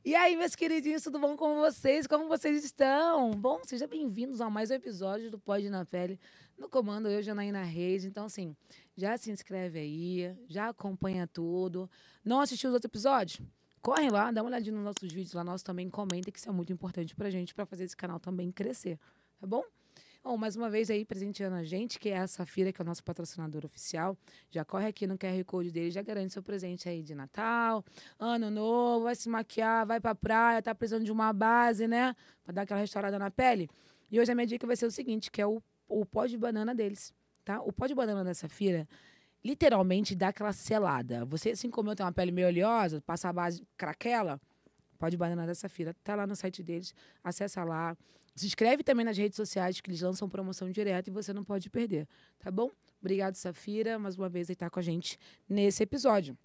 E aí, meus queridinhos, tudo bom com vocês? Como vocês estão? Bom, sejam bem-vindos a mais um episódio do Pode na Pele. No comando, eu, Janaína Reis. Então, assim, já se inscreve aí, já acompanha tudo. Não assistiu os outros episódios? Corre lá, dá uma olhadinha nos nossos vídeos lá, nós também comenta, que isso é muito importante pra gente, pra fazer esse canal também crescer, tá bom? Bom, mais uma vez aí, presenteando a gente, que é a Safira, que é o nosso patrocinador oficial. Já corre aqui no QR Code dele, já garante seu presente aí de Natal, Ano Novo, vai se maquiar, vai pra praia, tá precisando de uma base, né? Pra dar aquela restaurada na pele. E hoje a minha dica vai ser o seguinte, que é o pó de banana deles, tá? O pó de banana da Safira, literalmente, dá aquela selada. Você, assim como eu tenho uma pele meio oleosa, passa a base craquela, pó de banana da Safira, tá lá no site deles, acessa lá. Se inscreve também nas redes sociais, que eles lançam promoção direta e você não pode perder, tá bom? Obrigado, Safira, mais uma vez aí tá com a gente nesse episódio.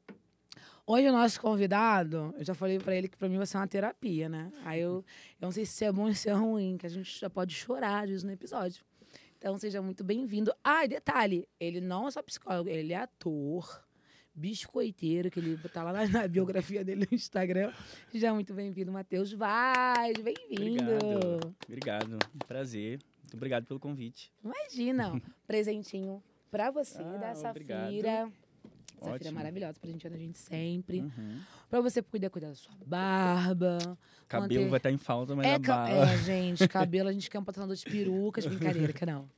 Hoje o nosso convidado, eu já falei pra ele que pra mim vai ser uma terapia, né? Aí eu não sei se é bom ou se é ruim, que a gente já pode chorar disso no episódio. Então seja muito bem-vindo. Ah, e detalhe, ele não é só psicólogo, ele é ator, biscoiteiro, que ele tá lá na biografia dele no Instagram. Seja muito bem-vindo, Matheus Vaz, bem-vindo. Obrigado, prazer. Muito obrigado pelo convite. Imagina, ó, presentinho pra você da Safira. Obrigado. Safira é Ótimo. maravilhosa, presenteando a gente sempre. Uhum. Pra você cuidar da sua barba. Cabelo vai estar em falta, mas na barba. Gente, cabelo, a gente quer um patrocinador de perucas, brincadeira, que não.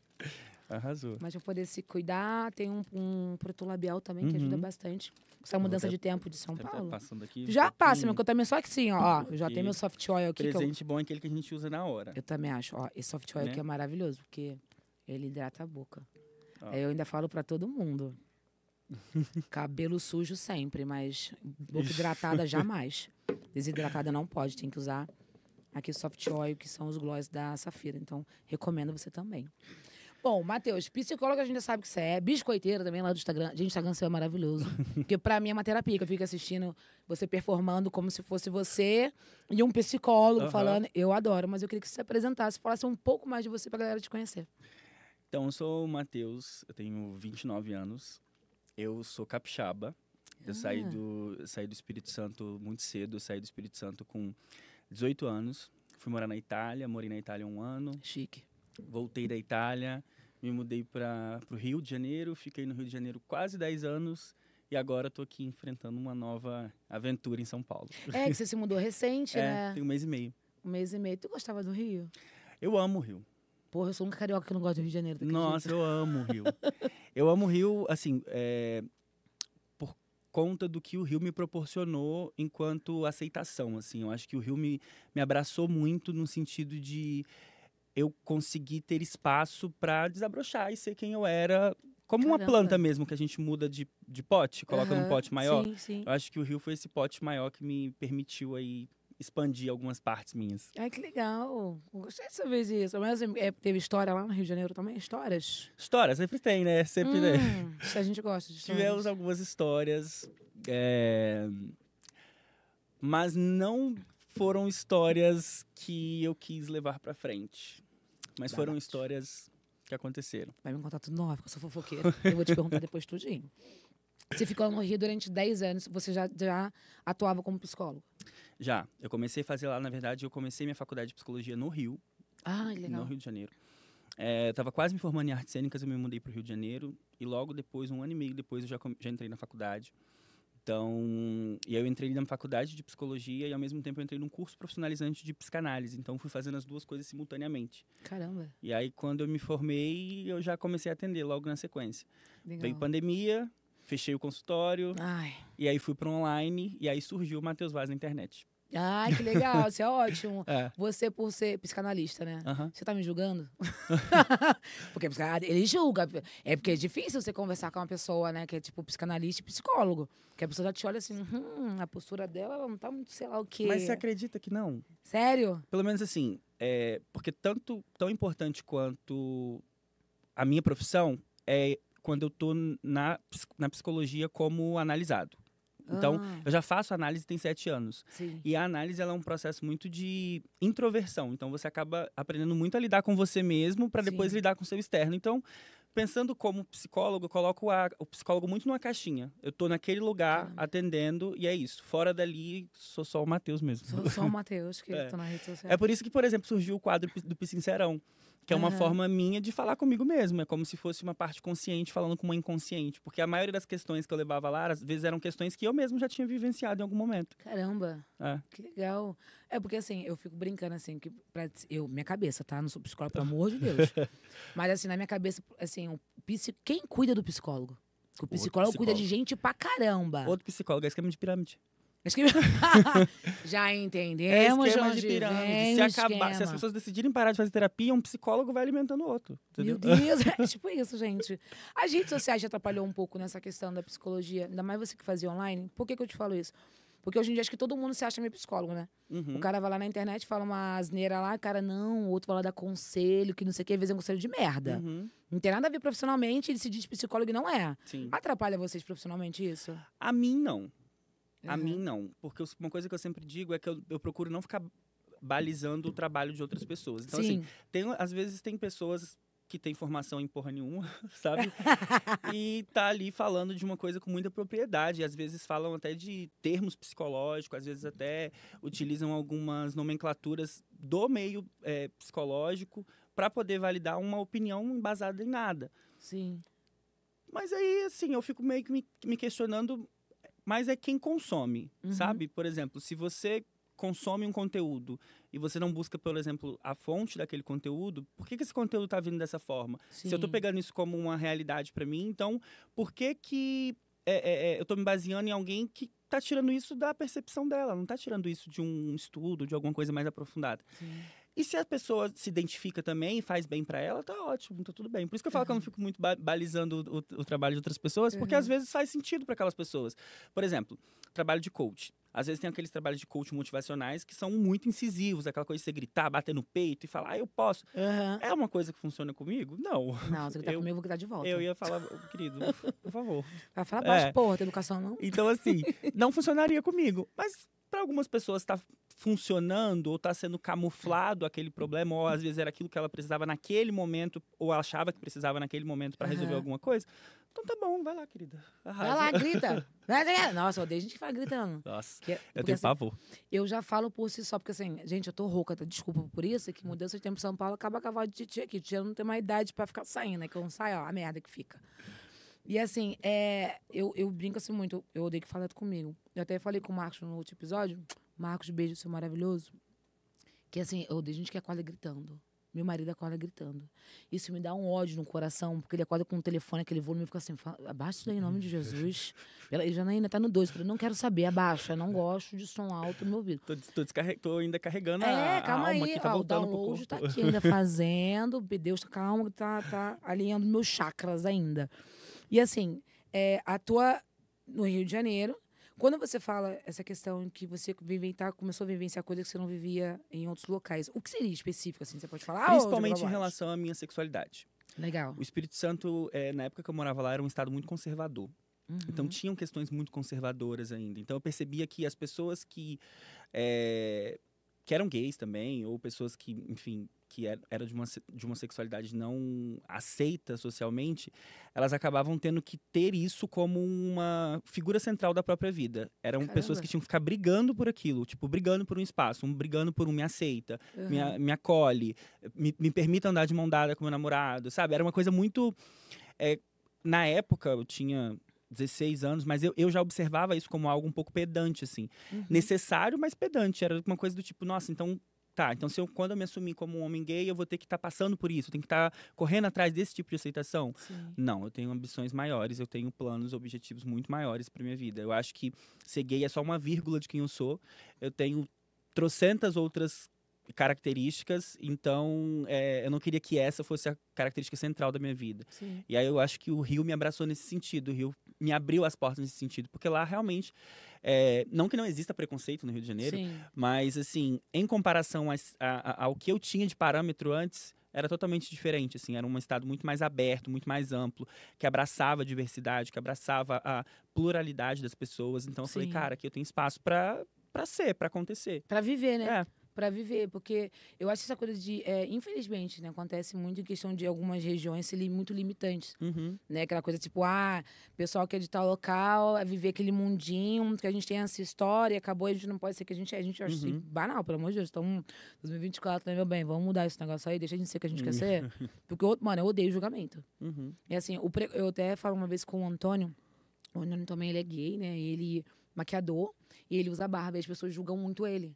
Arrasou. Mas pra poder se cuidar, tem um produto labial também, que ajuda bastante. Com essa mudança de tempo de São Paulo. Passando aqui Já passa, pouquinho. meu, que eu também só que sim, ó. Eu já tenho meu soft oil aqui. Presente bom é aquele que a gente usa na hora. Eu também acho, ó. Esse soft oil Né? aqui é maravilhoso, porque ele hidrata a boca. Ó. Aí eu ainda falo pra todo mundo. Cabelo sujo sempre, mas boca hidratada jamais. Desidratada não pode, tem que usar aqui soft oil, que são os gloss da Safira. Então, recomendo você também. Bom, Matheus, psicólogo a gente já sabe que você é. Biscoiteiro também lá do Instagram. Gente, o Instagram seu é maravilhoso. Porque pra mim é uma terapia, que eu fico assistindo você performando como se fosse você e um psicólogo falando. Eu adoro, mas eu queria que você se apresentasse, falasse um pouco mais de você pra galera te conhecer. Então, eu sou o Matheus, eu tenho 29 anos. Eu sou capixaba. Eu saí do Espírito Santo muito cedo. Eu saí do Espírito Santo com 18 anos. Fui morar na Itália, morei na Itália 1 ano. Chique. Voltei da Itália, me mudei para o Rio de Janeiro. Fiquei no Rio de Janeiro quase 10 anos. E agora estou aqui enfrentando uma nova aventura em São Paulo. É, que você se mudou recente, né? Tem 1 mês e meio. 1 mês e meio. Tu gostava do Rio? Eu amo o Rio. Porra, eu sou um carioca que não gosta do Rio de Janeiro. Tu acredita? Nossa, eu amo o Rio. Eu amo o Rio, assim, por conta do que o Rio me proporcionou enquanto aceitação, assim. Eu acho que o Rio me abraçou muito no sentido de eu conseguir ter espaço para desabrochar e ser quem eu era, como uma Caramba. planta mesmo, que a gente muda de pote, coloca num pote maior. Sim, sim. Eu acho que o Rio foi esse pote maior que me permitiu aí expandir algumas partes minhas. Ai, que legal. Eu gostei de saber disso. Mas teve história lá no Rio de Janeiro também? Histórias? História, sempre tem, né? Sempre tem. Isso a gente gosta de histórias. Tivemos algumas histórias, mas não foram histórias que eu quis levar pra frente. Mas foram Babado. histórias que aconteceram. Vai me contar tudo no off, que eu sou fofoqueira. Eu vou te perguntar depois tudinho. Você ficou no Rio durante 10 anos, você já atuava como psicólogo? Já, eu comecei a fazer lá, na verdade, eu comecei minha faculdade de psicologia no Rio, Ah, que legal. no Rio de Janeiro. Eu estava quase me formando em artes cênicas, eu me mudei para o Rio de Janeiro e logo depois, 1 ano e meio depois, eu já entrei na faculdade. Então, e aí eu entrei na faculdade de psicologia e ao mesmo tempo eu entrei num curso profissionalizante de psicanálise. Então, fui fazendo as duas coisas simultaneamente. Caramba. E aí, quando eu me formei, eu já comecei a atender logo na sequência. Legal. Veio pandemia, fechei o consultório Ai. e aí fui para online e aí surgiu o Matheus Vaz na internet. Ai, que legal. Isso é ótimo. É. Você, por ser psicanalista, né? Aham. Você tá me julgando? Porque ele julga. É porque é difícil você conversar com uma pessoa, né? Que é tipo psicanalista e psicólogo. Porque a pessoa já te olha assim, a postura dela ela não tá muito, sei lá o quê. Mas você acredita que não? Sério? Pelo menos assim, porque tão importante quanto a minha profissão é quando eu tô na psicologia como analisado. Então, eu já faço análise tem 7 anos. Sim. E a análise ela é um processo muito de introversão. Então, você acaba aprendendo muito a lidar com você mesmo para depois Sim. lidar com o seu externo. Então, pensando como psicólogo, eu coloco o psicólogo muito numa caixinha. Eu tô naquele lugar atendendo e é isso. Fora dali, sou só o Matheus mesmo. Sou só o Matheus, que É. tô na rede social. É por isso que, por exemplo, surgiu o quadro do Pissincerão, que é uma forma minha de falar comigo mesmo. É como se fosse uma parte consciente falando com uma inconsciente. Porque a maioria das questões que eu levava lá, às vezes, eram questões que eu mesmo já tinha vivenciado em algum momento. Caramba, É. que legal. É porque assim, eu fico brincando assim, que minha cabeça, tá? Não sou psicóloga, pelo amor de Deus. Mas assim, na minha cabeça, assim, quem cuida do psicólogo? O psicólogo cuida de gente pra caramba. Outro psicólogo, é esquema de pirâmide. Já É entendemos, esquema onde de pirâmide. vem Se o as esquema. pessoas decidirem parar de fazer terapia, um psicólogo vai alimentando o outro. Entendeu? Meu Deus, é tipo isso, gente. As redes sociais já atrapalhou um pouco nessa questão da psicologia, ainda mais você que fazia online. Por que eu te falo isso? Porque hoje em dia acho que todo mundo se acha meio psicólogo, né? Uhum. O cara vai lá na internet, fala uma asneira lá, cara, não, o outro vai lá dar conselho, que não sei o que, às vezes é um conselho de merda. Uhum. Não tem nada a ver profissionalmente, ele se diz psicólogo e não é. Sim. Atrapalha vocês profissionalmente isso? A mim, não. A Uhum. mim, não. Porque uma coisa que eu sempre digo é que eu procuro não ficar balizando o trabalho de outras pessoas. Então, Sim. assim, às vezes tem pessoas que têm formação em porra nenhuma, sabe? E tá ali falando de uma coisa com muita propriedade. Às vezes falam até de termos psicológicos, às vezes até utilizam algumas nomenclaturas do meio psicológico para poder validar uma opinião embasada em nada. Sim. Mas aí, assim, eu fico meio que me questionando, mas é quem consome, sabe? Por exemplo, se você consome um conteúdo e você não busca, por exemplo, a fonte daquele conteúdo, por que esse conteúdo está vindo dessa forma? Sim. Se eu estou pegando isso como uma realidade para mim, então por que eu estou me baseando em alguém que está tirando isso da percepção dela, não está tirando isso de um estudo, de alguma coisa mais aprofundada? Sim. E se a pessoa se identifica também e faz bem para ela, tá ótimo, tá tudo bem. Por isso que eu falo que eu não fico muito balizando o trabalho de outras pessoas, porque às vezes faz sentido para aquelas pessoas. Por exemplo, trabalho de coach. Às vezes tem aqueles trabalhos de coach motivacionais que são muito incisivos, aquela coisa de você gritar, bater no peito e falar, eu posso. É uma coisa que funciona comigo? Não. Não, se gritar comigo, eu vou gritar de volta. Eu ia falar, querido, por favor. Vai falar baixo, porra, tem educação não? Então, assim, não funcionaria comigo. Mas para algumas pessoas tá funcionando ou está sendo camuflado aquele problema, ou às vezes era aquilo que ela precisava naquele momento, ou ela achava que precisava naquele momento para resolver alguma coisa. Então tá bom, vai lá, querida. Arrasa. Vai lá, grita. Nossa, eu odeio gente que faz gritando. Nossa, eu tenho assim, pavor. Eu já falo por si só, porque assim, gente, eu tô rouca, tá? Desculpa por isso, que mudança de tempo em São Paulo acaba cavalo de titia aqui. Titia não tem mais idade pra ficar saindo, né? Que eu não saio, ó, a merda que fica. E assim, eu brinco assim muito, eu odeio que fala comigo. Eu até falei com o Marcos no último episódio, Marcos, beijo, seu maravilhoso, que assim, eu odeio gente que acorda gritando. Meu marido acorda gritando. Isso me dá um ódio no coração, porque ele acorda com o telefone, aquele volume, e fica assim, abaixa isso daí em nome de Jesus. Ele já ainda tá no 2, eu falei, não quero saber, abaixa, eu não gosto de som alto no meu ouvido. Tô ainda carregando calma a alma aí, que tá voltando pro o corpo. download tá aqui ainda fazendo, Deus, calma, tá alinhando meus chakras ainda. E assim, atua no Rio de Janeiro. Quando você fala essa questão que você começou a vivenciar coisas que você não vivia em outros locais, o que seria específico, assim? Você pode falar? Principalmente em relação à minha sexualidade. Legal. O Espírito Santo, na época que eu morava lá, era um estado muito conservador. Então, tinham questões muito conservadoras ainda. Então, eu percebia que as pessoas que eram gays também, ou pessoas que, enfim, que eram de uma sexualidade não aceita socialmente, elas acabavam tendo que ter isso como uma figura central da própria vida. Eram pessoas que tinham que ficar brigando por aquilo, tipo, brigando por um espaço, brigando por me aceita, me acolhe, me permita andar de mão dada com meu namorado, sabe? Era uma coisa muito... na época, eu tinha 16 anos, mas eu já observava isso como algo um pouco pedante, assim. Necessário, mas pedante. Era uma coisa do tipo, nossa, então... Tá, então quando eu me assumir como um homem gay, eu vou ter que estar passando por isso, eu tenho que estar correndo atrás desse tipo de aceitação? Sim. Não, eu tenho ambições maiores, eu tenho planos, objetivos muito maiores para minha vida. Eu acho que ser gay é só uma vírgula de quem eu sou. Eu tenho trocentas outras características, então eu não queria que essa fosse a característica central da minha vida. Sim. E aí eu acho que o Rio me abraçou nesse sentido, o Rio me abriu as portas nesse sentido, porque lá realmente, não que não exista preconceito no Rio de Janeiro, Sim. mas assim, em comparação ao que eu tinha de parâmetro antes, era totalmente diferente, assim, era um estado muito mais aberto, muito mais amplo, que abraçava a diversidade, que abraçava a pluralidade das pessoas. Então eu falei, cara, aqui eu tenho espaço para ser, para acontecer. Para viver, né? pra viver. Porque eu acho essa coisa de... infelizmente, né? Acontece muito em questão de algumas regiões serem muito limitantes. Uhum. Né? Aquela coisa tipo, pessoal que é de tal local, é viver aquele mundinho, que a gente tem essa história, acabou, a gente não pode ser que a gente é. A gente acha assim, banal, pelo amor de Deus. Então, 2024, né, meu bem? Vamos mudar esse negócio aí, deixa a gente ser o que a gente quer ser. Porque, mano, eu odeio julgamento. E assim, eu até falo uma vez com o Antônio também, ele é gay, né? E ele maquiador, e ele usa barba, e as pessoas julgam muito ele.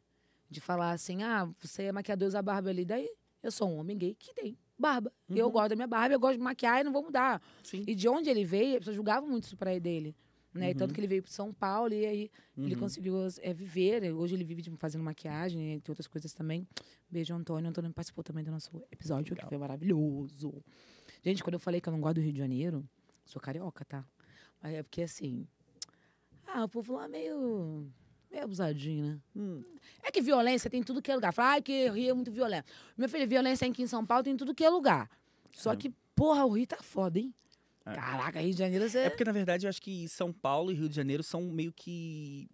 De falar assim, você é maquiador, usa barba ali. Daí, eu sou um homem gay que tem barba. Eu gosto da minha barba, eu gosto de maquiar e não vou mudar. Sim. E de onde ele veio, as pessoas julgavam muito isso pra dele. Né? E tanto que ele veio para São Paulo e aí ele conseguiu viver. Hoje ele vive fazendo maquiagem e tem outras coisas também. Beijo, Antônio. O Antônio participou também do nosso episódio, que foi maravilhoso. Gente, quando eu falei que eu não gosto do Rio de Janeiro, sou carioca, tá? Mas é porque assim... o povo lá meio abusadinho, né? É que violência tem em tudo que é lugar. Fala, que o Rio é muito violento. Meu filho, violência aqui em São Paulo tem em tudo que é lugar. Só que, porra, o Rio tá foda, hein? Caraca, Rio de Janeiro... É porque, na verdade, eu acho que São Paulo e Rio de Janeiro são meio que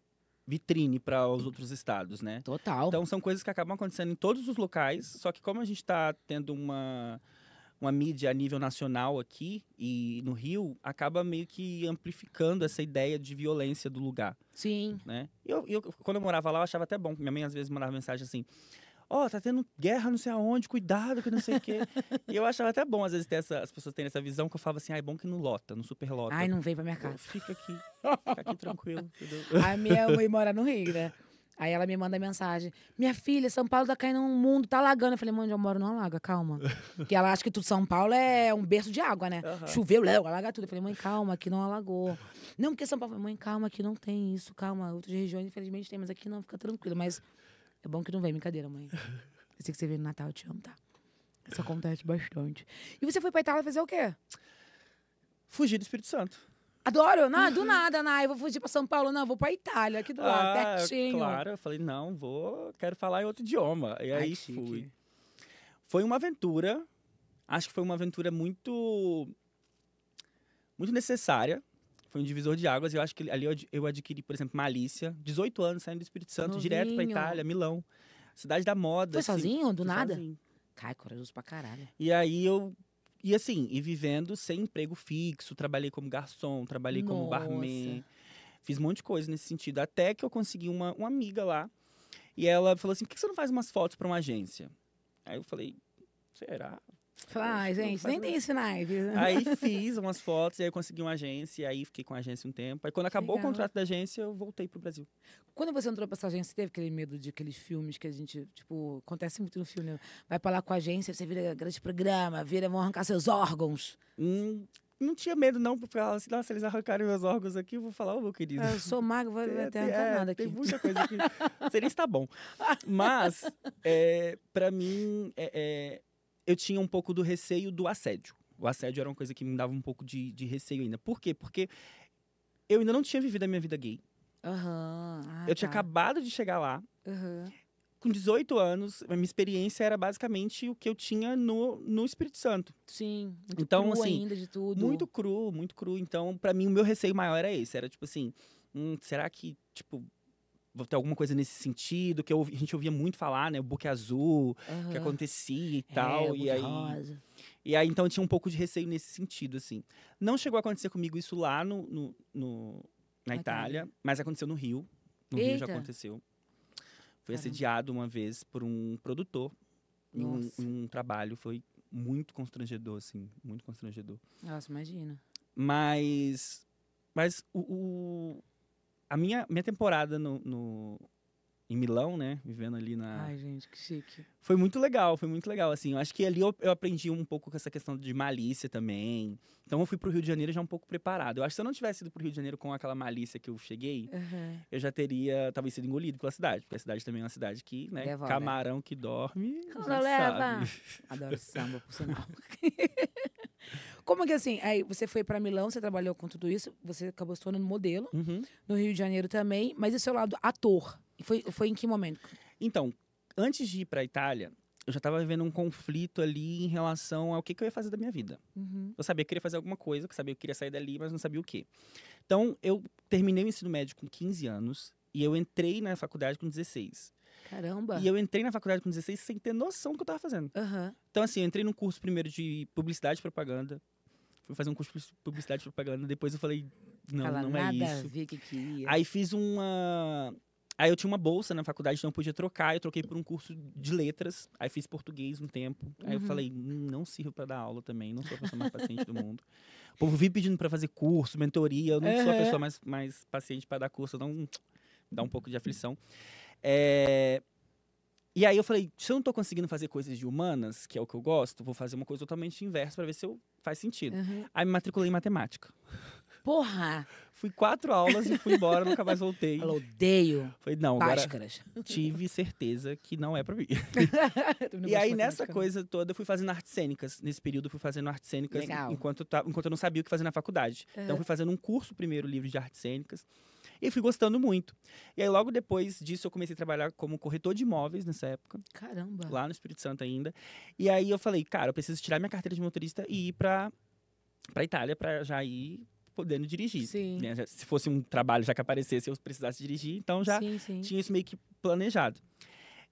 vitrine para os outros estados, né? Total. Então, são coisas que acabam acontecendo em todos os locais, só que como a gente está tendo uma mídia a nível nacional aqui e no Rio, acaba meio que amplificando essa ideia de violência do lugar. Sim. Né? E quando eu morava lá, eu achava até bom. Minha mãe, às vezes, mandava mensagem assim... tá tendo guerra não sei aonde, cuidado, que não sei o quê. E eu achava até bom, às vezes, as pessoas terem essa visão, que eu falava assim, é bom que não lota, não superlota. Ai, não vem pra minha casa. Fica aqui tranquilo, entendeu? A minha mãe mora no Rio, né? Aí ela me manda mensagem, minha filha, São Paulo tá caindo um mundo, tá alagando. Eu falei, mãe, onde eu moro não alaga, calma. Porque ela acha que tudo São Paulo é um berço de água, né? Choveu, alaga tudo. Eu falei, mãe, calma, aqui não alagou. Não, porque São Paulo... Mãe, calma, aqui não tem isso, calma. Outras regiões, infelizmente, tem, mas aqui não, fica tranquilo. Mas é bom que não vem, brincadeira, mãe. Eu sei que você veio no Natal, eu te amo, tá? Isso acontece bastante. E você foi pra Itália fazer o quê? Fugir do Espírito Santo. Adoro! Não, do nada, eu vou fugir pra São Paulo. Não, vou pra Itália, aqui do lado, pertinho. Claro, eu falei, não, quero falar em outro idioma. E aí fui. Foi uma aventura, acho que foi uma aventura muito necessária. Foi um divisor de águas. Eu acho que ali eu adquiri, por exemplo, malícia. 18 anos, saindo do Espírito Santo, direto pra Itália, Milão. Cidade da moda. Foi sozinho, do nada? Sozinho. Cai, corajoso pra caralho. E aí e vivendo sem emprego fixo, trabalhei como garçom, trabalhei como barman. Fiz um monte de coisa nesse sentido. Até que eu consegui uma amiga lá. E ela falou assim, por que você não faz umas fotos pra uma agência? Aí eu falei, será? Gente, nem tem sinais. Aí fiz umas fotos, e aí eu consegui uma agência, e aí fiquei com a agência um tempo. Aí quando acabou o contrato da agência, eu voltei pro Brasil. Quando você entrou pra essa agência, você teve aquele medo de aqueles filmes que a gente, acontece muito no filme, né? Vai pra lá com a agência, você vira grande programa, vão arrancar seus órgãos. Não tinha medo, não, porque ela assim, nossa, eles arrancarem meus órgãos aqui, eu vou falar, meu querido. Eu sou magro, vai ter arrancar nada aqui. Tem muita coisa aqui. Não sei nem se tá bom. Mas, pra mim, eu tinha um pouco do receio do assédio. O assédio era uma coisa que me dava um pouco de receio ainda. Por quê? Porque eu ainda não tinha vivido a minha vida gay. Eu tinha acabado de chegar lá. Com 18 anos, a minha experiência era basicamente o que eu tinha no Espírito Santo. Sim, muito então, cru assim, ainda de tudo. Muito cru. Então, pra mim, o meu receio maior era esse. Era tipo assim, será que, vou ter alguma coisa nesse sentido? Que a gente ouvia muito falar, né? O buquê azul, que acontecia e tal. E aí, rosa. E aí, então, eu tinha um pouco de receio nesse sentido, assim. Não chegou a acontecer comigo isso lá na Itália, mas aconteceu no Rio. No Rio já aconteceu. Fui assediado uma vez por um produtor em um trabalho. Foi muito constrangedor, assim. Muito constrangedor. Nossa, imagina. Mas a minha temporada em Milão, né? Vivendo ali Ai, gente, que chique. Foi muito legal, assim. Eu acho que ali eu aprendi um pouco com essa questão de malícia também. Então eu fui pro Rio de Janeiro já um pouco preparado. Eu acho que se eu não tivesse ido pro Rio de Janeiro com aquela malícia que eu cheguei, eu já teria talvez sido engolido pela cidade. Porque a cidade também é uma cidade que, né? Devolve. Camarão que dorme, não leva. Adoro samba, por sinal. Como que assim, aí você foi pra Milão, você trabalhou com tudo isso, você acabou se tornando modelo, no Rio de Janeiro também, mas e o seu lado ator? Foi em que momento? Então, antes de ir pra Itália, eu já estava vivendo um conflito ali em relação ao que eu ia fazer da minha vida. Eu sabia que queria fazer alguma coisa, eu sabia que queria sair dali, mas não sabia o quê. Então, eu terminei o ensino médio com 15 anos e eu entrei na faculdade com 16. Caramba. E eu entrei na faculdade com 16 sem ter noção do que eu tava fazendo. Aham. Então, assim, eu entrei num curso primeiro de publicidade e propaganda. Fui fazer um curso de publicidade e propaganda. Depois eu falei, não, Ela não é nada isso. a ver que ia. Aí fiz uma... Aí eu tinha uma bolsa na faculdade, então eu podia trocar. Eu troquei por um curso de letras. Aí fiz português um tempo. Aí eu falei, não sirvo pra dar aula também. Não sou a pessoa mais paciente do mundo. O povo vive pedindo pra fazer curso, mentoria. Eu não sou a pessoa mais paciente pra dar curso. Então, dá um pouco de aflição. E aí eu falei, se eu não tô conseguindo fazer coisas de humanas, que é o que eu gosto, vou fazer uma coisa totalmente inversa pra ver se faz sentido. Aí me matriculei em matemática. Porra! Fui 4 aulas e fui embora, nunca mais voltei. Eu odeio Falei, não, agora páscaras. tive certeza que não é pra mim. E aí, nessa coisa toda, eu fui fazendo artes cênicas. Nesse período, eu fui fazendo artes cênicas Legal. enquanto eu não sabia o que fazer na faculdade. Então, eu fui fazendo um curso primeiro, livre de artes cênicas. E fui gostando muito. E aí, logo depois disso, eu comecei a trabalhar como corretor de imóveis nessa época. Caramba. Lá no Espírito Santo ainda. E aí, eu falei, cara, eu preciso tirar minha carteira de motorista e ir pra Itália pra já ir podendo dirigir. Sim. Né? Se fosse um trabalho já que aparecesse, eu precisasse dirigir. Então, já Sim. tinha isso meio que planejado.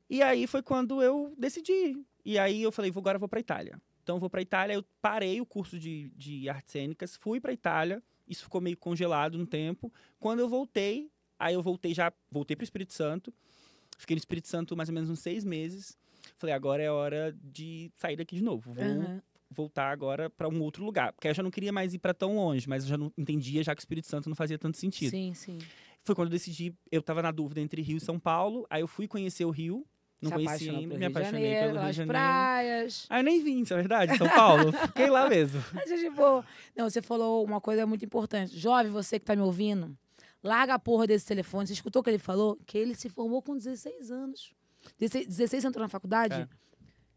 E aí, foi quando eu decidi. E aí, eu falei, agora eu vou pra Itália. Então, eu vou pra Itália. Eu parei o curso de artes cênicas, fui pra Itália. Isso ficou meio congelado um tempo. Quando eu voltei, aí eu voltei pro Espírito Santo. Fiquei no Espírito Santo mais ou menos uns 6 meses. Falei, agora é hora de sair daqui de novo. Vou voltar agora para um outro lugar. Porque eu já não queria mais ir para tão longe, mas eu já não entendia já que o Espírito Santo não fazia tanto sentido. Sim. Foi quando eu decidi, eu tava na dúvida entre Rio e São Paulo. Aí eu fui conhecer o Rio. Não conhecia ainda, me apaixonei pelo Rio de Janeiro. Praias. Aí eu nem vim, isso é verdade, São Paulo. Fiquei lá mesmo. Mas, tipo, não, você falou uma coisa muito importante. Jovem, você que tá me ouvindo, larga a porra desse telefone. Você escutou o que ele falou? Que ele se formou com 16 anos. 16 entrou na faculdade? É.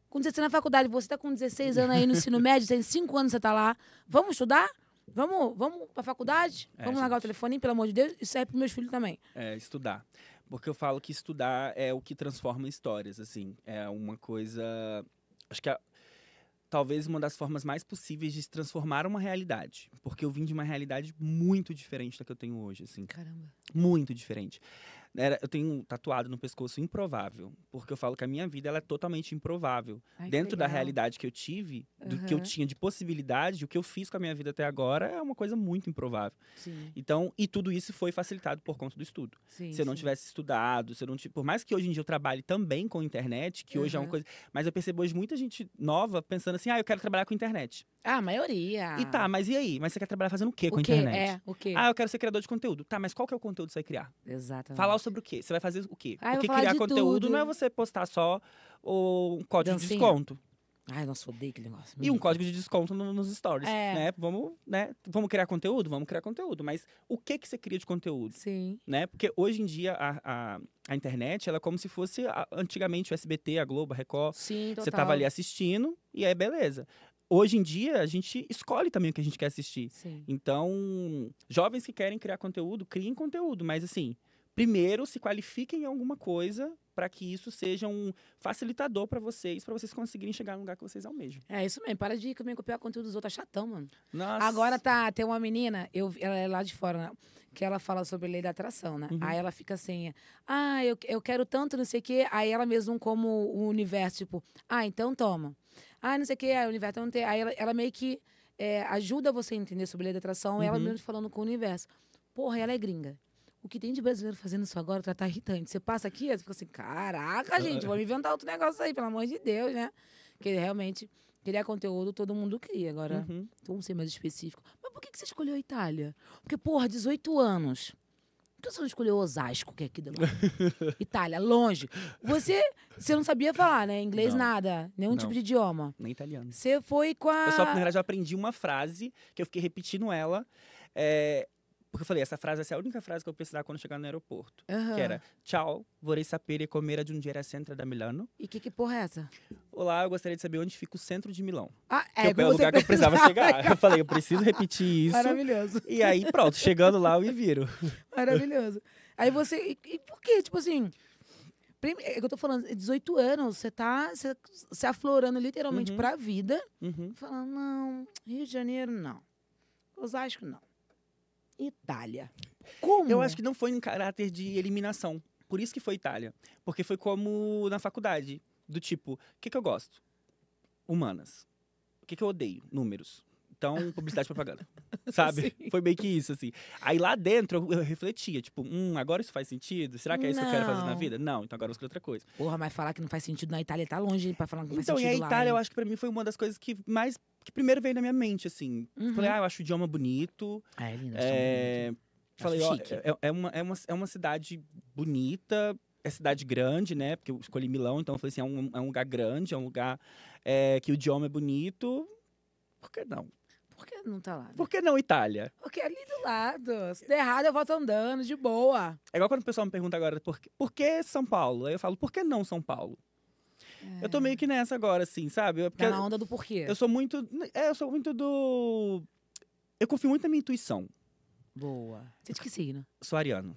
Com 16 na faculdade, você tá com 16 anos aí no ensino médio, tem 5 anos você tá lá. Vamos estudar? Vamos pra faculdade? Vamos largar o telefone, pelo amor de Deus? Isso é pros meus filhos também. É, estudar. Porque eu falo que estudar é o que transforma histórias, assim. É uma coisa... Acho que talvez uma das formas mais possíveis de se transformar uma realidade. Porque eu vim de uma realidade muito diferente da que eu tenho hoje, assim. Caramba. Muito diferente. Eu tenho tatuado no pescoço improvável, porque eu falo que a minha vida ela é totalmente improvável. Ai, Dentro da legal. realidade que eu tive, do que eu tinha de possibilidade, o que eu fiz com a minha vida até agora é uma coisa muito improvável. Sim. Então, e tudo isso foi facilitado por conta do estudo. Se eu não tivesse estudado, se eu não por mais que hoje em dia eu trabalhe também com internet, que hoje é uma coisa, mas eu percebo hoje muita gente nova pensando assim: "Ah, eu quero trabalhar com internet". Ah, a maioria. E tá, mas e aí? Mas você quer trabalhar fazendo o quê com a O quê? internet? O quê? Ah, eu quero ser criador de conteúdo. Tá, mas qual que é o conteúdo que você vai criar? Exatamente. Falar sobre o quê? Você vai fazer o quê? Ah, eu Porque vou falar criar de conteúdo tudo. não é você postar só um código de Dancinha. desconto. Ai, nossa, odeio aquele negócio. E um código de desconto nos stories, É. né? Vamos criar conteúdo? Vamos criar conteúdo. Mas o que você cria de conteúdo? Sim. Né? Porque hoje em dia a internet, ela é como se fosse antigamente o SBT, a Globo, a Record. Sim, total. Você tava ali assistindo e aí beleza. Hoje em dia, a gente escolhe também o que a gente quer assistir. Sim. Então, jovens que querem criar conteúdo, criem conteúdo. Mas assim, primeiro se qualifiquem em alguma coisa para que isso seja um facilitador para vocês conseguirem chegar no lugar que vocês almejam. É isso mesmo. Para de também copiar conteúdo dos outros. É chatão, mano. Nossa. Agora tem uma menina, ela é lá de fora, né? Que ela fala sobre a lei da atração, né? Aí ela fica assim, eu quero tanto, não sei o quê. Aí ela mesmo como o universo, tipo, então toma. Não sei o quê, aí o universo não tem. Aí ela meio que ajuda você a entender sobre a lei da atração, ela mesmo falando com o universo. Porra, ela é gringa. O que tem de brasileiro fazendo isso agora tá irritante. Você passa aqui, você fica assim, caraca, gente, vamos inventar outro negócio aí, pelo amor de Deus, né? Porque realmente, criar conteúdo, todo mundo cria. Agora, vamos ser mais específico. Mas por que você escolheu a Itália? Porque, porra, 18 anos. Por que você não escolheu Osasco, que é aqui do lado? Itália, longe. Você não sabia falar, né? Inglês, Não. nada. Nenhum tipo de idioma. Nem italiano. Você foi com a... Na verdade, eu aprendi uma frase que eu fiquei repetindo ela. Porque eu falei, essa frase vai ser a única frase que eu precisava quando chegar no aeroporto. Que era, ciao, vorrei sapere come raggiungere il centro da Milano. E que porra é essa? Olá, eu gostaria de saber onde fica o centro de Milão. Que é o lugar que eu precisava chegar. Eu falei, eu preciso repetir isso. Maravilhoso. E aí, pronto, chegando lá, eu me viro. Maravilhoso. Aí você... E por quê? Tipo assim... É que eu tô falando, 18 anos, você tá se aflorando literalmente pra vida. Falando, não, Rio de Janeiro, não. Osasco, não. Itália. Como? Eu acho que não foi em caráter de eliminação. Por isso que foi Itália. Porque foi como na faculdade. Do tipo, o que eu gosto? Humanas. O que eu odeio? Números. Então, publicidade e propaganda. Sabe? Sim. Foi meio que isso, assim. Aí lá dentro eu refletia, tipo, agora isso faz sentido? Será que é isso que eu quero fazer na Não. vida? Não, então agora eu vou escolher outra coisa. Porra, mas falar que não faz sentido na Itália tá longe pra falar que não Então, faz e a sentido lá. Itália, hein? eu acho que pra mim foi uma das coisas que primeiro veio na minha mente, assim. Uhum. Falei, eu acho o idioma bonito. Ah, é lindo, Falei, Acho ó, chique. é uma cidade bonita, é cidade grande, né? Porque eu escolhi Milão, então eu falei assim, é um lugar grande, é um lugar que o idioma é bonito. Por que não? Por que não tá lá? Né? Por que não Itália? Porque é ali do lado. Se der errado, eu volto andando, de boa. É igual quando o pessoal me pergunta agora, por que São Paulo? Aí eu falo, por que não São Paulo? Eu tô meio que nessa agora, assim, sabe? Porque Tá na onda do porquê. eu sou muito do... Eu confio muito na minha intuição. Boa. Você de que signo? Sou ariano.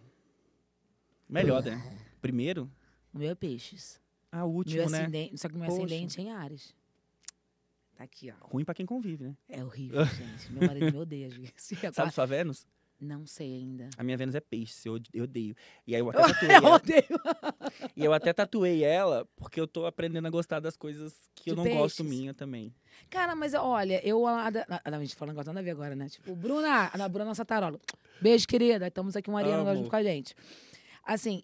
Melhor, né? Primeiro, O meu é peixes. o último, Meu né? ascendente, só que meu Poxa. ascendente é em Ares. Tá aqui, ó. Ruim pra quem convive, né? É horrível, gente. Meu marido me odeia, gente. Sabe sua Vênus? Não sei ainda. A minha Vênus é peixe, eu odeio. E aí eu até tatuei Eu ela. odeio. E eu até tatuei ela porque eu tô aprendendo a gostar das coisas que eu De não gosto peixes. minha também. Cara, mas olha, a gente falando negócio nada a ver agora, né? Tipo, Bruna, a Bruna nossa tarola. Beijo, querida. Estamos aqui, uma Ariana agora Amo. junto com a gente. Assim,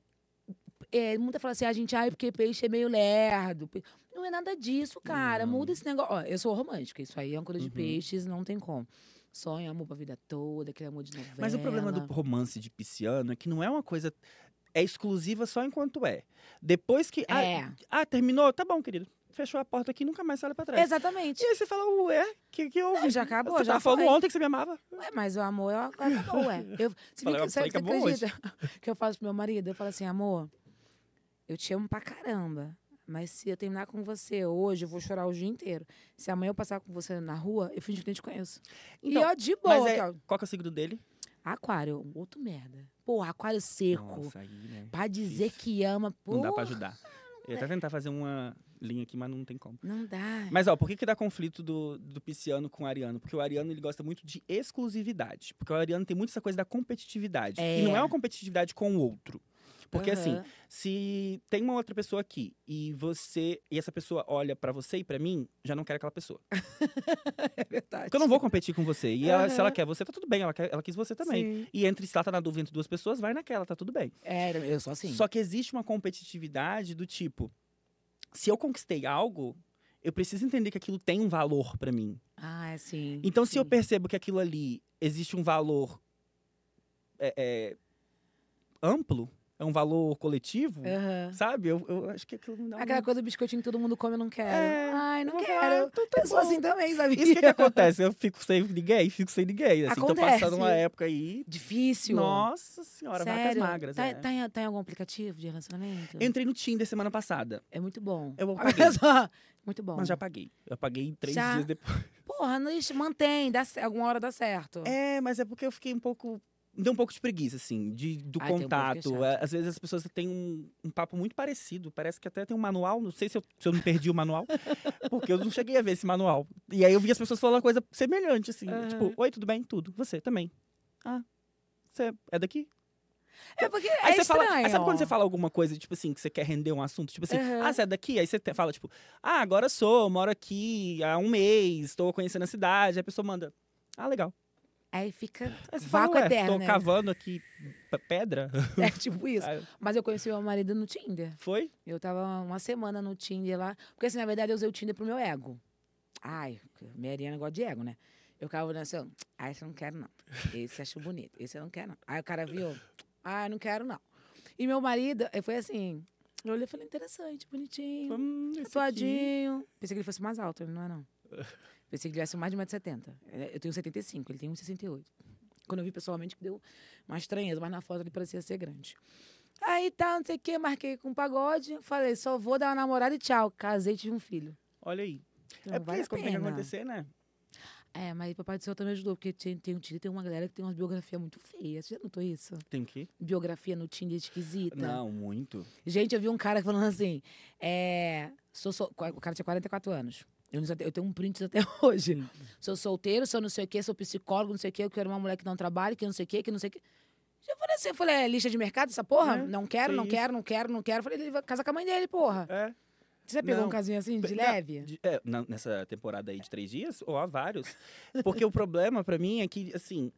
muita fala assim, a gente, porque peixe é meio lerdo. Não é nada disso, cara. Não. Muda esse negócio. Ó, eu sou romântica, isso aí é uma coisa de Uhum. peixes, não tem como. Sonho, amor pra vida toda, aquele amor de novela. Mas o problema do romance de pisciano é que não é uma coisa... É exclusiva só enquanto é. Depois que... terminou? Tá bom, querido. Fechou a porta aqui, nunca mais você olha pra trás. Exatamente. E aí você fala, ué, que houve? Já acabou, Você já tava falando foi. ontem que você me amava. Ué, mas o amor acabou, ué. Falei, Você acabou acredita que eu faço pro meu marido? Eu falo assim, amor, eu te amo pra caramba. Mas se eu terminar com você hoje, eu vou chorar o dia inteiro. Se amanhã eu passar com você na rua, eu fingi que nem te conheço. Então, e ó, de boa. Mas aqui, ó. qual que é o signo dele? Aquário, outro merda. Porra, aquário seco. Nossa, aí, né? Pra dizer que ama, Não dá porra. pra ajudar. Eu ia até tentar fazer uma linha aqui, mas não tem como. Não dá. Mas, ó, por que dá conflito do pisciano com o ariano? Porque o ariano, ele gosta muito de exclusividade. Porque o ariano tem muito essa coisa da competitividade. É. E não é uma competitividade com o outro. Porque, assim, Aham. se tem uma outra pessoa aqui e essa pessoa olha pra você e pra mim, já não quero aquela pessoa. É verdade. Porque eu não vou competir com você. E se ela quer você, tá tudo bem. Ela quis você também. Sim. E se ela tá na dúvida entre duas pessoas, vai naquela, tá tudo bem. Eu sou assim. Só que existe uma competitividade do tipo, se eu conquistei algo, eu preciso entender que aquilo tem um valor pra mim. Ah, é sim. Então, se eu sim. percebo que aquilo ali existe um valor amplo, é um valor coletivo, Aham. sabe? Eu acho que aquilo me dá Aquela coisa do biscoitinho que todo mundo come, eu não quero. Ai, não eu vou quero. falar, então tá Eu sou bom. assim também, sabe? Isso que acontece? Eu fico sem ninguém. Assim, tô Acontece. passando uma época aí. Difícil. Nossa senhora, vacas Sério? magras. Tá em algum aplicativo de relacionamento? Eu entrei no Tinder semana passada, É muito bom. Eu Olha paguei. só. Muito bom. mas já paguei. Eu paguei 3 Já? dias depois. Porra, não, mantém. Alguma hora dá certo. Mas é porque eu fiquei um pouco... Deu um pouco de preguiça, assim, do Ai, tem um pouco que é contato. chato. Às vezes as pessoas têm um papo muito parecido. Parece que até tem um manual. Não sei se eu não perdi o manual. Porque eu não cheguei a ver esse manual. E aí eu vi as pessoas falando uma coisa semelhante, assim. Aham. Tipo, oi, tudo bem? Tudo. Você também. Ah, você é daqui? É porque Aí é você fala, estranho. aí sabe quando você fala alguma coisa, tipo assim, que você quer render um assunto? Tipo assim, Aham. você é daqui? Aí você fala, tipo, agora moro aqui há um mês, estou conhecendo a cidade. Aí a pessoa manda, legal. Aí fica Aí você fala, vácuo eterno, tô né? cavando aqui pedra. É tipo isso. Aí, Mas eu conheci meu marido no Tinder. foi? Eu tava uma semana no Tinder lá. Porque, assim, na verdade, eu usei o Tinder pro meu ego. Ai, minha Ariana gosta de ego, né? Eu ficava olhando assim, esse eu não quero, não. Esse acho bonito. Esse eu não quero, não. Aí o cara viu, não quero, não. E meu marido, foi assim... Eu olhei e falei, interessante, bonitinho, Esse aqui. tatuadinho. Pensei que ele fosse mais alto, ele não é, não. Pensei que ele tivesse mais de 1,70 m. Eu tenho 75, ele tem 1,68. Quando eu vi pessoalmente, que deu uma estranheza, mas na foto ele parecia ser grande. Aí tá, não sei o quê, marquei com um pagode. Falei, só vou dar uma namorada e tchau. Casei e tive um filho. Olha aí. Então, É porque vale isso a quando tem que pena. acontecer, né? Mas o Papai do Céu também ajudou, porque tem um Tinder, tem uma galera que tem umas biografias muito feias. Você já notou isso? Tem o quê? Biografia no Tinder esquisita. Não, muito. Gente, eu vi um cara falando assim, o cara tinha 44 anos. Eu tenho um print até hoje. Sou solteiro, sou não sei o quê, sou psicólogo, não sei o quê, eu quero uma mulher que não trabalhe, que não sei o quê, que não sei o quê. Eu falei assim, é lista de mercado essa porra? É, Não quero, que não isso. quero, não quero, não quero. Eu falei, ele vai casar com a mãe dele, porra. É. Você já pegou Não. um casinho assim, de Não, leve? nessa temporada aí de 3 dias, ou há vários. Porque o problema pra mim é que, assim,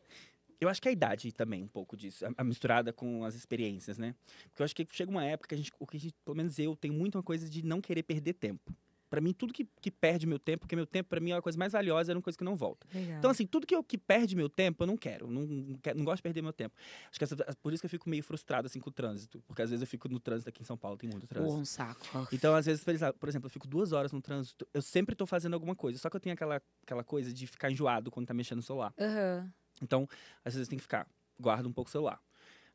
eu acho que a idade também, um pouco disso, a misturada com as experiências, né? Porque eu acho que chega uma época que pelo menos eu, tenho muito uma coisa de não querer perder tempo. Pra mim, tudo que perde meu tempo, porque meu tempo, pra mim, é a coisa mais valiosa, é uma coisa que não volta. Legal. Então, assim, tudo que perde meu tempo, eu não quero. Não gosto de perder meu tempo. Acho que por isso que eu fico meio frustrado, assim, com o trânsito. Porque às vezes eu fico no trânsito aqui em São Paulo, tem muito trânsito. Porra, um saco. Então, às vezes, por exemplo, eu fico 2 horas no trânsito, eu sempre tô fazendo alguma coisa. Só que eu tenho aquela coisa de ficar enjoado quando tá mexendo no celular. Aham. Então, às vezes tem que ficar, guardo um pouco o celular.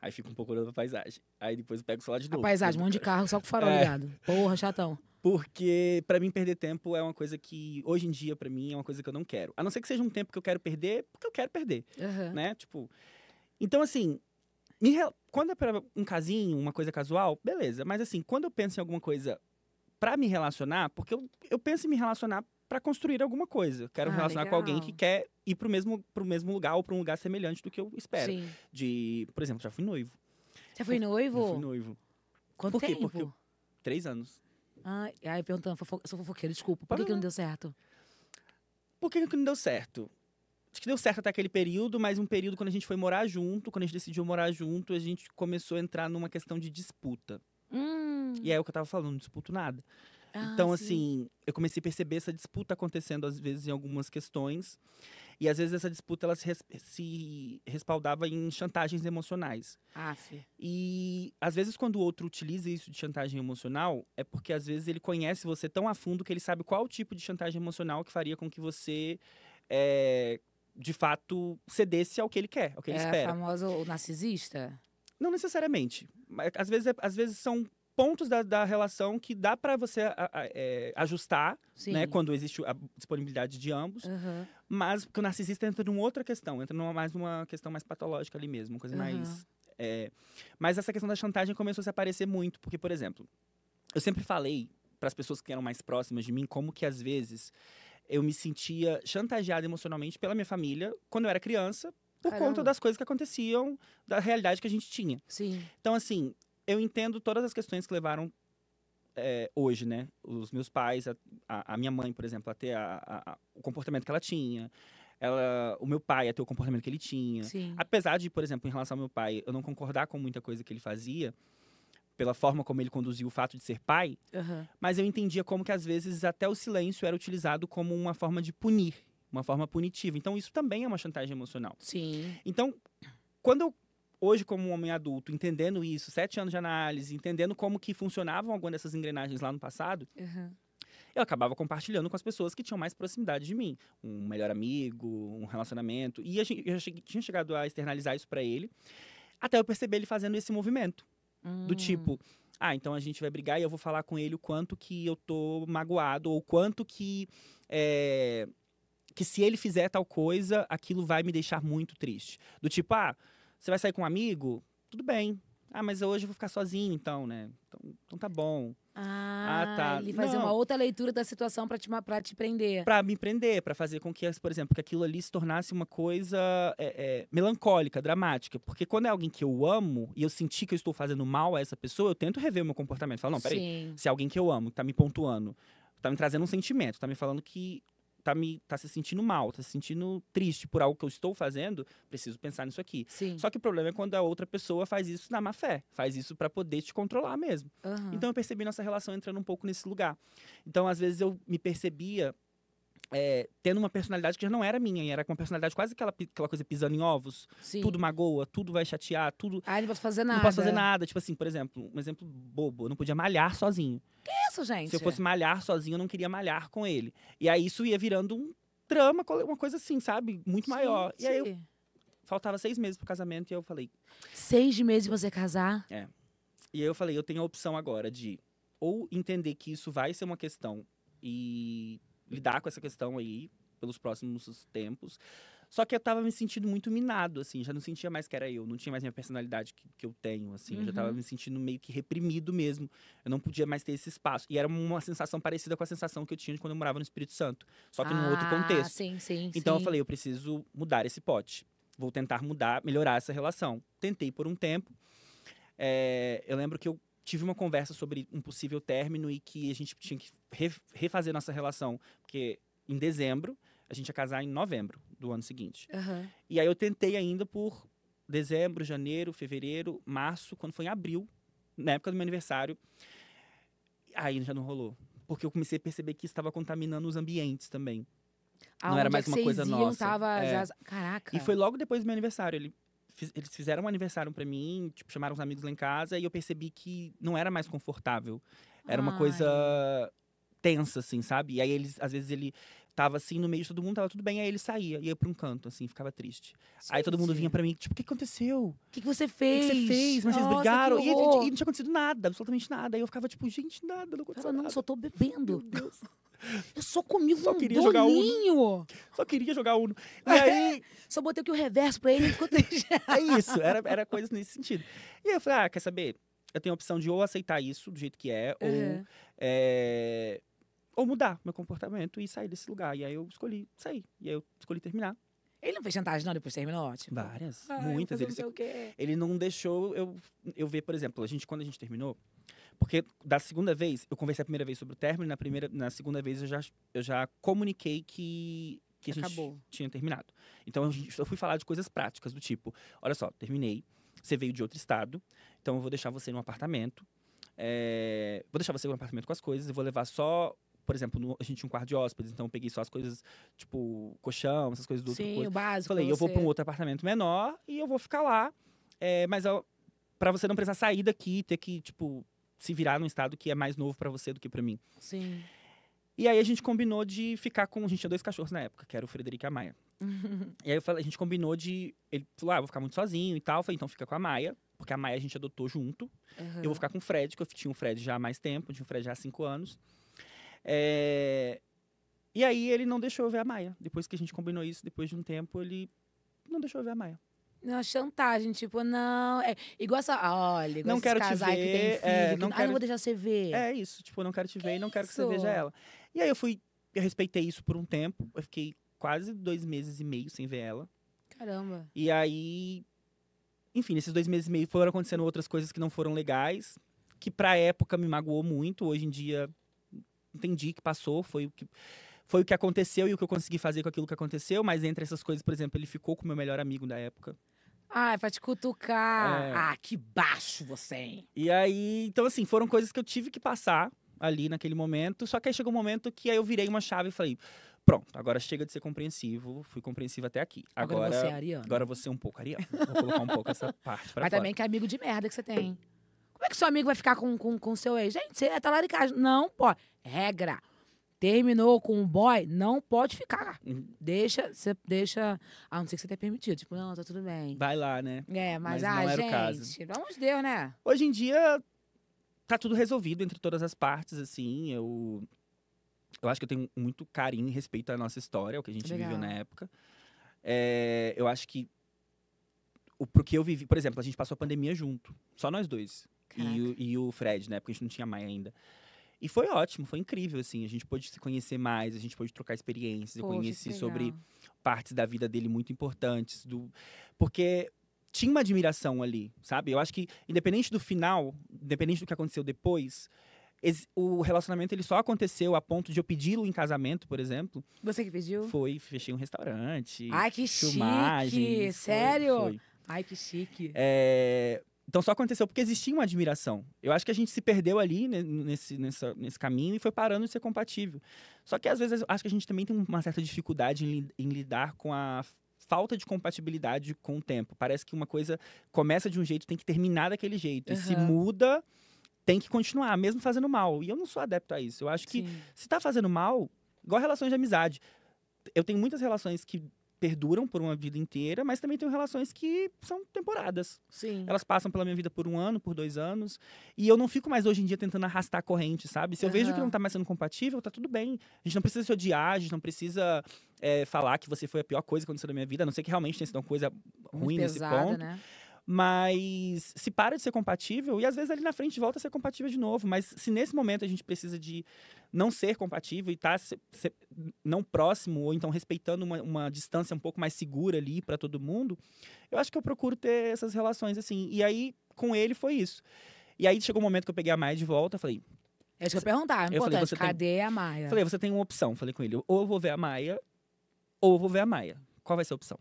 Aí fico um pouco olhando a paisagem. Aí depois eu pego o celular de A novo. paisagem, um monte de carro só com o farol É. ligado. Porra, chatão. Porque pra mim perder tempo é uma coisa que hoje em dia pra mim é uma coisa que eu não quero. A não ser que seja um tempo que eu quero perder, porque eu quero perder, Aham. né? Tipo, então assim, quando é pra um casinho, uma coisa casual, beleza, mas assim, quando eu penso em alguma coisa pra me relacionar, porque eu penso em me relacionar pra construir alguma coisa. Eu quero me relacionar com alguém que legal. quer ir pro mesmo lugar ou pra um lugar semelhante do que eu espero. Sim. Por exemplo, já fui noivo. Você foi noivo? Já fui noivo. Quanto Por quê? tempo? Porque 3 anos. Ai, perguntando, sou fofoqueira, desculpa. Por que não deu certo? Por que não deu certo? Acho que deu certo até aquele período, mas um período quando a gente foi morar junto, quando a gente decidiu morar junto, a gente começou a entrar numa questão de disputa. E é o que eu tava falando, não disputo nada. Então, sim. assim, eu comecei a perceber essa disputa acontecendo, às vezes, em algumas questões. E, às vezes, essa disputa, ela se respaldava em chantagens emocionais. Aff. E, às vezes, quando o outro utiliza isso de chantagem emocional, é porque, às vezes, ele conhece você tão a fundo que ele sabe qual tipo de chantagem emocional que faria com que você, de fato, cedesse ao que ele quer, ao que ele É espera. famoso o narcisista? Não necessariamente. Mas, às vezes são pontos da relação que dá pra você ajustar, Sim. né? Quando existe a disponibilidade de ambos. Aham. Mas porque o narcisista entra numa outra questão. Entra mais numa questão mais patológica ali mesmo. Uma coisa mais... Mas essa questão da chantagem começou a se aparecer muito. Porque, por exemplo, eu sempre falei para as pessoas que eram mais próximas de mim como que, às vezes, eu me sentia chantageada emocionalmente pela minha família quando eu era criança, por Caramba. conta das coisas que aconteciam, da realidade que a gente tinha. Sim. Então, assim, eu entendo todas as questões que levaram hoje, né? Os meus pais, a minha mãe, por exemplo, a ter o comportamento que ela tinha. O meu pai a ter o comportamento que ele tinha. Sim. Apesar de, por exemplo, em relação ao meu pai, eu não concordar com muita coisa que ele fazia, pela forma como ele conduzia o fato de ser pai, Aham. mas eu entendia como que, às vezes, até o silêncio era utilizado como uma forma de punir, uma forma punitiva. Então, isso também é uma chantagem emocional. Sim. Então, quando eu, hoje, como um homem adulto, entendendo isso, 7 anos de análise, entendendo como que funcionavam algumas dessas engrenagens lá no passado, Aham. eu acabava compartilhando com as pessoas que tinham mais proximidade de mim. Um melhor amigo, um relacionamento. E eu tinha chegado a externalizar isso pra ele, até eu perceber ele fazendo esse movimento. Do tipo, então a gente vai brigar e eu vou falar com ele o quanto que eu tô magoado, ou o quanto que se ele fizer tal coisa, aquilo vai me deixar muito triste. Do tipo, você vai sair com um amigo? Tudo bem. Mas hoje eu vou ficar sozinho, então, né? Então tá bom. Tá. Ele fazia Não. uma outra leitura da situação pra te prender. Pra me prender, pra fazer com que, por exemplo, que aquilo ali se tornasse uma coisa melancólica, dramática. Porque quando é alguém que eu amo e eu senti que eu estou fazendo mal a essa pessoa, eu tento rever o meu comportamento. Falo, não, peraí, Sim. se é alguém que eu amo, tá me pontuando, tá me trazendo um sentimento, tá me falando que tá se sentindo mal, tá se sentindo triste por algo que eu estou fazendo, preciso pensar nisso aqui. Sim. Só que o problema é quando a outra pessoa faz isso na má fé, faz isso pra poder te controlar mesmo. Aham. Então eu percebi nossa relação entrando um pouco nesse lugar. Então, às vezes, eu me percebia tendo uma personalidade que já não era minha, e era uma personalidade quase aquela coisa pisando em ovos. Sim. Tudo magoa, tudo vai chatear, tudo. Não posso fazer nada. Não posso fazer nada. Tipo assim, por exemplo, um exemplo bobo, eu não podia malhar sozinho. Isso, gente. Se eu fosse malhar sozinho, eu não queria malhar com ele. E aí isso ia virando um drama, uma coisa assim, sabe? Muito maior. E aí faltava 6 meses pro casamento e eu falei. 6 meses pra você casar? E aí eu falei, eu tenho a opção agora de ou entender que isso vai ser uma questão e lidar com essa questão aí pelos próximos tempos. Só que eu tava me sentindo muito minado, assim, já não sentia mais que era eu, não tinha mais minha personalidade que eu tenho, assim, eu já tava me sentindo meio que reprimido mesmo. Eu não podia mais ter esse espaço. E era uma sensação parecida com a sensação que eu tinha quando eu morava no Espírito Santo, só que num outro contexto. Sim. Então eu falei, eu preciso mudar esse pote. vou tentar mudar, melhorar essa relação. Tentei por um tempo. Eu lembro que eu tive uma conversa sobre um possível término e que a gente tinha que refazer nossa relação. Porque em dezembro, a gente ia casar em novembro do ano seguinte. Aham. E aí eu tentei ainda por dezembro, janeiro, fevereiro, março, quando foi em abril, na época do meu aniversário. Aí já não rolou. Porque eu comecei a perceber que isso estava contaminando os ambientes também. Não era Aonde mais que uma vocês coisa iam, nossa. tava É. Caraca. E foi logo depois do meu aniversário. Eles fizeram um aniversário pra mim, tipo, chamaram os amigos lá em casa e eu percebi que não era mais confortável. Era uma coisa Ai. tensa, assim, sabe? E aí às vezes ele tava assim no meio de todo mundo, tava tudo bem, aí ele saía, ia pra um canto, assim, ficava triste. Aí todo mundo Gente, vinha pra mim, tipo, o que aconteceu? O que você O que fez? você fez? Mas vocês Nossa, brigaram? que E horror. não tinha acontecido nada, absolutamente nada. Aí eu ficava tipo, gente, nada, não aconteceu Ela, não, nada. só tô bebendo. Meu Deus. Eu só comi Só um queria jogar Uno. dolinho. Só queria jogar Uno. E aí, Só botei aqui o reverso pra ele e ficou triste. é isso, era coisas nesse sentido. E aí eu falei, quer saber? Eu tenho a opção de ou aceitar isso do jeito que é, Uhum. ou mudar meu comportamento e sair desse lugar. E aí eu escolhi sair. E aí eu escolhi terminar. Ele não fez chantagem, não, depois terminou? Tipo, Várias, eu muitas. vou fazer não sei o quê. Ele não deixou eu ver, por exemplo, quando a gente terminou, porque da segunda vez, eu conversei a primeira vez sobre o término, na segunda vez eu já comuniquei que a gente Acabou. tinha terminado. Então eu fui falar de coisas práticas, do tipo, olha só, terminei, você veio de outro estado, então eu vou deixar você num apartamento, vou deixar você num apartamento com as coisas, eu vou levar só, por exemplo, a gente tinha um quarto de hóspedes, então eu peguei só as coisas, tipo, colchão, essas coisas do outro. Sim, o básico. Falei, eu vou pra um outro apartamento menor e eu vou ficar lá, mas pra você não precisar sair daqui e ter que, tipo, se virar num estado que é mais novo pra você do que pra mim. Sim. E aí a gente combinou de ficar com... A gente tinha 2 cachorros na época, que era o Frederico e a Maia. E aí a gente combinou de... Ele falou, eu vou ficar muito sozinho e tal. Eu falei, então fica com a Maia, porque a Maia a gente adotou junto. Eu vou ficar com o Fred, que eu tinha o Fred já há mais tempo, tinha o Fred já há 5 anos. E aí ele não deixou eu ver a Maia. Depois que a gente combinou isso, depois de um tempo, ele não deixou eu ver a Maia. Não, chantagem, tipo, não. Igual essa. Olha, igual Não esses quero te casais que tem ver, filho. não não quero- vou deixar você ver. É isso, tipo, eu não quero te ver e não quero que você isso? veja ela. E aí eu respeitei isso por um tempo. Eu fiquei quase 2 meses e meio sem ver ela. Caramba. E aí, enfim, nesses 2 meses e meio foram acontecendo outras coisas que não foram legais, que pra época me magoou muito. Hoje em dia, entendi que passou, foi o que aconteceu e o que eu consegui fazer com aquilo que aconteceu. Mas entre essas coisas, por exemplo, ele ficou com o meu melhor amigo da época. Ah, é pra te cutucar. Que baixo você, hein? E aí, então assim, foram coisas que eu tive que passar ali naquele momento. Só que aí chegou um momento que aí eu virei uma chave e falei, pronto, agora chega de ser compreensivo. Fui compreensivo até aqui. Agora você é ariano. Agora você é um pouco ariano. Vou colocar um pouco essa parte pra Mas fora. também que é amigo de merda que você tem. Como é que seu amigo vai ficar com seu ex? Gente, você é talaricagem. Não pode. Regra. Terminou com um boy, não pode ficar. Você deixa. A não ser que você tenha permitido. Tipo, não, tá tudo bem. Vai lá, né? Mas não era o caso. gente, pelo amor de Deus, né? Hoje em dia, tá tudo resolvido entre todas as partes, assim. Eu acho que eu tenho muito carinho e respeito à nossa história, o que a gente Legal. viveu na época. Eu acho que pro que eu vivi, por exemplo, a gente passou a pandemia junto, só nós dois. E o Fred, né? Porque a gente não tinha Maia ainda. E foi ótimo, foi incrível, assim. A gente pôde se conhecer mais, a gente pôde trocar experiências. Eu Poxa, conheci que sobre legal. partes da vida dele muito importantes. Porque tinha uma admiração ali, sabe? Eu acho que, independente do final, independente do que aconteceu depois, o relacionamento ele só aconteceu a ponto de eu pedi-lo em casamento, por exemplo. Você que pediu? Fechei um restaurante. Ai, que filmagens, chique! Sério? Foi. Ai, que chique. Então só aconteceu porque existia uma admiração. Eu acho que a gente se perdeu ali nesse caminho e foi parando de ser compatível. Só que às vezes eu acho que a gente também tem uma certa dificuldade em lidar com a falta de compatibilidade com o tempo. Parece que uma coisa começa de um jeito, tem que terminar daquele jeito. E se muda, tem que continuar, mesmo fazendo mal. E eu não sou adepto a isso. Eu acho que se tá fazendo mal, igual relações de amizade. Eu tenho muitas relações que perduram por uma vida inteira, mas também tenho relações que são temporadas. Sim. Elas passam pela minha vida por 1 ano, por 2 anos. E eu não fico mais hoje em dia tentando arrastar a corrente, sabe? Se eu vejo que não tá mais sendo compatível, tá tudo bem. A gente não precisa se odiar, a gente não precisa falar que você foi a pior coisa que aconteceu na minha vida, a não ser que realmente tenha sido uma coisa ruim Muito nesse pesada, ponto. né? Mas se para de ser compatível, e às vezes ali na frente volta a ser compatível de novo. Mas se nesse momento a gente precisa de não ser compatível e estar não próximo, ou então respeitando uma distância um pouco mais segura ali para todo mundo, eu acho que eu procuro ter essas relações assim. E aí, com ele, foi isso. E aí chegou um momento que eu peguei a Maia de volta, falei... É isso que eu ia perguntar, é Eu falei, importante. você tem- Cadê a Maia? Falei, você tem uma opção. Falei com ele, ou eu vou ver a Maia, ou eu vou ver a Maia. Qual vai ser a opção?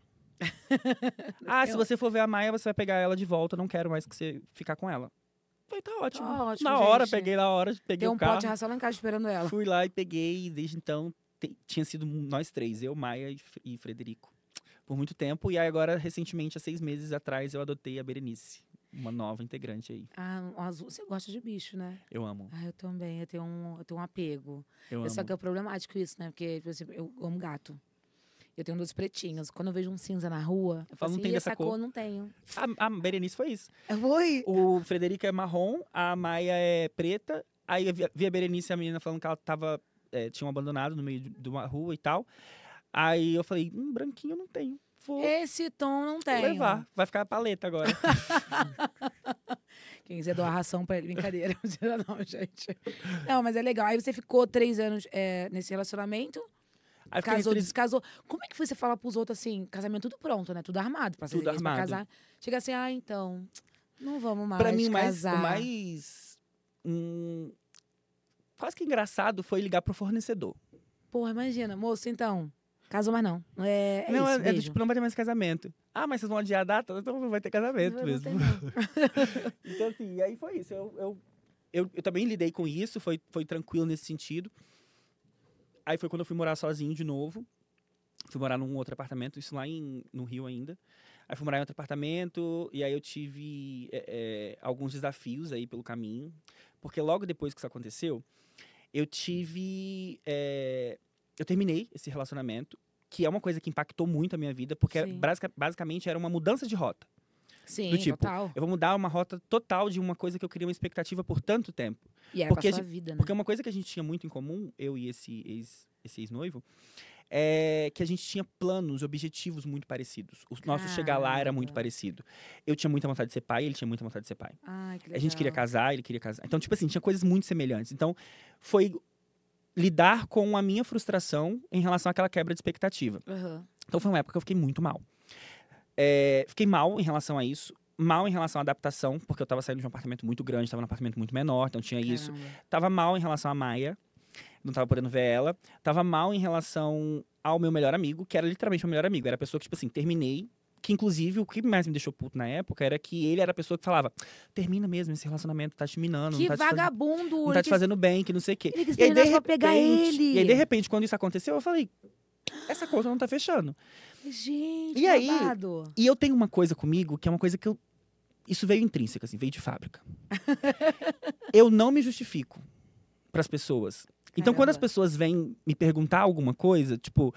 Se você for ver a Maia, você vai pegar ela de volta, não quero mais que você ficar com ela. Falei, tá ótimo. Tá ótimo, na hora, gente. peguei Tem um o carro. pote de ração lá em casa esperando ela. Fui lá e peguei, e desde então tinha sido nós três, eu, Maia e Frederico, por muito tempo. E aí agora, recentemente, há 6 meses atrás, eu adotei a Berenice, uma nova integrante aí. O azul, você gosta de bicho, né? Eu amo, Eu também, eu tenho um apego. eu amo. Só que é problemático isso, né? Porque, por exemplo, eu amo gato. Eu tenho 2 pretinhos. Quando eu vejo um cinza na rua, eu falo não assim, tem "Ih, dessa essa cor." não tenho. A Berenice foi isso. Oi? O Frederico é marrom, a Maia é preta. Aí eu vi a Berenice e a menina falando que ela tinham abandonado no meio de uma rua e tal. Aí eu falei, branquinho eu não tenho. Vou Esse tom não tem. levar. Vai ficar a paleta agora. Quem quiser doar ração pra ele, brincadeira. Não precisa não, gente. Não, mas é legal. Aí você ficou 3 anos nesse relacionamento, Aí fiquei casou, nesse- descasou. Como é que foi você falar pros outros assim, casamento tudo pronto, né? Tudo armado pra Tudo pra armado. casar. Chega assim, então, não vamos mais Pra mim, o casar. mais quase que engraçado foi ligar pro fornecedor. Porra, imagina, moço, então, casou mais não. É não, isso, do beijo. tipo, não vai ter mais casamento. Mas vocês vão adiar a data? Então não vai ter casamento Não mesmo. tem, não. Então, assim, e aí foi isso. Eu também lidei com isso, foi tranquilo nesse sentido. Aí foi quando eu fui morar sozinho de novo. Fui morar num outro apartamento, isso lá no Rio ainda. Aí fui morar em outro apartamento, e aí eu tive alguns desafios aí pelo caminho. Porque logo depois que isso aconteceu, eu terminei esse relacionamento, que é uma coisa que impactou muito a minha vida, porque Sim. basicamente era uma mudança de rota. Sim, Do tipo, total. eu vou mudar uma rota total de uma coisa que eu queria uma expectativa por tanto tempo. E era porque pra sua vida, né? Porque uma coisa que a gente tinha muito em comum, eu e esse ex-noivo, é que a gente tinha planos, objetivos muito parecidos. O nosso chegar lá era muito Caramba. parecido. Eu tinha muita vontade de ser pai, ele tinha muita vontade de ser pai. Ai, que legal. A gente queria casar, ele queria casar. Então, tipo assim, tinha coisas muito semelhantes. Então, foi lidar com a minha frustração em relação àquela quebra de expectativa. Aham. Então, foi uma época que eu fiquei muito mal. Fiquei mal em relação a isso. Mal em relação à adaptação, porque eu tava saindo de um apartamento muito grande, tava num apartamento muito menor, então tinha isso. Caramba. Tava mal em relação à Maia, não tava podendo ver ela. Tava mal em relação ao meu melhor amigo, que era literalmente meu melhor amigo. Era a pessoa que, tipo assim, terminei. Que, inclusive, o que mais me deixou puto na época era que ele era a pessoa que falava: termina mesmo esse relacionamento, tá te minando. Que não tá vagabundo! não tá te fazendo bem, que não sei o quê. Ele quis E aí, terminar só pra pegar ele. E aí, de repente, quando isso aconteceu, eu falei: essa conta não tá fechando. Gente, E aí, babado. E eu tenho uma coisa comigo, que é uma coisa que isso veio intrínseca, assim, veio de fábrica. Eu não me justifico pras pessoas. Então, quando as Caramba. pessoas vêm me perguntar alguma coisa, tipo,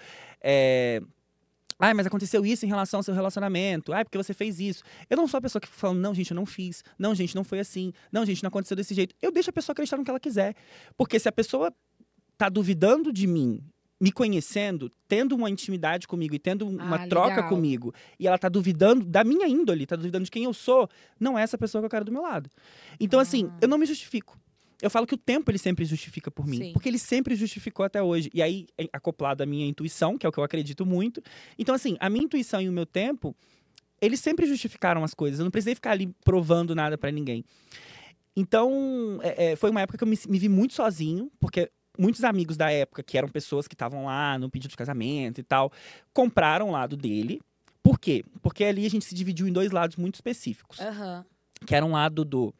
mas aconteceu isso em relação ao seu relacionamento. Porque você fez isso. Eu não sou a pessoa que fica falando, não, gente, eu não fiz. Não, gente, não foi assim. Não, gente, não aconteceu desse jeito. Eu deixo a pessoa acreditar no que ela quiser. Porque se a pessoa tá duvidando de mim, me conhecendo, tendo uma intimidade comigo e tendo uma troca legal. comigo, e ela tá duvidando da minha índole, tá duvidando de quem eu sou, não é essa pessoa que eu quero do meu lado. Então, assim, eu não me justifico. Eu falo que o tempo, ele sempre justifica por mim. Sim. Porque ele sempre justificou até hoje. E aí, acoplado à minha intuição, que é o que eu acredito muito. Então, assim, a minha intuição e o meu tempo, eles sempre justificaram as coisas. Eu não precisei ficar ali provando nada pra ninguém. Então, foi uma época que eu me vi muito sozinho, porque muitos amigos da época, que eram pessoas que estavam lá no pedido de casamento e tal, compraram o lado dele. Por quê? Porque ali a gente se dividiu em 2 lados muito específicos. Aham. Que era um lado do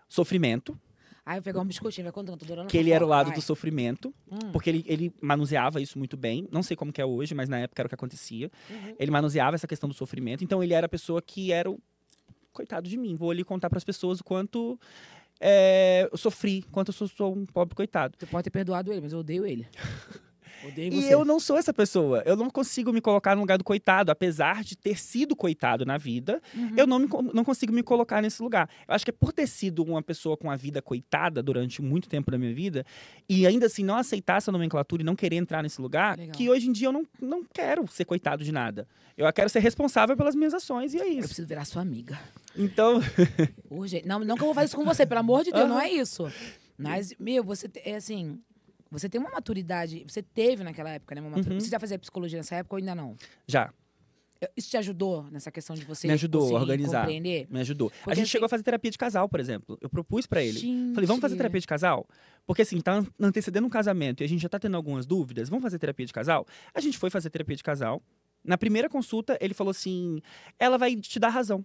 sofrimento, Aí eu pegar um biscoitinho, vai contando, tô adorando que a ele era o fofoca, lado vai. do sofrimento, porque ele manuseava isso muito bem. Não sei como que é hoje, mas na época era o que acontecia. Uhum. Ele manuseava essa questão do sofrimento. Então ele era a pessoa que era o coitado de mim. Vou ali contar para as pessoas o quanto eu sofri, quanto eu sou um pobre coitado. Você pode ter perdoado ele, mas eu odeio ele. Odeio E você. eu não sou essa pessoa. Eu não consigo me colocar no lugar do coitado. Apesar de ter sido coitado na vida, eu não consigo me colocar nesse lugar. Eu acho que é por ter sido uma pessoa com a vida coitada durante muito tempo da minha vida, e ainda assim não aceitar essa nomenclatura e não querer entrar nesse lugar, Legal. que hoje em dia eu não quero ser coitado de nada. Eu quero ser responsável pelas minhas ações, e é Eu isso. preciso virar sua amiga. Então, Não que eu vou fazer isso com você, pelo amor de Deus, não é isso. Mas, é assim, você tem uma maturidade, você teve naquela época, né? Uma maturidade. Você já fazia psicologia nessa época ou ainda não? já. Isso te ajudou nessa questão de você Me ajudou a conseguir organizar. compreender? Me ajudou. Porque A gente assim- chegou a fazer terapia de casal, por exemplo. Eu propus pra ele. Gente. Falei, vamos fazer terapia de casal? Porque assim, tá antecedendo um casamento e a gente já tá tendo algumas dúvidas. Vamos fazer terapia de casal? A gente foi fazer terapia de casal. Na primeira consulta, ele falou assim: ela vai te dar razão.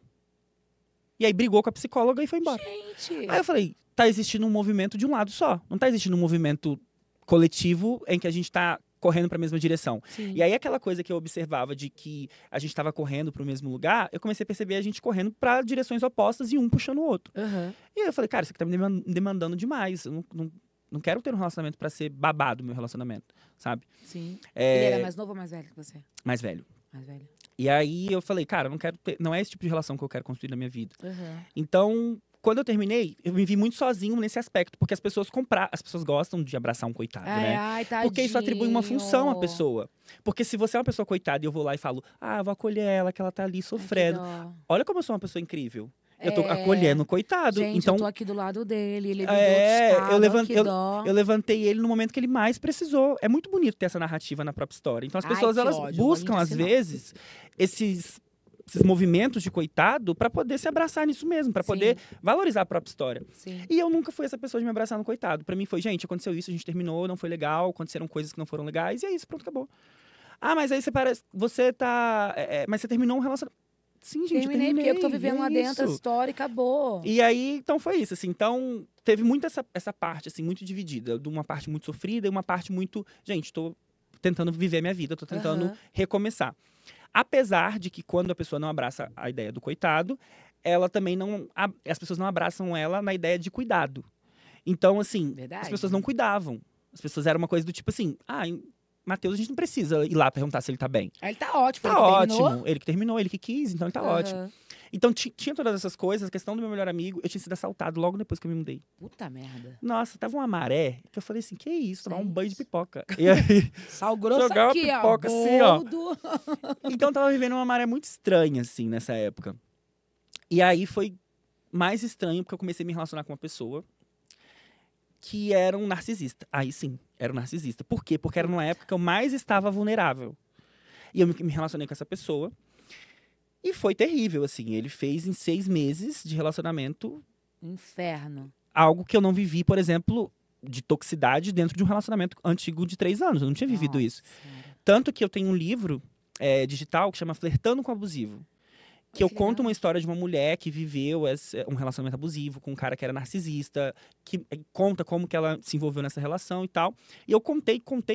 E aí brigou com a psicóloga e foi embora. Gente. Aí eu falei, tá existindo um movimento de um lado só. Não tá existindo um movimento coletivo em que a gente tá correndo para a mesma direção. Sim. E aí aquela coisa que eu observava de que a gente estava correndo para o mesmo lugar, eu comecei a perceber a gente correndo para direções opostas e um puxando o outro. Aham. E aí eu falei, cara, isso aqui tá me demandando demais. Eu não quero ter um relacionamento para ser babado meu relacionamento, sabe? Sim. É, Ele era mais novo ou mais velho que você? mais velho. Mais velho. E aí eu falei, cara, eu não quero ter, não é esse tipo de relação que eu quero construir na minha vida. Aham. Então, quando eu terminei, eu me vi muito sozinho nesse aspecto, porque as pessoas gostam de abraçar um coitado, né? Ai, tadinho. Porque isso atribui uma função à pessoa. Porque se você é uma pessoa coitada e eu vou lá e falo, eu vou acolher ela, que ela tá ali sofrendo. Olha como eu sou uma pessoa incrível. Eu tô acolhendo o coitado. Gente, então, eu tô aqui do lado dele, ele eu levantei ele no momento que ele mais precisou. É muito bonito ter essa narrativa na própria história. Então as pessoas, que elas ódio, buscam, vou às ensinar. vezes, esses movimentos de coitado pra poder se abraçar nisso mesmo, pra poder valorizar a própria história. Sim. E eu nunca fui essa pessoa de me abraçar no coitado. Pra mim foi, gente, aconteceu isso, a gente terminou, não foi legal, aconteceram coisas que não foram legais, e é isso, pronto, acabou. Mas aí você tá... mas você terminou um relacionamento. Sim, gente, Terminei, porque eu que tô vivendo é lá dentro a isso. história e acabou. E aí, então foi isso, assim. Então, teve muito essa parte, assim, muito dividida. De uma parte muito sofrida e uma parte muito... Gente, tô tentando viver a minha vida, tô tentando Aham. recomeçar. Apesar de que quando a pessoa não abraça a ideia do coitado, ela também não... As pessoas não abraçam ela na ideia de cuidado. Então, assim, Verdade. as pessoas não cuidavam. As pessoas eram uma coisa do tipo assim... Matheus, a gente não precisa ir lá perguntar se ele tá bem. Aí ele tá ótimo. Tá ele que terminou. ótimo. Ele que terminou, ele que quis, então ele tá Aham. ótimo. Então tinha todas essas coisas, a questão do meu melhor amigo, eu tinha sido assaltado logo depois que eu me mudei. Puta merda. Nossa, tava uma maré, que eu falei assim, que isso, tomar um Gente. banho de pipoca. E aí, Sal grosso Jogar uma aqui, pipoca ó. assim, ó. Boldo. então eu tava vivendo uma maré muito estranha, assim, nessa época. E aí foi mais estranho, porque eu comecei a me relacionar com uma pessoa que era um narcisista. Aí sim, era um narcisista. Por quê? Porque era numa época que eu mais estava vulnerável. E eu me relacionei com essa pessoa. E foi terrível, assim. Ele fez em 6 meses de relacionamento Inferno. algo que eu não vivi, por exemplo, de toxicidade dentro de um relacionamento antigo de 3 anos. Eu não tinha vivido Nossa isso. Senhora. Tanto que eu tenho um livro digital que chama Flertando com o Abusivo. Que eu Que conto legal. uma história de uma mulher que viveu um relacionamento abusivo com um cara que era narcisista, que conta como que ela se envolveu nessa relação e tal. E eu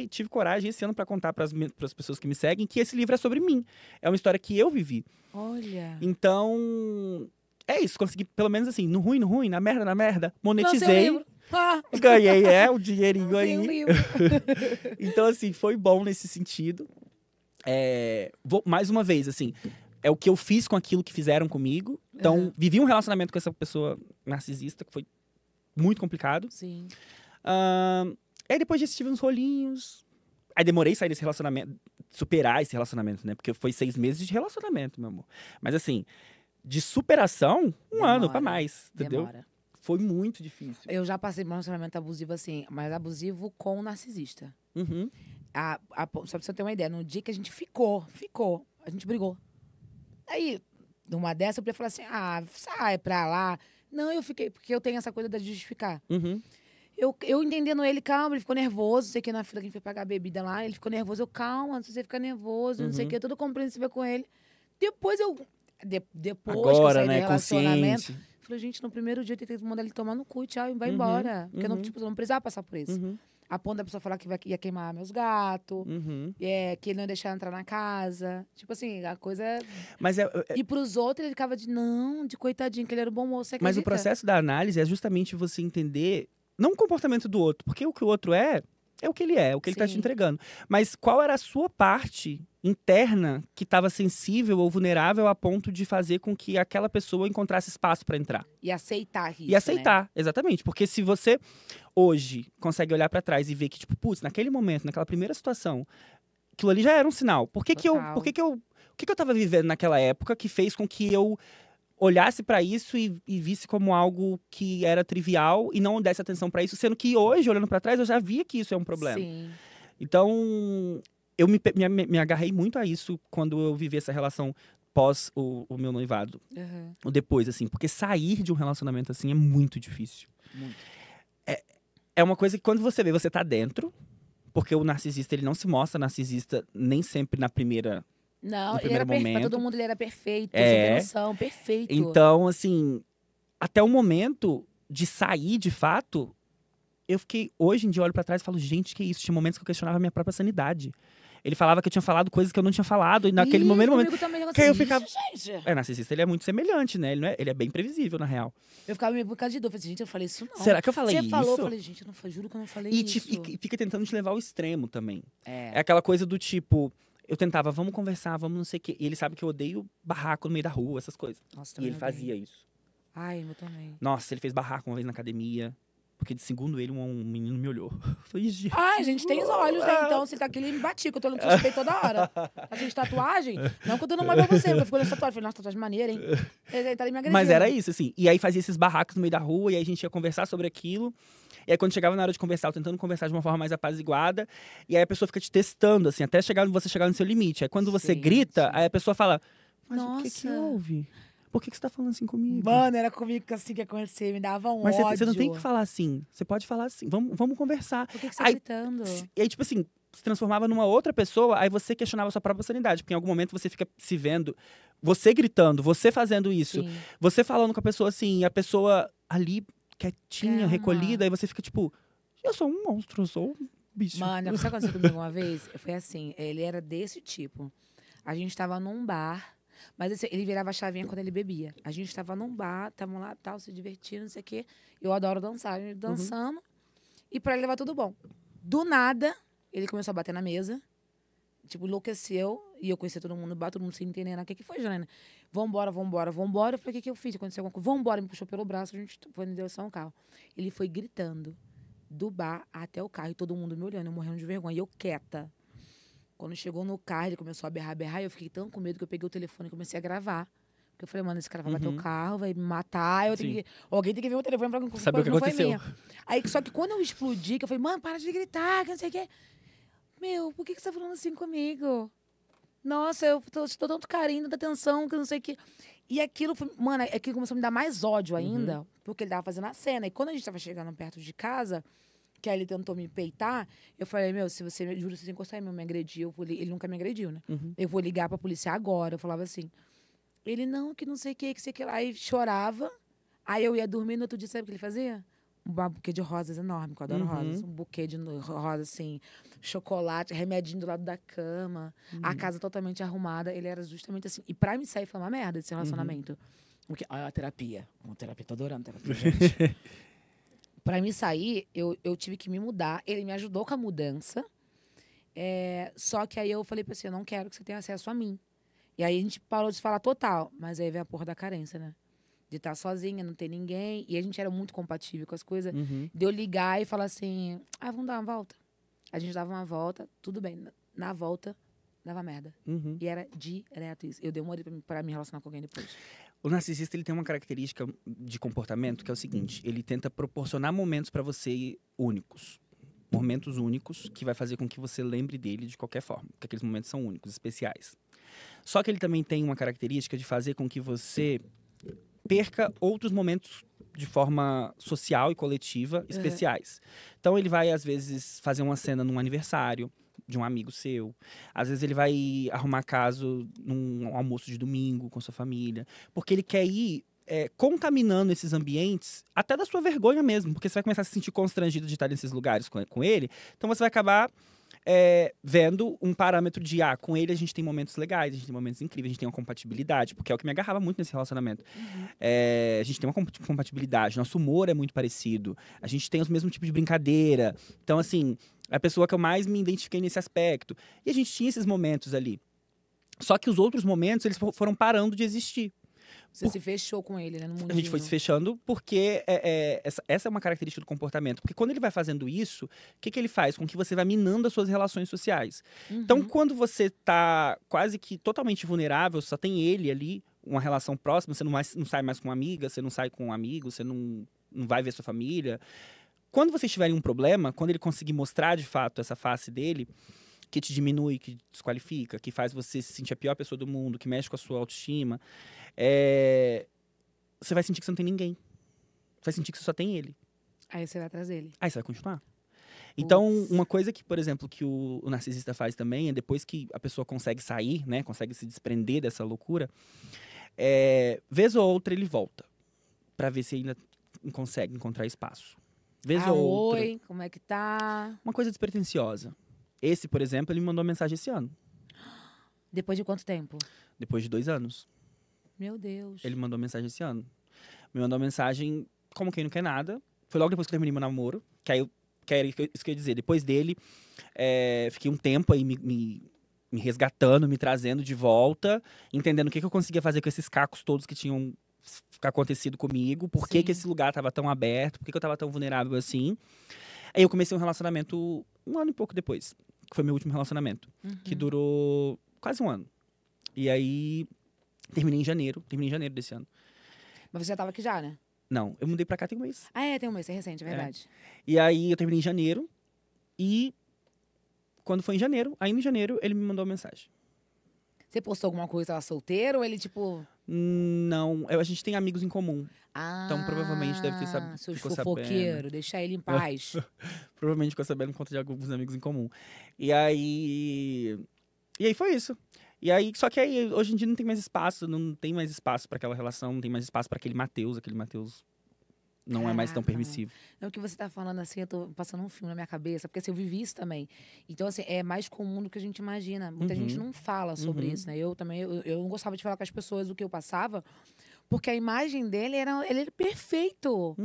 tive coragem esse ano para contar para as pessoas que me seguem que esse livro é sobre mim. É uma história que eu vivi. Olha. Então, é isso. Consegui, pelo menos assim, no ruim, na merda, Lancei um monetizei. livro. Ganhei, o dinheirinho Lancei aí. um livro. Então, assim, foi bom nesse sentido. Mais uma vez, assim, é o que eu fiz com aquilo que fizeram comigo. Então, Uhum. vivi um relacionamento com essa pessoa narcisista, que foi muito complicado. Sim. Aí depois disso tive uns rolinhos. Aí demorei a sair desse relacionamento, superar esse relacionamento, né? Porque foi 6 meses de relacionamento, meu amor. Mas assim, de superação, um ano pra mais, entendeu? Demora. Foi muito difícil. Eu já passei por um relacionamento abusivo assim, mas abusivo com um narcisista. Uhum. Só pra você ter uma ideia, no dia que a gente ficou, a gente brigou. Aí, numa dessa, eu podia falar assim, sai pra lá. Não, eu fiquei, porque eu tenho essa coisa de justificar. Uhum. Eu entendendo ele, calma, ele ficou nervoso, sei que na fila que a gente foi pagar a bebida lá, ele ficou nervoso, eu, calma, você fica nervoso, não sei o Uhum. que, tudo compreensível com ele. Depois depois que eu Agora, saí do né, relacionamento, consciente. falei, gente, no primeiro dia eu tentei mandar ele tomar no cu, tchau, e vai Uhum, embora. Porque eu não, uhum. tipo, eu não precisava passar por isso. Uhum. A ponto da pessoa falar que ia queimar meus gatos, Uhum. que ele não ia deixar eu entrar na casa. Tipo assim, a coisa... Mas, E pros outros, ele ficava de coitadinho, que ele era um bom moço, você mas o acredita? processo da análise é justamente você entender, não o comportamento do outro, porque o que o outro é o que ele é, o que ele tá te Sim. entregando. Mas qual era a sua parte interna que estava sensível ou vulnerável a ponto de fazer com que aquela pessoa encontrasse espaço para entrar? E aceitar isso, E aceitar, exatamente. Porque se você hoje consegue olhar para trás e ver que, tipo, putz, naquele momento, naquela primeira situação, aquilo ali já era um sinal. O que que eu tava vivendo naquela época que fez com que eu olhasse pra isso e visse como algo que era trivial e não desse atenção pra isso, sendo que hoje, olhando pra trás, eu já via que isso é um problema. Sim. Então, eu me agarrei muito a isso quando eu vivi essa relação pós o meu noivado. Uhum. Ou depois, assim. Porque sair de um relacionamento assim é muito difícil. Muito. É uma coisa que quando você vê, você tá dentro. Porque o narcisista, ele não se mostra narcisista nem sempre na primeira... Não, no ele era primeiro perfeito. Pra momento. todo mundo ele era perfeito. É. Você tem noção, perfeito. Então, assim, até o momento de sair, de fato, eu fiquei... Hoje em dia, eu olho pra trás e falo, gente, que isso? Tinha momentos que eu questionava a minha própria sanidade. Ele falava que eu tinha falado coisas que eu não tinha falado. E naquele momento... Comigo também, que aí eu assim, ficava... gente. É, narcisista, ele é muito semelhante, né? Ele é bem previsível, na real. Eu ficava meio bocado de dor. Eu falei, gente, eu falei isso não. Será que eu falei Você isso? falou, eu falei, gente, eu não, juro que eu não falei E, isso. e fica tentando te levar ao extremo também. É. É aquela coisa do tipo... Eu tentava, vamos conversar, vamos não sei o quê. E ele sabe que eu odeio barraco no meio da rua, essas coisas. Nossa, E também ele odeio. fazia isso. Ai, eu também. Nossa, ele fez barraco uma vez na academia. Porque, segundo ele, um menino me olhou. Eu falei, gente... Ai, a gente tem os olhos, né? Então, se ele tá aqui, ele me batia, que eu tô olhando pro espelho toda hora. A gente tatuagem? Não que eu tô no mal pra você, eu fico olhando tatuagem. Falei, nossa, tatuagem maneira, hein? Ele tá ali me agredindo. Mas era isso, assim. E aí fazia esses barracos no meio da rua, e aí a gente ia conversar sobre aquilo. E aí quando chegava na hora de conversar, eu tentando conversar de uma forma mais apaziguada, e aí a pessoa fica te testando, assim, até você chegar no seu limite. Aí quando você Gente. grita, aí a pessoa fala, mas o que Nossa. houve? Por que você tá falando assim comigo? Mano, era comigo que assim que ia acontecer, me dava um Mas ódio. você não tem que falar assim. Você pode falar assim. Vamos conversar. Por que você tá Aí, gritando? E aí, tipo assim, se transformava numa outra pessoa, aí você questionava a sua própria sanidade. Porque em algum momento você fica se vendo, você gritando, você fazendo isso, Sim. você falando com a pessoa assim, e a pessoa ali, quietinha, Calma. recolhida, aí você fica tipo, eu sou um monstro, eu sou um bicho. Mano, sabe o que aconteceu comigo uma vez? Foi assim, ele era desse tipo. A gente tava num bar, mas assim, ele virava a chavinha quando ele bebia. A gente tava num bar, tava lá, tal, se divertindo, não sei o quê. Eu adoro dançar, a gente dançando. E pra ele levar tudo bom. Do nada, ele começou a bater na mesa. Tipo, enlouqueceu. E eu conhecia todo mundo no bar, todo mundo sem entender nada. O que foi, Janaína? Vambora, vambora, vambora. Eu falei, o que eu fiz? Aconteceu alguma coisa? Vambora. Me puxou pelo braço, a gente foi em direção ao carro. Ele foi gritando do bar até o carro. E todo mundo me olhando, eu morrendo de vergonha. E eu quieta. Quando chegou no carro, ele começou a berrar. E eu fiquei tão com medo que eu peguei o telefone e comecei a gravar. Porque eu falei, mano, esse cara vai bater o carro, vai me matar. Eu tenho Sim. alguém tem que ver o telefone pra Saber o que não foi aconteceu. minha. Aí, só que quando eu explodi, que eu falei, mano, para de gritar, que não sei o quê. Meu, por que você tá falando assim comigo? Nossa, eu te dou tanto carinho, tanta atenção, que não sei o quê. E aquilo, foi, mano, aquilo começou a me dar mais ódio ainda, porque ele tava fazendo a cena. E quando a gente tava chegando perto de casa, que aí ele tentou me peitar, eu falei, meu, se você, juro, se você encostar em mim, me agredir, ele nunca me agrediu, né? Eu vou ligar pra polícia agora. Eu falava assim. Ele, não, que não sei o que sei o que lá. Aí chorava. Aí eu ia dormir, no outro dia, sabe o que ele fazia? Um buquê de rosas enorme, que eu adoro rosas. Um buquê de rosas, assim, chocolate, remedinho do lado da cama. A casa totalmente arrumada. Ele era justamente assim. E pra me sair foi uma merda esse relacionamento. Porque, a terapia. Uma terapia, tô adorando terapia, gente. Pra me sair, eu tive que me mudar. Ele me ajudou com a mudança. Só que aí eu falei pra você, eu não quero que você tenha acesso a mim. E aí a gente parou de se falar total. Mas aí veio a porra da carência, né? De estar sozinha, não ter ninguém. E a gente era muito compatível com as coisas. De eu ligar e falar assim, vamos dar uma volta. A gente dava uma volta, tudo bem. Na volta, dava merda. E era direto isso. Eu demorei pra me relacionar com alguém depois. O narcisista, ele tem uma característica de comportamento que é o seguinte, ele tenta proporcionar momentos pra você únicos. Momentos únicos que vai fazer com que você lembre dele de qualquer forma. Porque aqueles momentos são únicos, especiais. Só que ele também tem uma característica de fazer com que você perca outros momentos de forma social e coletiva especiais. Então ele vai, às vezes, fazer uma cena num aniversário de um amigo seu. Às vezes ele vai arrumar caso num almoço de domingo com sua família. Porque ele quer ir contaminando esses ambientes, até da sua vergonha mesmo. Porque você vai começar a se sentir constrangido de estar nesses lugares com ele. Então você vai acabar vendo um parâmetro de, com ele a gente tem momentos legais, a gente tem momentos incríveis, a gente tem uma compatibilidade, porque é o que me agarrava muito nesse relacionamento. A gente tem uma compatibilidade, nosso humor é muito parecido, a gente tem os mesmos tipos de brincadeira. Então, assim, é a pessoa que eu mais me identifiquei nesse aspecto. E a gente tinha esses momentos ali. Só que os outros momentos, eles foram parando de existir. Você se fechou com ele, né? No mundinho. A gente foi se fechando porque essa é uma característica do comportamento. Porque quando ele vai fazendo isso, o que ele faz? Com que você vai minando as suas relações sociais. Então, quando você tá quase que totalmente vulnerável, só tem ele ali, uma relação próxima, você não sai mais com uma amiga, você não sai com um amigo, você não vai ver sua família. Quando vocês tiverem um problema, quando ele conseguir mostrar de fato essa face dele, que te diminui, que desqualifica, que faz você se sentir a pior pessoa do mundo, que mexe com a sua autoestima, você vai sentir que você não tem ninguém. Você vai sentir que você só tem ele. Aí você vai trazer ele. Aí você vai continuar. Então, Putz. uma coisa que, por exemplo, que o narcisista faz também é depois que a pessoa consegue sair, né, consegue se desprender dessa loucura, vez ou outra ele volta pra ver se ainda consegue encontrar espaço. Vez ou outra. Oi, como é que tá? Uma coisa despretensiosa. Esse, por exemplo, ele me mandou uma mensagem esse ano, Depois de quanto tempo? depois de 2 anos. Meu Deus. Ele mandou mensagem esse ano. Me mandou uma mensagem como quem não quer nada. Foi logo depois que eu terminei meu namoro. Que aí isso que eu ia dizer. Depois dele, fiquei um tempo aí me resgatando, me trazendo de volta, entendendo o que eu conseguia fazer com esses cacos todos que tinham acontecido comigo, por que Sim. esse lugar estava tão aberto, por que eu estava tão vulnerável assim. Aí eu comecei um relacionamento 1 ano e pouco depois, que foi meu último relacionamento, que durou quase 1 ano. E aí terminei em janeiro desse ano. Mas você já tava aqui já, né? Não, eu mudei pra cá tem um mês. Ah, tem um mês, é recente, é verdade. E aí eu terminei em janeiro e quando foi em janeiro, ainda em janeiro, ele me mandou uma mensagem. Você postou alguma coisa, tava solteiro ou ele, tipo... Não, a gente tem amigos em comum. Ah, Então, provavelmente deve ter seus ficou fofoqueiros, deixar ele em paz. Provavelmente ficou sabendo por conta de alguns amigos em comum. E aí foi isso. E aí, só que aí, hoje em dia não tem mais espaço pra aquela relação, não tem mais espaço pra aquele Matheus não é mais tão Caraca, permissivo. Não, o que você tá falando assim, eu tô passando um filme na minha cabeça, porque assim, eu vivi isso também. Então, assim, é mais comum do que a gente imagina. Muita gente não fala sobre isso, né? Eu também, eu não gostava de falar com as pessoas o que eu passava, porque a imagem dele ele era perfeito.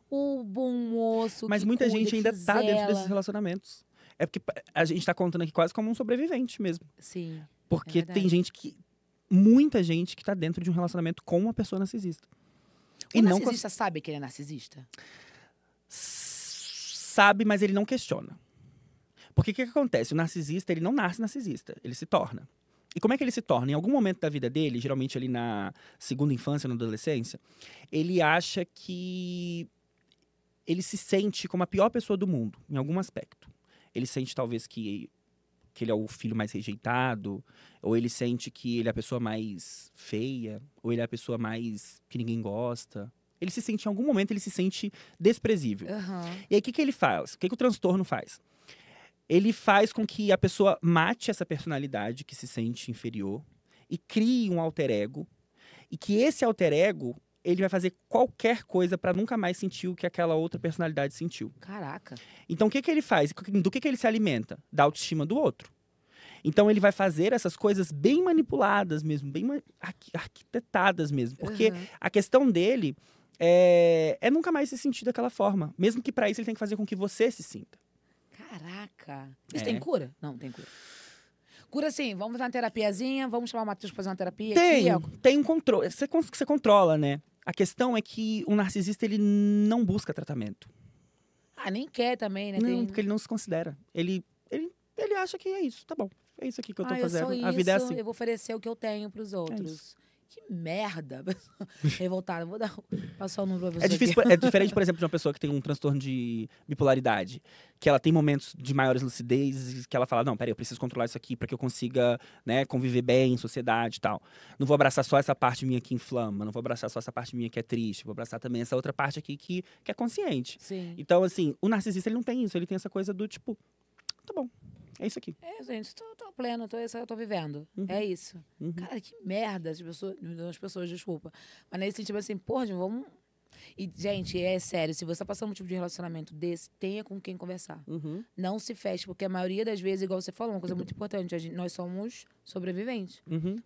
O bom moço. Mas que muita cuida, gente ainda que tá dentro zela. desses relacionamentos. É porque a gente tá contando aqui quase como um sobrevivente mesmo. Sim. Porque verdade. tem muita gente que tá dentro de um relacionamento com uma pessoa narcisista. O narcisista sabe que ele é narcisista? Sabe, mas ele não questiona. Porque o que acontece? O narcisista, ele não nasce narcisista, ele se torna. E como é que ele se torna? Em algum momento da vida dele, geralmente ali na segunda infância, na adolescência, ele acha que ele se sente como a pior pessoa do mundo, em algum aspecto. Ele sente talvez que ele é o filho mais rejeitado, ou ele sente que ele é a pessoa mais feia, ou ele é a pessoa mais que ninguém gosta. Ele se sente, em algum momento, ele se sente desprezível. E aí, o que ele faz? O que o transtorno faz? Ele faz com que a pessoa mate essa personalidade que se sente inferior e crie um alter ego. E que esse alter ego, ele vai fazer qualquer coisa para nunca mais sentir o que aquela outra personalidade sentiu. Caraca. Então, o que ele faz? Do que ele se alimenta? Da autoestima do outro. Então, ele vai fazer essas coisas bem manipuladas mesmo, bem arquitetadas mesmo. Porque a questão dele é nunca mais se sentir daquela forma. Mesmo que para isso ele tem que fazer com que você se sinta. Caraca. Isso tem cura? Não, tem cura. Cura sim, vamos fazer uma terapiazinha, vamos chamar o Matheus pra fazer uma terapia aqui. Tem um controle. Você controla, né? A questão é que o narcisista, ele não busca tratamento. Ah, nem quer também, né? Não, porque ele não se considera. Ele acha que é isso, tá bom. É isso aqui que eu tô fazendo. Eu sou A vida é assim. Eu vou oferecer o que eu tenho pros outros. Que merda. Revoltada. Vou passar o número pra você. É difícil, é diferente, por exemplo, de uma pessoa que tem um transtorno de bipolaridade, que ela tem momentos de maiores lucidez, que ela fala, não, peraí, eu preciso controlar isso aqui para que eu consiga, né, conviver bem em sociedade e tal. Não vou abraçar só essa parte minha que inflama, não vou abraçar só essa parte minha que é triste, vou abraçar também essa outra parte aqui que é consciente. Sim. Então, assim, o narcisista, ele não tem isso, ele tem essa coisa do tipo, tá bom, é isso aqui. Gente, tô pleno, eu tô vivendo. É isso. Cara, que merda as pessoas, desculpa. Mas nesse sentido, assim, porra, vamos... E, gente, é sério, se você tá passando um tipo de relacionamento desse, tenha com quem conversar. Não se feche, porque a maioria das vezes, igual você falou, uma coisa muito importante, nós somos sobreviventes.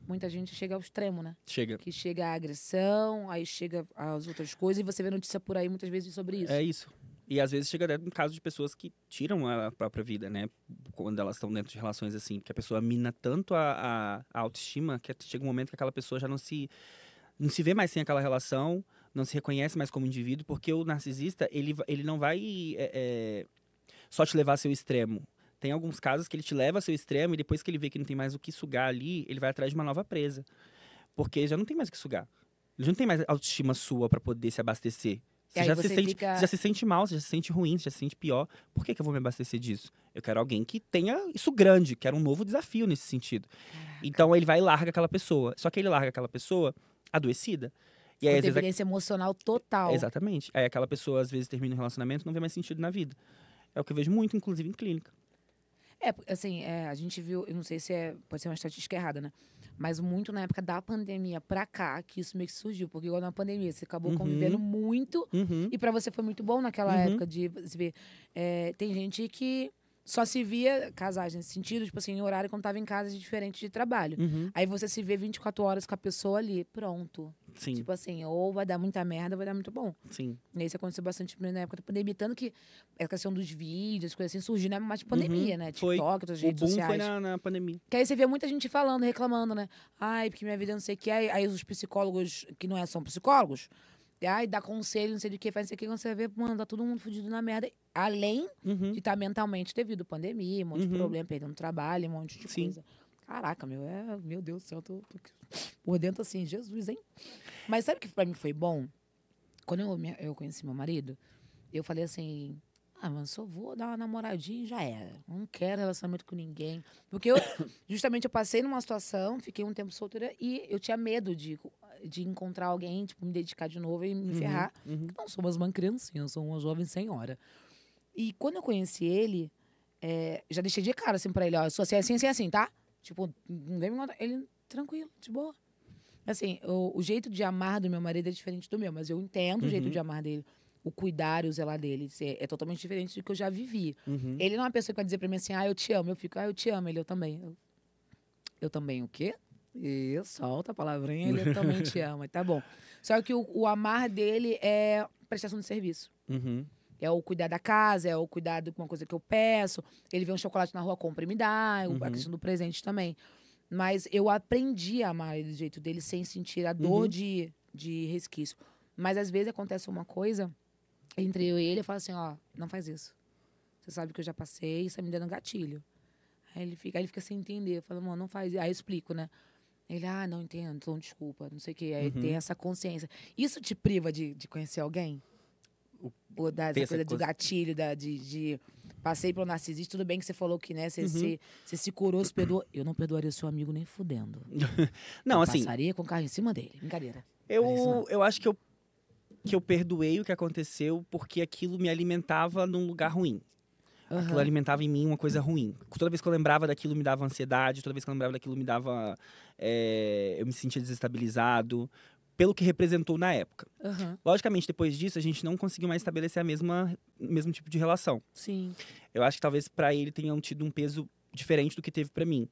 Muita gente chega ao extremo, né? Chega. Que chega a agressão, aí chega as outras coisas, e você vê notícia por aí muitas vezes sobre isso. É isso. E às vezes chega até no caso de pessoas que tiram a própria vida, né? Quando elas estão dentro de relações assim, que a pessoa mina tanto a autoestima que chega um momento que aquela pessoa já não se vê mais sem aquela relação, não se reconhece mais como indivíduo, porque o narcisista, ele não vai só te levar ao seu extremo. Tem alguns casos que ele te leva ao seu extremo e depois que ele vê que não tem mais o que sugar ali, ele vai atrás de uma nova presa. Porque já não tem mais o que sugar. Ele não tem mais autoestima sua pra poder se abastecer. E aí Você você fica- já se sente mal, você já se sente ruim, você já se sente pior. Por que eu vou me abastecer disso? Eu quero alguém que tenha isso grande, quero um novo desafio nesse sentido. Então ele vai e larga aquela pessoa. Só que ele larga aquela pessoa adoecida. E aí, Com às vezes, dependência emocional total. exatamente. Aí aquela pessoa, às vezes, termina um relacionamento e não vê mais sentido na vida. É o que eu vejo muito, inclusive, em clínica. Assim, a gente viu, eu não sei se pode ser uma estatística errada, né? Mas muito na época da pandemia pra cá, que isso meio que surgiu. Porque igual na pandemia, você acabou convivendo muito. Uhum. E pra você foi muito bom naquela Uhum. época de se ver. Tem gente que só se via, casais nesse sentido, tipo assim, em horário quando tava em casa diferente de trabalho. Uhum. Aí você se vê 24 horas com a pessoa ali, pronto. Sim, Tipo assim, ou vai dar muita merda, ou vai dar muito bom. sim. E isso aconteceu bastante na época da pandemia. Tanto que a questão dos vídeos, coisas assim, surgiu na mais de pandemia, Uhum. né? Foi. TikTok, outras O redes boom sociais. foi na pandemia. Que aí você vê muita gente falando, reclamando, né? Ai, porque minha vida não sei o que. Aí os psicólogos, que não são psicólogos, ai, dá conselho, não sei do que, faz não sei o que. Quando você vê, mano, tá todo mundo fudido na merda. Além Uhum. de estar mentalmente devido à pandemia, um monte de Uhum. problema, perdendo trabalho, um monte de Sim. coisa. Caraca, meu Deus do céu, tô por dentro assim, Jesus, hein? Mas sabe o que pra mim foi bom? Quando eu conheci meu marido, eu falei assim, mano, só vou dar uma namoradinha e já era. Não quero relacionamento com ninguém. Porque justamente, eu passei numa situação, fiquei um tempo solteira e eu tinha medo de encontrar alguém, tipo, me dedicar de novo e me ferrar. Uhum. Não sou mais uma criancinha, eu sou uma jovem senhora. E quando eu conheci ele, já deixei de cara assim pra ele, ó, eu sou assim, assim, tá? Tipo, não vem me encontrar. Ele, tranquilo, de boa. Assim, o jeito de amar do meu marido é diferente do meu, mas eu entendo o jeito de amar dele. O cuidar e o zelar dele é totalmente diferente do que eu já vivi. Uhum. Ele não é uma pessoa que vai dizer pra mim assim, eu te amo. Eu fico, eu te amo. Ele, eu também. Eu também o quê? E solta a palavrinha, ele, eu também te amo. Tá bom. Só que o amar dele é prestação de serviço. Uhum. É o cuidar da casa, é o cuidar de uma coisa que eu peço. Ele vê um chocolate na rua, compra e me dá. A questão do presente também. Mas eu aprendi a amar ele do jeito dele sem sentir a dor de resquício. Mas às vezes acontece uma coisa entre eu e ele, eu falo assim, ó, não faz isso. Você sabe que eu já passei, isso tá me dando gatilho. Aí ele fica sem entender. Eu falo, mano, não faz isso. Aí eu explico, né? Ele, não entendo, então desculpa, não sei o quê. Aí tem essa consciência. Isso te priva de conhecer alguém? Ou dessa coisa do gatilho, de passei pelo narcisista, tudo bem que você falou que, né, você se curou, se perdoou. Eu não perdoaria seu amigo nem fudendo. Não, eu assim, passaria com o carro em cima dele. Brincadeira. eu acho que eu perdoei o que aconteceu porque aquilo me alimentava num lugar ruim. Aquilo alimentava em mim uma coisa ruim. Toda vez que eu lembrava daquilo, me dava ansiedade. Toda vez que eu lembrava daquilo, me dava... eu me sentia desestabilizado. Pelo que representou na época. Logicamente, depois disso, a gente não conseguiu mais estabelecer o mesmo tipo de relação. Sim. Eu acho que talvez pra ele tenha tido um peso diferente do que teve pra mim.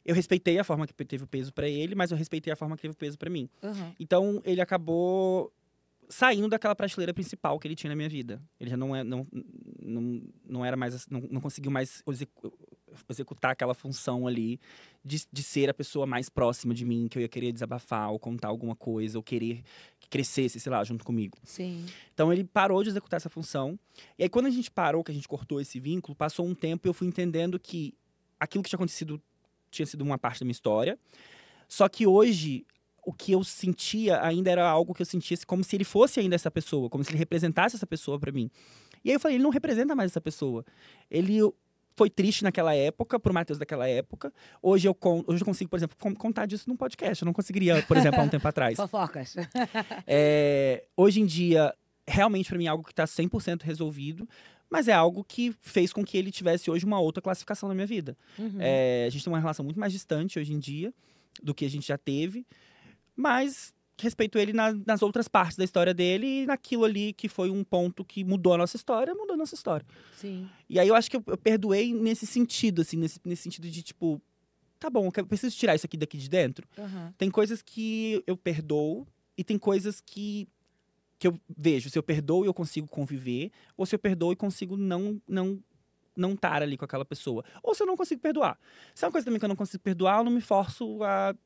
Eu respeitei a forma que teve o peso pra ele, mas eu respeitei a forma que teve o peso pra mim. Então, ele acabou saindo daquela prateleira principal que ele tinha na minha vida. Ele já não era mais, não conseguiu mais executar aquela função ali de ser a pessoa mais próxima de mim, que eu ia querer desabafar ou contar alguma coisa, ou querer que crescesse, sei lá, junto comigo. Sim. Então ele parou de executar essa função. E aí quando a gente parou, que a gente cortou esse vínculo, passou um tempo e eu fui entendendo que aquilo que tinha acontecido tinha sido uma parte da minha história. Só que hoje o que eu sentia ainda era algo que eu sentisse como se ele fosse ainda essa pessoa, como se ele representasse essa pessoa pra mim. E aí eu falei, ele não representa mais essa pessoa. Ele foi triste naquela época, pro Matheus daquela época. Hoje eu consigo, por exemplo, contar disso num podcast. Eu não conseguiria, por exemplo, há um tempo atrás. Fofocas. Hoje em dia, realmente pra mim é algo que tá 100% resolvido. Mas é algo que fez com que ele tivesse hoje uma outra classificação na minha vida. A gente tem uma relação muito mais distante hoje em dia do que a gente já teve. Mas respeito ele nas outras partes da história dele e naquilo ali que foi um ponto que mudou a nossa história, mudou a nossa história. Sim. E aí eu acho que eu perdoei nesse sentido, assim, nesse sentido de, tipo, tá bom, eu preciso tirar isso aqui daqui de dentro. Tem coisas que eu perdoo e tem coisas que eu vejo. Se eu perdoo eu consigo conviver, ou se eu perdoo e consigo não estar ali com aquela pessoa. Ou se eu não consigo perdoar. Se é uma coisa também que eu não consigo perdoar, eu não me forço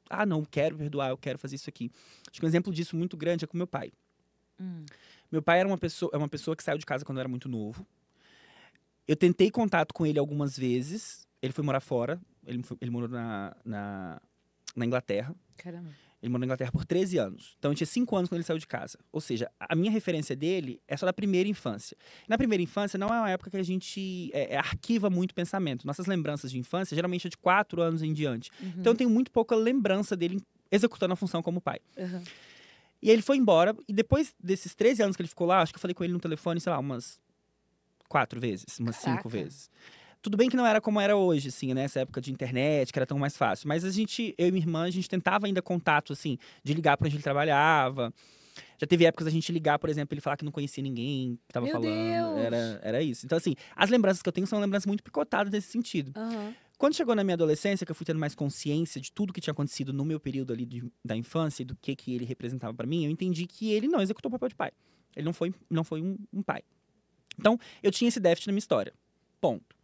a não, quero perdoar, eu quero fazer isso aqui. Acho que um exemplo disso muito grande é com meu pai. Meu pai é uma pessoa que saiu de casa quando eu era muito novo. Eu tentei contato com ele algumas vezes. Ele foi morar fora. Ele morou na Inglaterra. Caramba. Ele morou na Inglaterra por 13 anos. Então, eu tinha 5 anos quando ele saiu de casa. Ou seja, a minha referência dele é só da primeira infância. Na primeira infância, não é uma época que a gente arquiva muito pensamento. Nossas lembranças de infância, geralmente, é de 4 anos em diante. Então, eu tenho muito pouca lembrança dele executando a função como pai. E aí ele foi embora. E depois desses 13 anos que ele ficou lá, acho que eu falei com ele no telefone, sei lá, umas 4 vezes, umas 5 vezes. Tudo bem que não era como era hoje, assim, né? Essa época de internet, que era tão mais fácil. Mas eu e minha irmã, a gente tentava ainda contato, assim, de ligar pra onde ele trabalhava. Já teve épocas a gente ligar, por exemplo, ele falar que não conhecia ninguém, que tava Meu falando. Deus! Era isso. Então, assim, as lembranças que eu tenho são lembranças muito picotadas nesse sentido. Quando chegou na minha adolescência, que eu fui tendo mais consciência de tudo que tinha acontecido no meu período ali da infância e do que ele representava pra mim, eu entendi que ele não executou o papel de pai. Ele não foi um pai. Então, eu tinha esse déficit na minha história. Ponto.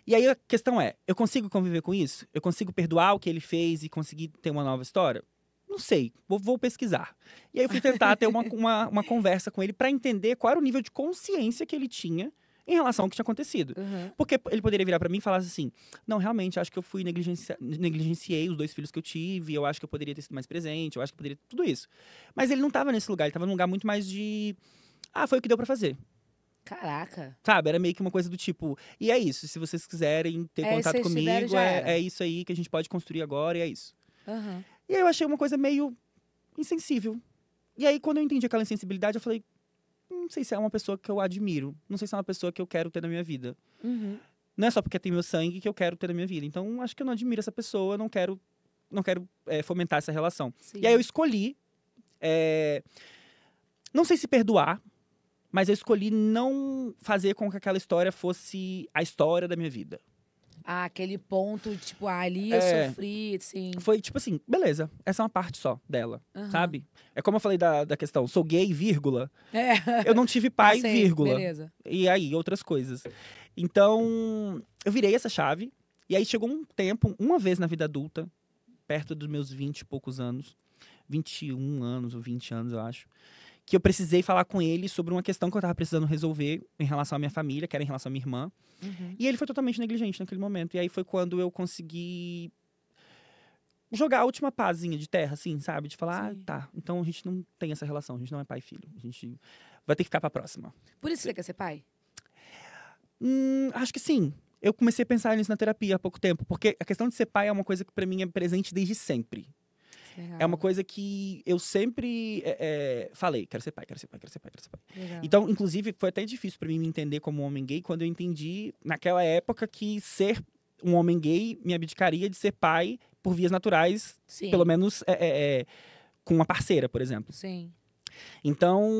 E aí a questão é, eu consigo conviver com isso? Eu consigo perdoar o que ele fez e conseguir ter uma nova história? Não sei, vou pesquisar. E aí eu fui tentar ter uma conversa com ele para entender qual era o nível de consciência que ele tinha em relação ao que tinha acontecido. Porque ele poderia virar para mim e falar assim, não, realmente, acho que eu fui negligenciei os 2 filhos que eu tive, eu acho que eu poderia ter sido mais presente, eu acho que eu poderia tudo isso. Mas ele não estava nesse lugar, ele estava num lugar muito mais de, foi o que deu para fazer. Caraca. Sabe, era meio que uma coisa do tipo, e é isso, se vocês quiserem ter contato vocês tiveram, comigo, já era. é isso aí que a gente pode construir agora, e é isso. E aí eu achei uma coisa meio insensível. E aí, quando eu entendi aquela insensibilidade, eu falei, não sei se é uma pessoa que eu admiro, não sei se é uma pessoa que eu quero ter na minha vida. Não é só porque tem meu sangue que eu quero ter na minha vida. Então, acho que eu não admiro essa pessoa, não quero fomentar essa relação. Sim. E aí eu escolhi, não sei se perdoar, mas eu escolhi não fazer com que aquela história fosse a história da minha vida. Aquele ponto, tipo, ali eu sofri, assim. Foi tipo assim, beleza, essa é uma parte só dela, sabe? É como eu falei da questão, sou gay, vírgula. Eu não tive pai, vírgula. Beleza. E aí, outras coisas. Então, eu virei essa chave. E aí chegou um tempo, uma vez na vida adulta, perto dos meus 20 e poucos anos, 21 anos ou 20 anos, eu acho, que eu precisei falar com ele sobre uma questão que eu tava precisando resolver em relação à minha família, que era em relação à minha irmã. E ele foi totalmente negligente naquele momento. E aí foi quando eu consegui jogar a última pazinha de terra, assim, sabe? De falar, tá, então a gente não tem essa relação, a gente não é pai e filho. A gente vai ter que ficar pra próxima. Por isso você quer ser pai? Acho que sim. Eu comecei a pensar nisso na terapia há pouco tempo. Porque a questão de ser pai é uma coisa que pra mim é presente desde sempre. É uma coisa que eu sempre falei, quero ser pai, quero ser pai, quero ser pai, quero ser pai. Então, inclusive, foi até difícil pra mim me entender como um homem gay quando eu entendi, naquela época, que ser um homem gay me abdicaria de ser pai por vias naturais, pelo menos com uma parceira, por exemplo. Sim. Então,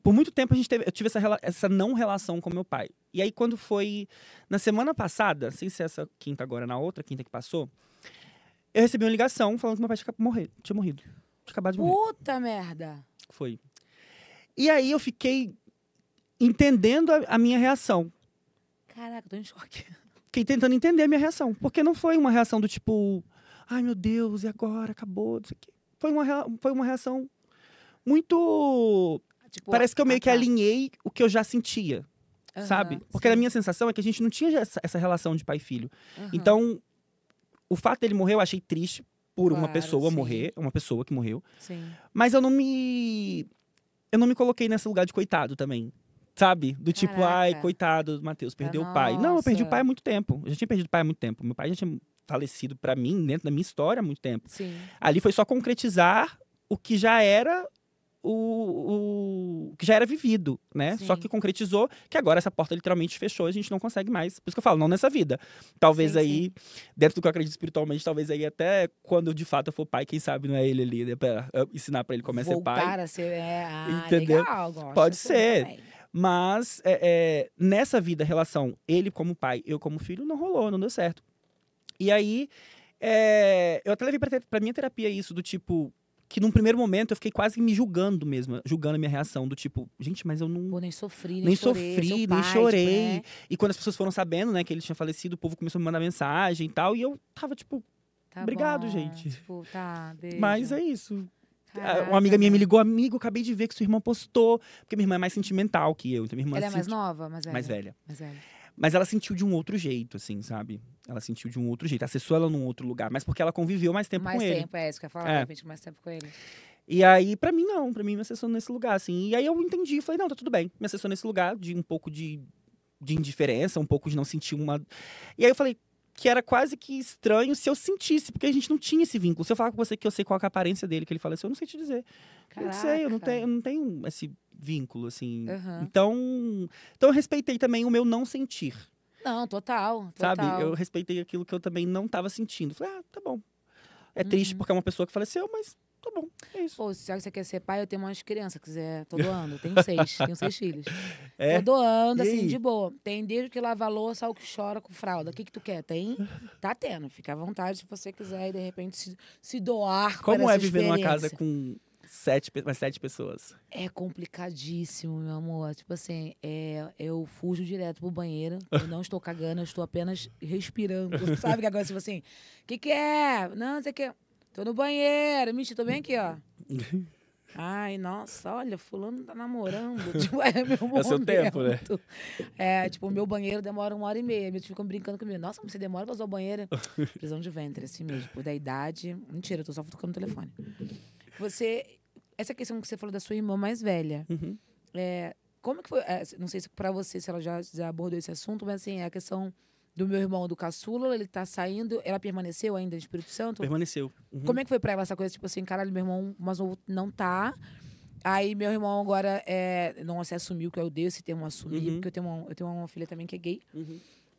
por muito tempo eu tive essa não relação com meu pai. E aí, quando foi na semana passada, sem ser essa quinta agora, na outra quinta que passou, eu recebi uma ligação falando que meu pai tinha morrido. Tinha acabado de morrer. Puta merda! Foi. E aí eu fiquei entendendo a minha reação. Caraca, tô em choque. Fiquei tentando entender a minha reação. Porque não foi uma reação do tipo, ai meu Deus, e agora? Acabou, isso aqui. Foi uma reação muito... Tipo, parece que eu meio que alinhei o que eu já sentia, sabe? Porque a minha sensação é que a gente não tinha essa relação de pai e filho. Então, o fato dele morrer eu achei triste por uma pessoa morrer, uma pessoa que morreu. Mas eu não me coloquei nesse lugar de coitado também. Sabe? Do tipo, ai, coitado do Matheus, perdeu o pai. Não, eu perdi o pai há muito tempo. Eu já tinha perdido o pai há muito tempo. Meu pai já tinha falecido pra mim, dentro da minha história, há muito tempo. Ali foi só concretizar o que já era o que já era vivido, né? Só que concretizou que agora essa porta literalmente fechou e a gente não consegue mais. Por isso que eu falo, não nessa vida. Talvez dentro do que eu acredito espiritualmente, talvez aí até quando de fato eu for pai, quem sabe não é ele ali, né? Pra ensinar pra ele como é ser pai. Voltar a ser, entendeu? Legal, gosto. Pode ser. Também. Mas nessa vida, a relação ele como pai, eu como filho, não rolou, não deu certo. E aí, eu até levei pra minha terapia isso, do tipo... Que num primeiro momento eu fiquei quase me julgando mesmo, julgando a minha reação, do tipo, gente, mas eu não... Pô, nem sofri, nem chorei. Tipo, E quando as pessoas foram sabendo, né, que ele tinha falecido, o povo começou a me mandar mensagem e tal, e eu tava tipo, obrigado, bom, gente. Tipo, beijo. Mas é isso. Caraca, uma amiga minha me ligou, amigo, acabei de ver que sua irmã postou, porque minha irmã é mais sentimental que eu, então minha irmã... Ela é mais nova, mais velha? Mais velha. Mais velha. Mas ela sentiu de um outro jeito, assim, sabe? Ela sentiu de um outro jeito. Acessou ela num outro lugar. Mas porque ela conviveu mais tempo com ele. Mais tempo, é isso que eu ia falar. De repente, mais tempo com ele. E aí, pra mim, não. Pra mim, me acessou nesse lugar, assim. E aí eu entendi. Falei, não, tá tudo bem. Me acessou nesse lugar de um pouco de indiferença, um pouco de não sentir uma... E aí eu falei que era quase que estranho se eu sentisse, porque a gente não tinha esse vínculo. Se eu falar com você que eu sei qual é a aparência dele, que ele faleceu, eu não sei te dizer. Eu não sei, eu não tenho esse vínculo, assim. Então eu respeitei também o meu não sentir. Não, total. Sabe? Eu respeitei aquilo que eu também não tava sentindo. Falei, tá bom. É triste porque é uma pessoa que faleceu, mas tá bom, é isso. Pô, se você quer ser pai, eu tenho umas crianças, quiser, tô doando. Eu tenho 6, tenho 6 filhos. É? Tô doando, assim, de boa. Tem desde que lava a louça ao que chora com fralda. O que tu quer? Tem? Tá tendo. Fica à vontade se você quiser e, de repente, se doar Como para é essa viver numa casa experiência. com mais 7 pessoas? É complicadíssimo, meu amor. Tipo assim, eu fujo direto pro banheiro. Eu não estou cagando, eu estou apenas respirando. Sabe que agora, tipo assim, o que é? Não sei o que. Tô no banheiro. Mentira, tô bem aqui, ó. Ai, nossa, olha, fulano tá namorando. Tipo, é meu momento. É o seu tempo, né? Tipo, o meu banheiro demora 1h30. Meus ficam brincando comigo. Nossa, você demora pra usar o banheiro? Prisão de ventre, assim mesmo. Por da idade. Mentira, eu tô só tocando no telefone. Essa questão que você falou da sua irmã mais velha. Como que foi? Não sei se pra você, se ela já abordou esse assunto, mas assim, a questão do meu irmão, do caçula, ele tá saindo. Ela permaneceu ainda no Espírito Santo? Permaneceu. Como é que foi pra ela essa coisa? Tipo assim, caralho, meu irmão mais novo não tá. Aí meu irmão agora não se assumiu, que eu dei esse termo assumir, porque eu tenho uma filha também que é gay.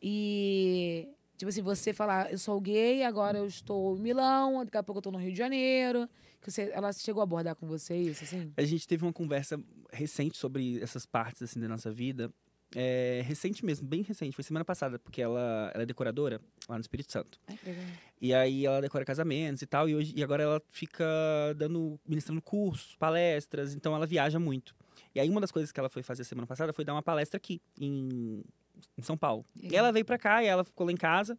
E, tipo assim, você falar, eu sou gay, agora eu estou em Milão, daqui a pouco eu tô no Rio de Janeiro. Ela chegou a abordar com você isso, assim? A gente teve uma conversa recente sobre essas partes, assim, da nossa vida. Recente mesmo, bem recente. Foi semana passada, porque ela é decoradora lá no Espírito Santo. Ai, que legal. E aí ela decora casamentos e tal. E agora ela fica ministrando cursos, palestras. Então ela viaja muito. E aí uma das coisas que ela foi fazer semana passada foi dar uma palestra aqui, em São Paulo. E ela veio pra cá e ela ficou lá em casa.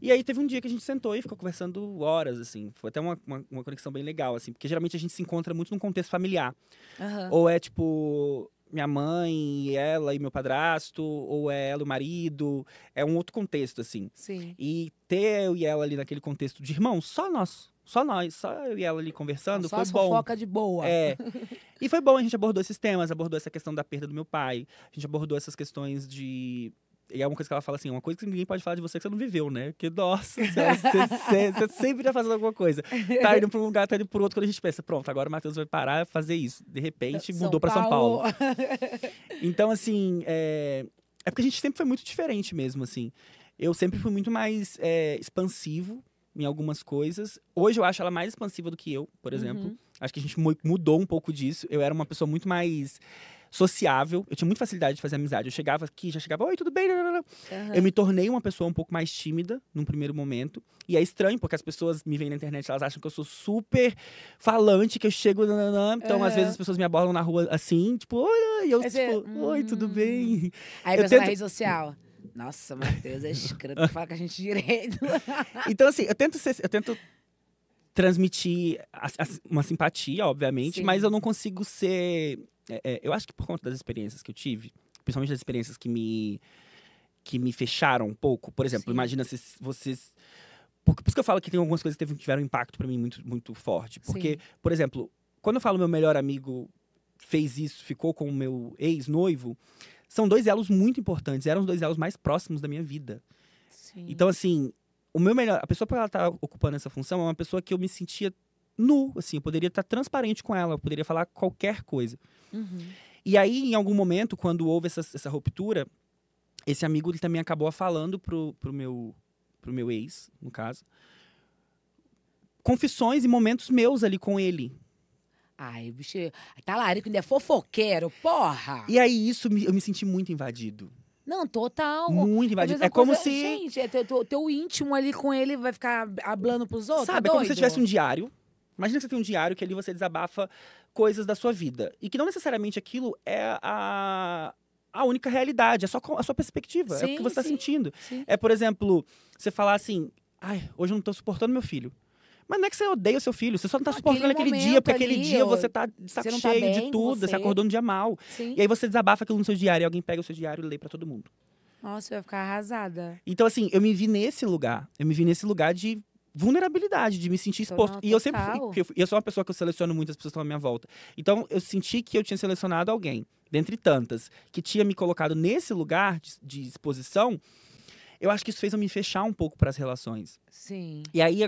E aí teve um dia que a gente sentou e ficou conversando horas, assim. Foi até uma conexão bem legal, assim. Porque geralmente a gente se encontra muito num contexto familiar. Ou é tipo... minha mãe, ela e meu padrasto, ou é ela e o marido, é um outro contexto, assim. Sim. E ter eu e ela ali naquele contexto de irmãos, só nós, só eu e ela ali conversando, Só foi as bom. fofoca de boa. E foi bom, a gente abordou esses temas, abordou essa questão da perda do meu pai, a gente abordou essas questões de... E é uma coisa que ela fala assim, uma coisa que ninguém pode falar de você que você não viveu, né? Porque, nossa, você sempre tá fazendo alguma coisa. Tá indo pra um lugar, tá indo pro outro, quando a gente pensa, pronto, agora o Matheus vai parar e fazer isso. De repente, mudou pra São Paulo. Então, assim, é porque a gente sempre foi muito diferente mesmo, assim. Eu sempre fui muito mais expansivo em algumas coisas. Hoje eu acho ela mais expansiva do que eu, por exemplo. Acho que a gente mudou um pouco disso. Eu era uma pessoa muito mais sociável. Eu tinha muita facilidade de fazer amizade. Eu chegava aqui, já chegava, oi, tudo bem? Eu me tornei uma pessoa um pouco mais tímida num primeiro momento. E é estranho, porque as pessoas me veem na internet, elas acham que eu sou super falante, que eu chego... Então, às vezes, as pessoas me abordam na rua assim, tipo, oi, e eu, oi, tudo bem? Aí pensa na rede social. Nossa, Matheus é escroto, fala com a gente direito. Então, assim, eu tento transmitir uma simpatia, obviamente, mas eu não consigo ser... eu acho que por conta das experiências que eu tive, principalmente das experiências que me fecharam um pouco. Por exemplo, imagina se vocês... Por isso que eu falo que tem algumas coisas que tiveram um impacto pra mim muito, muito forte. Porque, por exemplo, quando eu falo meu melhor amigo fez isso, ficou com o meu ex-noivo, são 2 elos muito importantes. Eram os 2 elos mais próximos da minha vida. Sim. Então, assim, a pessoa por ela estar ocupando essa função é uma pessoa que eu me sentia nu, assim. Eu poderia estar transparente com ela, eu poderia falar qualquer coisa. E aí, em algum momento, quando houve essa ruptura, esse amigo ele também acabou falando pro meu ex, no caso, confissões e momentos meus ali com ele. Ai, bicho, talarico ainda é fofoqueiro, porra! E aí, eu me senti muito invadido. Não, total. Muito invadido. É como se... Gente, teu íntimo ali com ele vai ficar hablando pros outros? Sabe, é como se você tivesse um diário. Imagina que você tem um diário que ali você desabafa coisas da sua vida. E que não necessariamente aquilo é a única realidade, é só a sua perspectiva, é o que você está sentindo. É, por exemplo, você falar assim, ai, hoje eu não tô suportando meu filho. Mas não é que você odeia o seu filho, você só não tá suportando aquele dia, porque aquele dia você tá de saco cheio de tudo, você acordou no dia mal. E aí você desabafa aquilo no seu diário, e alguém pega o seu diário e lê pra todo mundo. Nossa, eu ia ficar arrasada. Então, assim, eu me vi nesse lugar. Eu me vi nesse lugar de vulnerabilidade, de me sentir exposto. Não, E eu sempre total. eu sou uma pessoa que eu seleciono muitas pessoas que estão à minha volta. Então, eu senti que eu tinha selecionado alguém, dentre tantas, que tinha me colocado nesse lugar de exposição. Eu acho que isso fez eu me fechar um pouco para as relações. Sim. E aí,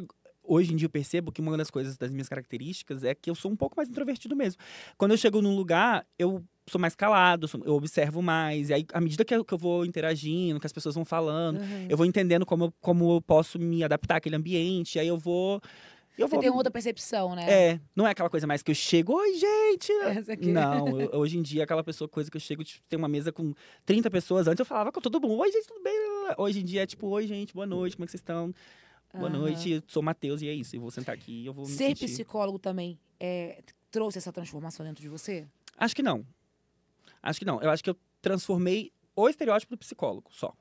hoje em dia, eu percebo que uma das coisas das minhas características é que eu sou um pouco mais introvertido mesmo. Quando eu chego num lugar, eu sou mais calado, eu observo mais. E aí, à medida que eu vou interagindo, que as pessoas vão falando, Uhum. eu vou entendendo como eu posso me adaptar àquele ambiente. E aí eu vou. Você tem outra percepção, né? Não é aquela coisa mais que eu chego, oi, gente! Essa aqui. Não, hoje em dia, aquela coisa que eu chego, tipo, tem uma mesa com 30 pessoas. Antes eu falava com todo mundo, oi, gente, tudo bem? Hoje em dia é tipo, oi, gente, boa noite, como é que vocês estão? Boa noite, eu sou o Matheus e é isso. Eu vou sentar aqui e eu vou me Ser sentir. psicólogo também trouxe essa transformação dentro de você? Acho que não. Acho que não. Eu acho que eu transformei o estereótipo do psicólogo, só.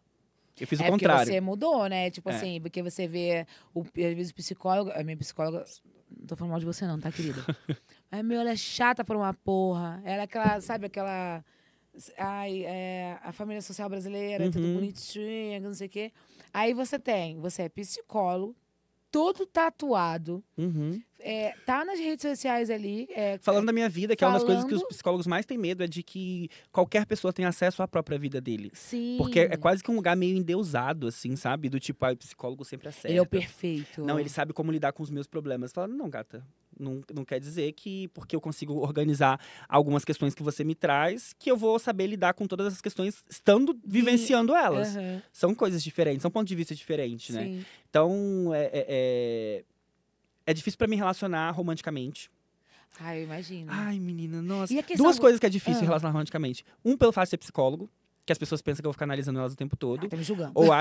Eu fiz o contrário. Porque você mudou, né? Tipo É. assim, porque você vê, às vezes, o psicólogo... A minha psicóloga... Não tô falando mal de você não, tá, querida? Mas, meu, ela é chata por uma porra. Ela é aquela, sabe, aquela... Ai, a família social brasileira, tudo bonitinha, não sei o quê. Aí você é psicólogo, todo tatuado, Uhum. tá nas redes sociais ali. Falando da minha vida, que é uma das coisas que os falando- psicólogos mais têm medo, é de que qualquer pessoa tenha acesso à própria vida dele. Sim. Porque é quase que um lugar meio endeusado, assim, sabe? Do tipo, o psicólogo sempre acerta. Ele é o perfeito. Não, ele sabe como lidar com os meus problemas. Fala, não, gata, não quer dizer que porque eu consigo organizar algumas questões que você me traz, que eu vou saber lidar com todas essas questões estando vivenciando elas. Aham. São coisas diferentes, são pontos de vista diferentes, né? Sim. Então, é difícil pra me relacionar romanticamente. Ai, eu imagino. Ai, menina, nossa. E a questão Duas do- coisas que é difícil Ah. relacionar romanticamente. Um, pelo fato de ser psicólogo, que as pessoas pensam que eu vou ficar analisando elas o tempo todo. Tá me julgando. Ou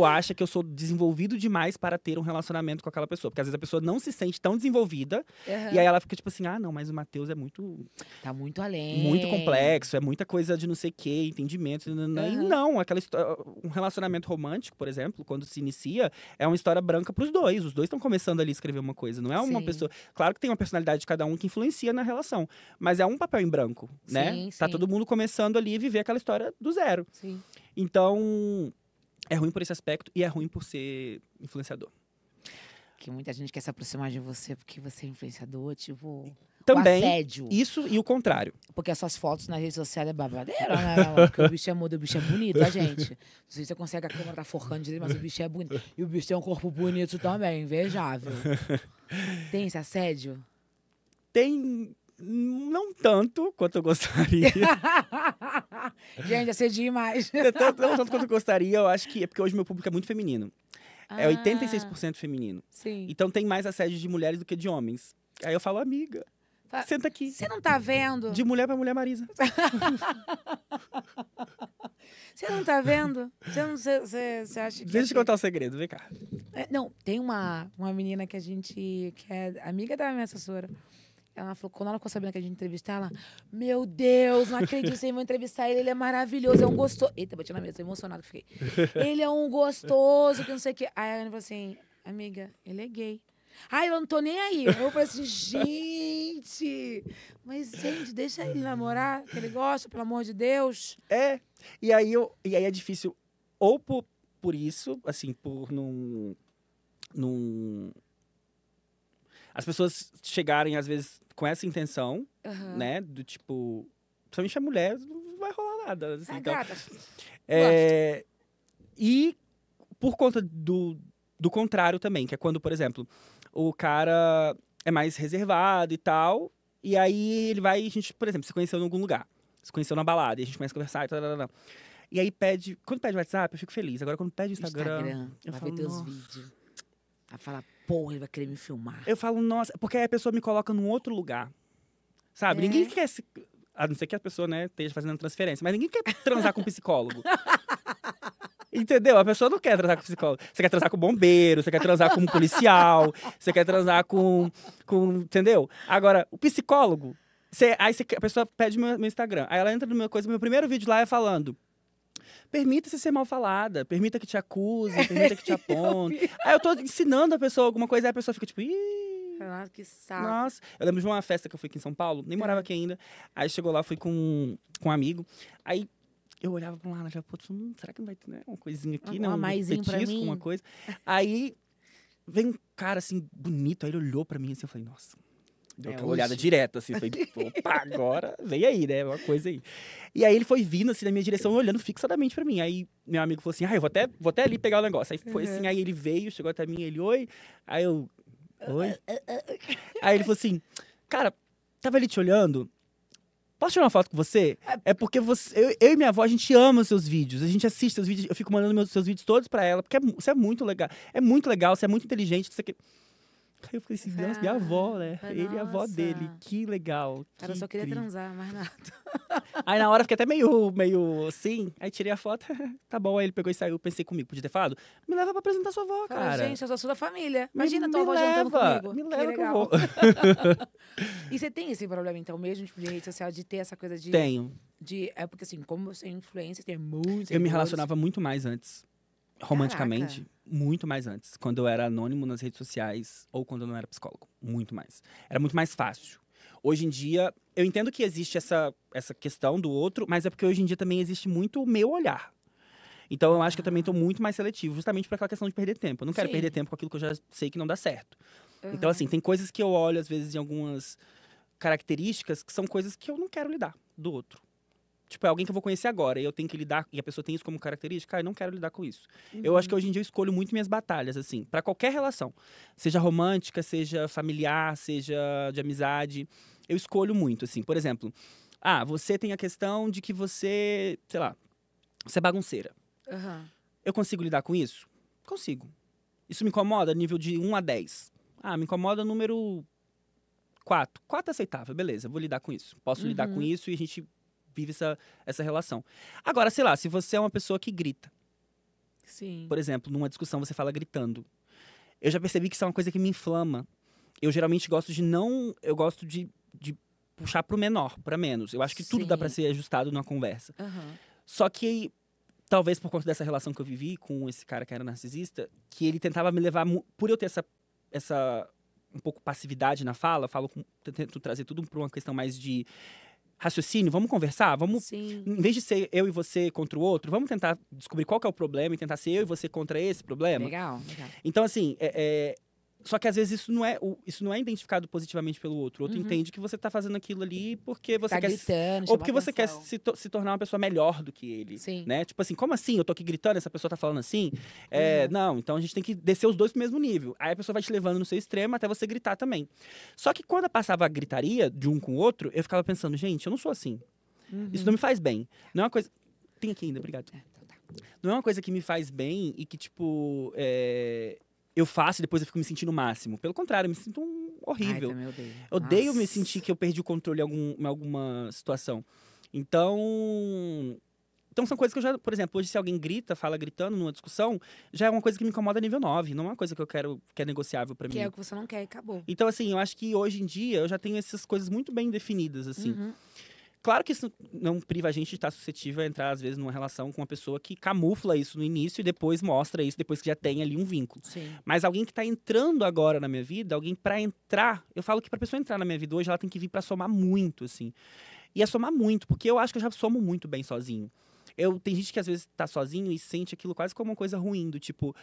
acha que eu sou desenvolvido demais para ter um relacionamento com aquela pessoa. Porque às vezes a pessoa não se sente tão desenvolvida. Aham. E aí ela fica tipo assim, ah, não, mas o Matheus é muito Tá muito além. complexo, é muita coisa de não sei o quê, entendimento. nananã. E Aham. não, aquela história, um relacionamento romântico, por exemplo, quando se inicia, é uma história branca pros dois. Os dois estão começando ali a escrever uma coisa. Não é uma Sim. pessoa. Claro que tem uma personalidade de cada um que influencia na relação. Mas é um papel em branco, né? Sim, Tá sim. todo mundo começando ali a viver aquela história do zero. Sim. Então, é ruim por esse aspecto e é ruim por ser influenciador. Que muita gente quer se aproximar de você porque você é influenciador, tipo... Também, O assédio. isso e o contrário. Porque as suas fotos nas redes sociais é babadeira, né? meu amor? Porque o bicho é mudo, o bicho é bonito, tá, gente? Não sei se você consegue, a câmera tá focando direito, mas o bicho é bonito. E o bicho tem um corpo bonito também, invejável. Tem esse assédio? Tem... Não tanto quanto eu gostaria. Gente, assedio demais. Não tanto quanto eu gostaria, eu acho que é porque hoje meu público é muito feminino. É 86% feminino. Sim. Então tem mais assédio de mulheres do que de homens. Aí eu falo, amiga, senta aqui. Você não tá vendo? De mulher pra mulher, Marisa. Você não tá vendo? Você acha que... Deixa eu te contar um segredo, vem cá. Não, tem uma menina que que é amiga da minha assessora. Ela falou, quando ela ficou sabendo que a gente ia entrevistar, ela, meu Deus, não acredito, vocês vão entrevistar ele é maravilhoso, é um gostoso. Eita, bati na mesa, tô emocionada que fiquei. Ele é um gostoso, que não sei o quê. Aí a Ana falou assim, amiga, ele é gay. Ai, eu não tô nem aí. Eu falei assim, gente, deixa ele namorar, que ele gosta, pelo amor de Deus. E aí é difícil, ou por isso, assim, por não... As pessoas chegarem, às vezes, com essa intenção, Aham. né? Do tipo, principalmente a mulher, não vai rolar nada. Assim, Ah, então, gata. e por conta do contrário também, que é quando, por exemplo, o cara é mais reservado e tal, e aí ele vai, a gente, por exemplo, se conheceu em algum lugar, se conheceu na balada, e a gente começa a conversar e tal. E aí quando pede o WhatsApp, eu fico feliz. Agora, quando pede o Instagram eu vai falo, ver teus nossa. vídeos. Vai falar, porra, ele vai querer me filmar. Eu falo, nossa, porque aí a pessoa me coloca num outro lugar. Sabe? É. Ninguém quer se. A não ser que a pessoa, né, esteja fazendo transferência, mas ninguém quer transar com um psicólogo. Entendeu? A pessoa não quer transar com psicólogo. Você quer transar com bombeiro, você quer transar com um policial, você quer transar com. Entendeu? Agora, o psicólogo. A pessoa pede meu Instagram. Aí ela entra no meu coisa, meu primeiro vídeo lá é falando. Permita-se ser mal falada, permita que te acuse, permita que te aponte. Aí eu tô ensinando a pessoa alguma coisa, aí a pessoa fica tipo, ih. Nossa, que saco. Nossa, eu lembro de uma festa que eu fui aqui em São Paulo, nem morava aqui ainda. Aí chegou lá, fui com um amigo. Aí eu olhava pra um lado, olhava pro outro, será que não vai ter, né, uma coisinha aqui, Um maisinho pra petisco, mim? uma coisa. Aí, vem um cara, assim, bonito, aí ele olhou pra mim, assim, eu falei, nossa. Deu aquela olhada hoje. direta, assim, falei, opa, agora vem aí, né, uma coisa aí. E aí ele foi vindo, assim, na minha direção, olhando fixadamente pra mim. Aí meu amigo falou assim, eu vou até ali pegar o negócio. Aí foi assim, aí ele veio, chegou até mim, ele, oi. Aí eu, oi. Aí ele falou assim, cara, tava ali te olhando, posso tirar uma foto com você? É porque eu e minha avó, a gente ama os seus vídeos, a gente assiste seus vídeos, eu fico mandando seus vídeos todos pra ela, porque você é muito legal, você é muito inteligente, isso aqui. Aí eu falei assim, nossa, minha avó, né? Ele e a avó dele, que legal. Cara, eu só queria transar, mais nada. Aí na hora eu fiquei até meio assim, aí tirei a foto, tá bom, aí ele pegou e saiu, pensei comigo, podia ter falado, me leva pra apresentar sua avó, Fala, cara. gente, eu sou da família. Me- Imagina tua me avó jantando leva, comigo. me Que leva que eu legal. vou. E você tem esse problema, então, mesmo, tipo, de rede social, de ter essa coisa de... Tenho. É porque, assim, como você é influencer, tem muitos Eu me seguidores. relacionava muito mais antes, romanticamente, muito mais antes, quando eu era anônimo nas redes sociais ou quando eu não era psicólogo, muito mais. Era muito mais fácil. Hoje em dia, eu entendo que existe essa questão do outro, mas é porque hoje em dia também existe muito o meu olhar. Então eu acho que eu também tô muito mais seletivo, justamente por aquela questão de perder tempo. Eu não quero Sim. perder tempo com aquilo que eu já sei que não dá certo. Uhum. Então, assim, tem coisas que eu olho, às vezes, em algumas características que são coisas que eu não quero lidar do outro. Tipo, é alguém que eu vou conhecer agora e eu tenho que lidar, e a pessoa tem isso como característica, eu não quero lidar com isso. Eu acho que hoje em dia eu escolho muito minhas batalhas, assim, pra qualquer relação. Seja romântica, seja familiar, seja de amizade. Eu escolho muito, assim. Por exemplo, você tem a questão de que você, sei lá, você é bagunceira. Uhum. Eu consigo lidar com isso? Consigo. Isso me incomoda nível de 1 a 10. Me incomoda número 4. 4 é aceitável, beleza, vou lidar com isso. Posso lidar com isso e a gente vive essa relação. Agora, sei lá, se você é uma pessoa que grita. Sim. Por exemplo, numa discussão você fala gritando. Eu já percebi que isso é uma coisa que me inflama. Eu geralmente gosto de não... Eu gosto de puxar pro menor, pra menos. Eu acho que tudo dá pra ser ajustado numa conversa. Uhum. Só que... Talvez por conta dessa relação que eu vivi com esse cara que era narcisista, que ele tentava me levar, por eu ter essa um pouco passividade na fala, tento trazer tudo para uma questão mais de raciocínio, vamos conversar, Sim. em vez de ser eu e você contra o outro, vamos tentar descobrir qual que é o problema e tentar ser eu e você contra esse problema. Legal. Então, assim, só que às vezes isso não é identificado positivamente pelo outro. O outro entende que você tá fazendo aquilo ali porque você quer... Gritando, ou porque você quer se tornar uma pessoa melhor do que ele. Sim. Né? Tipo assim, como assim? Eu tô aqui gritando, essa pessoa tá falando assim? Não, então a gente tem que descer os dois pro mesmo nível. Aí a pessoa vai te levando no seu extremo até você gritar também. Só que quando passava a gritaria de um com o outro, eu ficava pensando, gente, eu não sou assim. Isso não me faz bem. Não é uma coisa... Tem aqui ainda, obrigado. Então tá. Não é uma coisa que me faz bem e que, tipo... eu faço e depois eu fico me sentindo o máximo. Pelo contrário, eu me sinto horrível. Ai, também odeio. Eu odeio me Nossa. sentir que eu perdi o controle em alguma situação. Então são coisas que eu já... Por exemplo, hoje se alguém fala gritando numa discussão, já é uma coisa que me incomoda nível 9. Não é uma coisa que eu quero, que é negociável pra mim. Que é o que você não quer e acabou. Então, assim, eu acho que hoje em dia eu já tenho essas coisas muito bem definidas, assim. Claro que isso não priva a gente de estar suscetível a entrar, às vezes, numa relação com uma pessoa que camufla isso no início e depois mostra isso, depois que já tem ali um vínculo. Sim. Mas alguém que tá entrando agora na minha vida, alguém pra entrar... Eu falo que pra pessoa entrar na minha vida hoje, ela tem que vir pra somar muito, assim. E é somar muito, porque eu acho que eu já somo muito bem sozinho. Tem gente que às vezes tá sozinho e sente aquilo quase como uma coisa ruim, do tipo...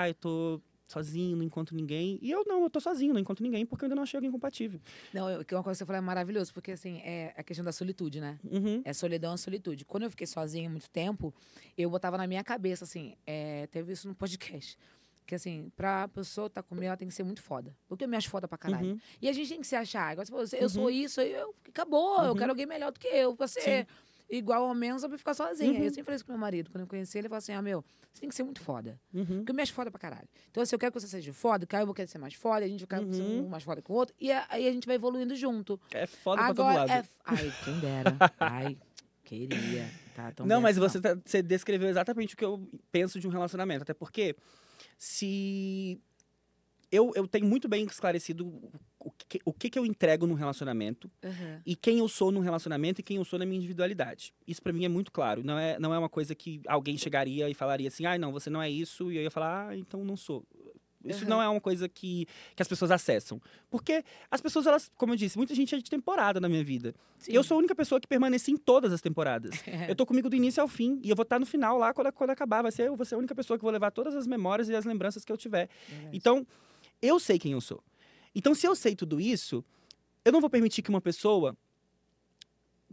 eu tô... sozinho, não encontro ninguém. E eu tô sozinho, não encontro ninguém, porque eu ainda não achei alguém compatível. Não, uma coisa que você falou é maravilhoso, porque assim, é a questão da solitude, né? É solidão, é solitude. Quando eu fiquei sozinha há muito tempo, eu botava na minha cabeça, assim, teve isso no podcast. Que assim, pra pessoa estar comigo, ela tem que ser muito foda. Porque eu me acho foda pra caralho. E a gente tem que se achar. Igual você falou, eu sou isso, acabou, eu quero alguém melhor do que eu. Pra ser igual ou menos, eu vou ficar sozinha. Eu sempre falei isso com meu marido. Quando eu conheci ele, ele falou assim, você tem que ser muito foda. Porque eu me acho foda pra caralho. Então, se eu quero que você seja foda, eu vou querer ser mais foda, a gente vai querer ser um mais foda que o outro. E aí a gente vai evoluindo junto. É foda pra todo lado. Ai, quem dera. Ai, queria. Tá tão não, bem mas assim, você descreveu exatamente o que eu penso de um relacionamento. Até porque, se... Eu tenho muito bem esclarecido o que eu entrego num relacionamento e quem eu sou num relacionamento e quem eu sou na minha individualidade. Isso pra mim é muito claro. Não é uma coisa que alguém chegaria e falaria assim, não, você não é isso. E eu ia falar, então não sou. Isso não é uma coisa que as pessoas acessam. Porque as pessoas, elas, como eu disse, muita gente é de temporada na minha vida. Sim. Eu sou a única pessoa que permaneci em todas as temporadas. Eu tô comigo do início ao fim. E eu vou estar no final lá quando acabar. Eu vou ser a única pessoa que vou levar todas as memórias e as lembranças que eu tiver. Verdade. Então, eu sei quem eu sou. Então, se eu sei tudo isso, eu não vou permitir que uma pessoa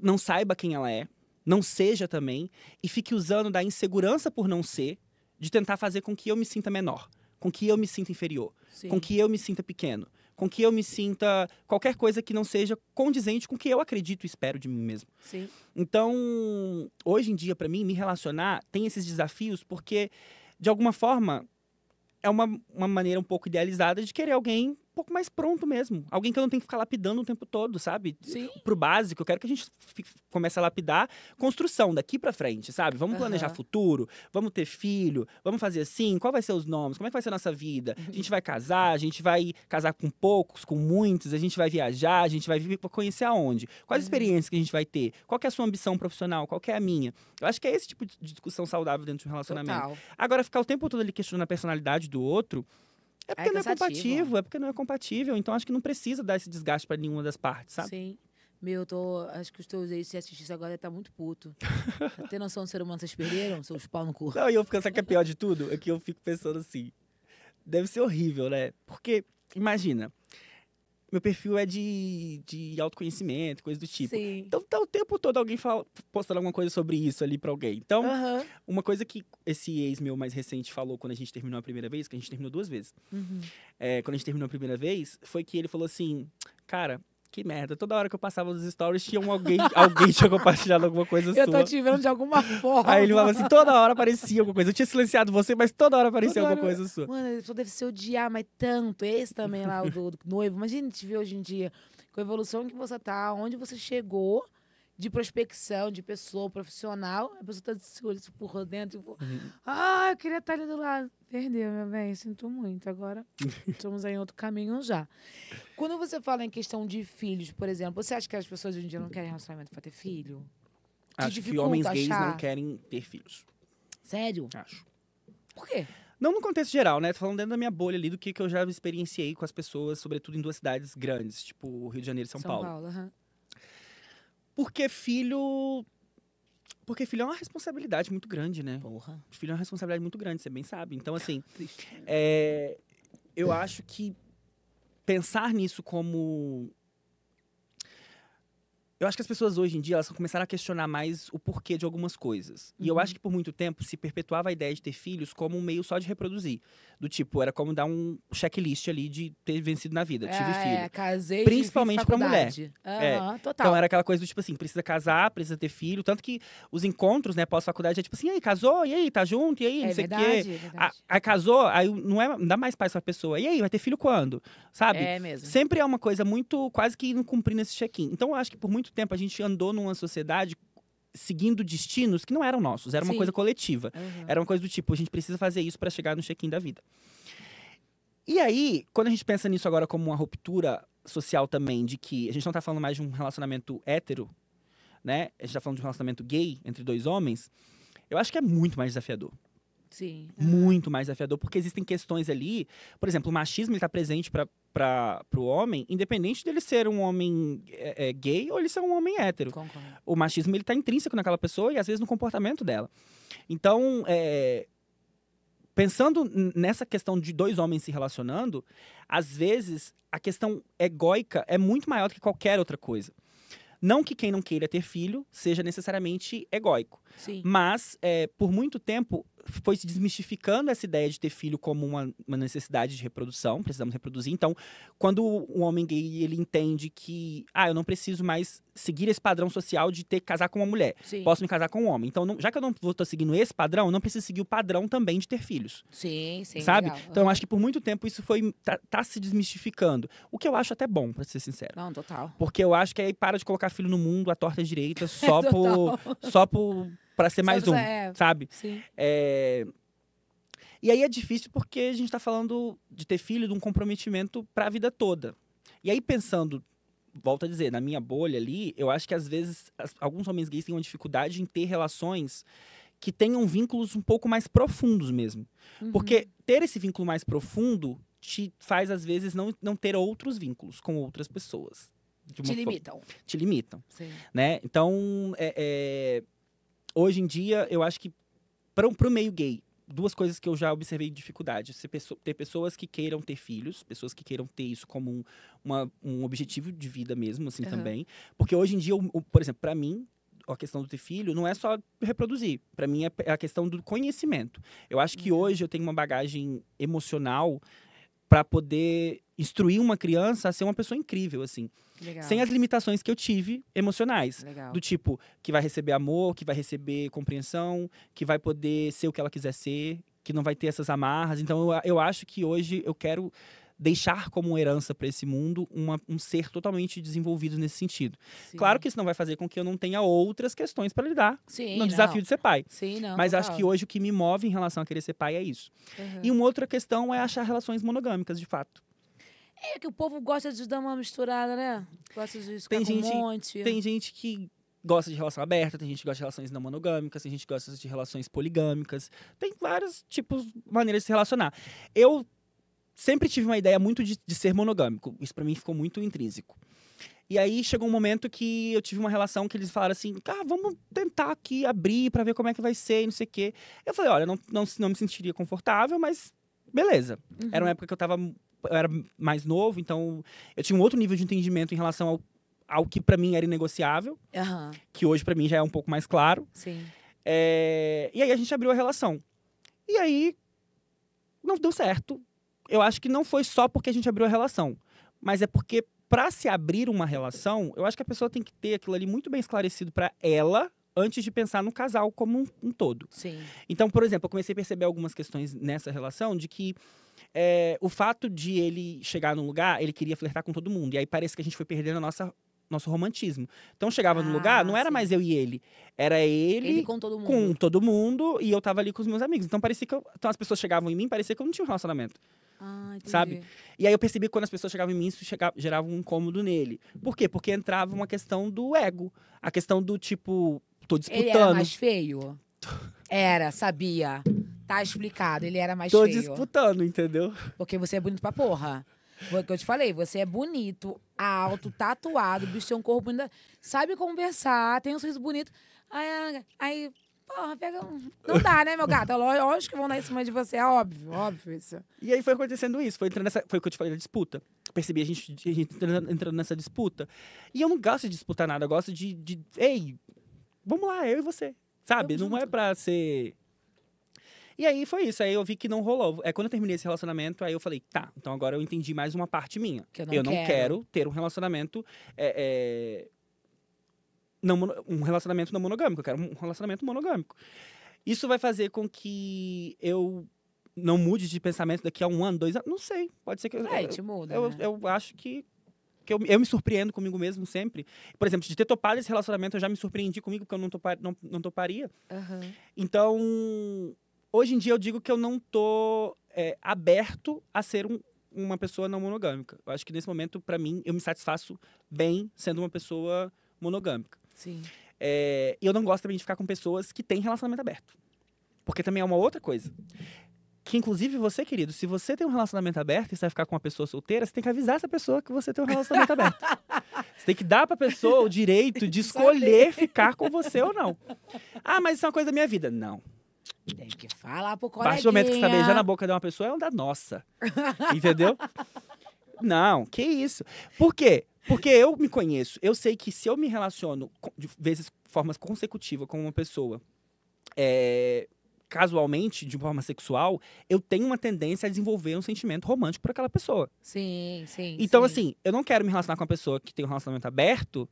não saiba quem ela é, não seja também, e fique usando da insegurança por não ser, de tentar fazer com que eu me sinta menor, com que eu me sinta inferior, Sim. com que eu me sinta pequeno, com que eu me sinta qualquer coisa que não seja condizente com o que eu acredito e espero de mim mesmo. Sim. Então, hoje em dia, para mim, me relacionar tem esses desafios porque, de alguma forma, é uma maneira um pouco idealizada de querer alguém um pouco mais pronto mesmo. Alguém que eu não tenho que ficar lapidando o tempo todo, sabe? Sim. Pro básico, eu quero que a gente comece a lapidar construção daqui pra frente, sabe? Vamos planejar futuro, vamos ter filho, vamos fazer assim, qual vai ser os nomes, como é que vai ser a nossa vida? A gente vai casar com poucos, com muitos, a gente vai viajar, a gente vai conhecer aonde? Quais experiências que a gente vai ter? Qual que é a sua ambição profissional? Qual que é a minha? Eu acho que é esse tipo de discussão saudável dentro de um relacionamento. Total. Agora, ficar o tempo todo ali questionando a personalidade do outro, é porque não é cansativo. compatível, é porque não é compatível. Então, acho que não precisa dar esse desgaste pra nenhuma das partes, sabe? Sim. Acho que os teus ex, se assistir isso agora, tá muito puto. Tem noção do ser humano, vocês perderam? Seus pau no cu. Não, e eu fico, sabe o que é pior de tudo? É que eu fico pensando assim, deve ser horrível, né? Porque, imagina, meu perfil é de autoconhecimento, coisa do tipo. Sim. Então, tá o tempo todo alguém postando alguma coisa sobre isso ali pra alguém. Então, uma coisa que esse ex meu mais recente falou quando a gente terminou a primeira vez, que a gente terminou 2 vezes. Quando a gente terminou a primeira vez, foi que ele falou assim, cara, que merda, toda hora que eu passava nos stories tinha alguém tinha compartilhado alguma coisa sua. Eu tô te vendo de alguma forma. Aí ele falava assim, toda hora aparecia alguma coisa. Eu tinha silenciado você, mas toda hora aparecia alguma coisa sua. Mano, ele só deve se odiar, mas tanto. Esse também lá, o do noivo. Imagina a gente ver hoje em dia, com a evolução que você tá, onde você chegou, de prospecção, de pessoa profissional, a pessoa tá se olhando por dentro, tipo, eu queria estar ali do lado. Perdeu, meu bem, sinto muito. Agora estamos aí em outro caminho já. Quando você fala em questão de filhos, por exemplo, você acha que as pessoas hoje em dia não querem relacionamento pra ter filho? Acho que homens gays não querem ter filhos. Sério? Acho. Por quê? Não no contexto geral, né? Tô falando dentro da minha bolha ali do que eu já experienciei com as pessoas, sobretudo em 2 cidades grandes, tipo Rio de Janeiro e São Paulo. Porque filho é uma responsabilidade muito grande, né? Porra. Filho é uma responsabilidade muito grande, você bem sabe. Então, assim, eu acho que pensar nisso como... Eu acho que as pessoas hoje em dia, elas começaram a questionar mais o porquê de algumas coisas. E eu acho que por muito tempo se perpetuava a ideia de ter filhos como um meio só de reproduzir. Do tipo, era como dar um checklist ali de ter vencido na vida. Tive filho. Casei, principalmente pra mulher. Total. Então era aquela coisa do tipo assim, precisa casar, precisa ter filho. Tanto que os encontros, né, pós-faculdade é tipo assim, e aí, casou? E aí, tá junto? E aí, não sei o quê. Aí casou, aí não dá mais paz pra pessoa. E aí, vai ter filho quando? Sabe? É mesmo. Sempre é uma coisa muito, quase que não cumprindo esse check-in. Então eu acho que por muito tempo a gente andou numa sociedade seguindo destinos que não eram nossos, era uma coisa coletiva. Era uma coisa do tipo, a gente precisa fazer isso para chegar no check-in da vida. E aí, quando a gente pensa nisso agora como uma ruptura social também, de que a gente não tá falando mais de um relacionamento hétero, né? A gente tá falando de um relacionamento gay entre 2 homens, eu acho que é muito mais desafiador. Sim. Muito mais desafiador, porque existem questões ali, por exemplo, o machismo ele tá presente para o homem, independente dele ser um homem gay ou ele ser um homem hétero. Concordo. O machismo ele tá intrínseco naquela pessoa e às vezes no comportamento dela. Então, pensando nessa questão de 2 homens se relacionando, às vezes a questão egóica é muito maior do que qualquer outra coisa. Não que quem não queira ter filho seja necessariamente egóico. Sim. Mas, por muito tempo, foi se desmistificando essa ideia de ter filho como uma necessidade de reprodução, precisamos reproduzir. Então, quando o homem gay ele entende que, eu não preciso mais seguir esse padrão social de ter que casar com uma mulher, Sim. posso me casar com um homem. Então, já que eu não estou seguindo esse padrão, eu não preciso seguir o padrão também de ter filhos. Sim, sim. Sabe? Legal. Então, eu acho que por muito tempo isso tá se desmistificando. O que eu acho até bom, pra ser sincero. Não, total. Porque eu acho que aí para de colocar filho no mundo à torta direita só pra ser mais um, sabe? Sim. E aí é difícil porque a gente tá falando de ter filho, de um comprometimento pra vida toda. E aí pensando, volto a dizer, na minha bolha ali, eu acho que às vezes alguns homens gays têm uma dificuldade em ter relações que tenham vínculos um pouco mais profundos mesmo. Porque ter esse vínculo mais profundo te faz, às vezes, não ter outros vínculos com outras pessoas. Te limitam. Te limitam. Sim. Né? Então, hoje em dia, eu acho que pro meio gay, duas coisas que eu já observei de dificuldade. Ter pessoas que queiram ter filhos, pessoas que queiram ter isso como um objetivo de vida mesmo, assim, também. Porque hoje em dia, por exemplo, para mim, a questão do ter filho não é só reproduzir. Para mim, é a questão do conhecimento. Eu acho que hoje eu tenho uma bagagem emocional para poder instruir uma criança a ser uma pessoa incrível, assim. Legal. Sem as limitações que eu tive emocionais. Legal. Do tipo, que vai receber amor, que vai receber compreensão, que vai poder ser o que ela quiser ser, que não vai ter essas amarras. Então, eu acho que hoje eu quero deixar como herança para esse mundo um ser totalmente desenvolvido nesse sentido. Sim. Claro que isso não vai fazer com que eu não tenha outras questões para lidar no desafio de ser pai. Sim, não, mas total. acho que hoje o que me move em relação a querer ser pai é isso. E uma outra questão é achar relações monogâmicas, de fato. É que o povo gosta de dar uma misturada, né? Gosta de ficar com um monte. Tem gente que gosta de relação aberta, tem gente que gosta de relações não monogâmicas, tem gente que gosta de relações poligâmicas. Tem vários tipos, maneiras de se relacionar. Eu sempre tive uma ideia muito de ser monogâmico. Isso pra mim ficou muito intrínseco. E aí chegou um momento que eu tive uma relação que eles falaram assim, vamos tentar aqui abrir pra ver como é que vai ser e não sei o quê. Eu falei, olha, não me sentiria confortável, mas beleza. Era uma época que eu era mais novo, então eu tinha um outro nível de entendimento em relação ao que pra mim era inegociável, que hoje pra mim já é um pouco mais claro. Sim. E aí a gente abriu a relação. E aí não deu certo. Eu acho que não foi só porque a gente abriu a relação, mas é porque para se abrir uma relação, eu acho que a pessoa tem que ter aquilo ali muito bem esclarecido para ela antes de pensar no casal como um todo. Sim. Então, por exemplo, eu comecei a perceber algumas questões nessa relação de que o fato de ele chegar num lugar, ele queria flertar com todo mundo. E aí parece que a gente foi perdendo nosso romantismo. Então chegava no lugar, não era mais eu e ele. Era ele com todo mundo. Com todo mundo e eu tava ali com os meus amigos. Então parecia que então as pessoas chegavam em mim, parecia que eu não tinha um relacionamento. Entendi. Sabe? E aí eu percebi que quando as pessoas chegavam em mim, isso gerava um incômodo nele. Por quê? Porque entrava uma questão do ego. A questão do tipo, tô disputando. Ele era mais feio? Era, sabia. Tá explicado, ele era mais feio. Tô disputando, entendeu? Porque você é bonito pra porra. Foi o que eu te falei, você é bonito, alto, tatuado, o bicho tem um corpo bonito, sabe conversar, tem um sorriso bonito. Aí porra, pega um... Não dá, né, meu gato? Lógico que vão dar em cima de você, é óbvio isso. E aí foi acontecendo isso, foi o que eu te falei da disputa. Percebi a gente entrando nessa disputa. E eu não gosto de disputar nada, eu gosto de ei, vamos lá, eu e você. Sabe? Não é pra ser... E aí foi isso, aí eu vi que não rolou. Quando eu terminei esse relacionamento, aí eu falei, tá, então agora eu entendi mais uma parte minha. Que eu não quero ter um relacionamento... um relacionamento não monogâmico, eu quero um relacionamento monogâmico. Isso vai fazer com que eu não mude de pensamento daqui a 1 ano, 2 anos, não sei, pode ser que te muda, né? Eu acho que eu me surpreendo comigo mesmo sempre. Por exemplo, de ter topado esse relacionamento, eu já me surpreendi comigo, porque eu não toparia. Então, hoje em dia eu digo que eu não tô aberto a ser uma pessoa não monogâmica. Eu acho que nesse momento, pra mim, eu me satisfaço bem sendo uma pessoa monogâmica. Sim. E eu não gosto também de ficar com pessoas que têm relacionamento aberto. Porque também é uma outra coisa. Que, inclusive, você, querido, se você tem um relacionamento aberto e você vai ficar com uma pessoa solteira, você tem que avisar essa pessoa que você tem um relacionamento aberto. Você tem que dar pra pessoa o direito de escolher ficar com você ou não. Mas isso é uma coisa da minha vida. Não. Tem que falar pro A coleguinha. partir do momento que você tá beijando a boca de uma pessoa, é uma da nossa. Entendeu? Não, que isso. Por quê? Porque eu me conheço. Eu sei que se eu me relaciono de formas consecutivas com uma pessoa, casualmente, de forma sexual, eu tenho uma tendência a desenvolver um sentimento romântico por aquela pessoa. Sim. Então, assim, eu não quero me relacionar com uma pessoa que tem um relacionamento aberto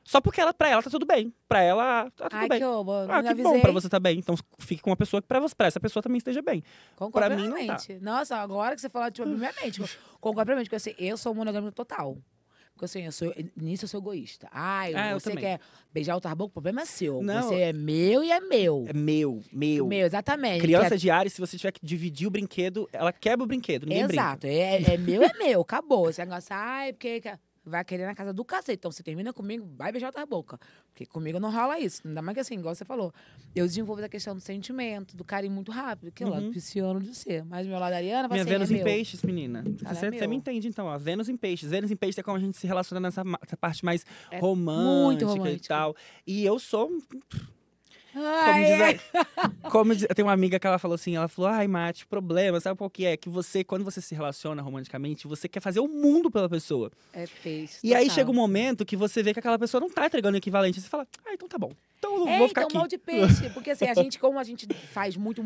só porque pra ela tá tudo bem. Pra ela, tá tudo bem. Que bom pra você tá bem. Então, fique com uma pessoa que pra essa pessoa também esteja bem. Concordo pra mim, não tá. Nossa, agora que você falou, tipo, minha mente. Concordo plenamente, porque assim, eu sou monogâmico total. Porque assim, nisso eu sou egoísta. Você quer beijar o boca, o problema é seu. Não. Você é meu e é meu. É meu. Meu, exatamente. Criança de Ares, se você tiver que dividir o brinquedo, ela quebra o brinquedo, ninguém brinca. Exato, é meu, acabou. Esse negócio, porque... vai querer na casa do cacete. Então, você termina comigo, vai beijar outra boca. Porque comigo não rola isso. Ainda mais que assim, igual você falou. Eu desenvolvo a questão do sentimento, do carinho muito rápido. Que é o lado pisciano de ser. Mas meu lado Ariana vai Minha ser Vênus em meu. peixes, menina. Ela Você, é você me meu. entende, então, ó. Vênus em peixes. Vênus em peixes é como a gente se relaciona nessa parte mais É romântica, muito e romântico. tal. E eu sou... Ai, Eu tenho uma amiga que ela falou assim, ai, Mate, problema, sabe qual que é? Que você, quando você se relaciona romanticamente, você quer fazer o mundo pela pessoa. é peixe. E aí total. chega um momento que você vê que aquela pessoa não tá entregando o equivalente. Você fala, então tá bom. Então eu não vou ficar então, aqui. mal de peixe. Porque assim, a gente, como a gente faz muito,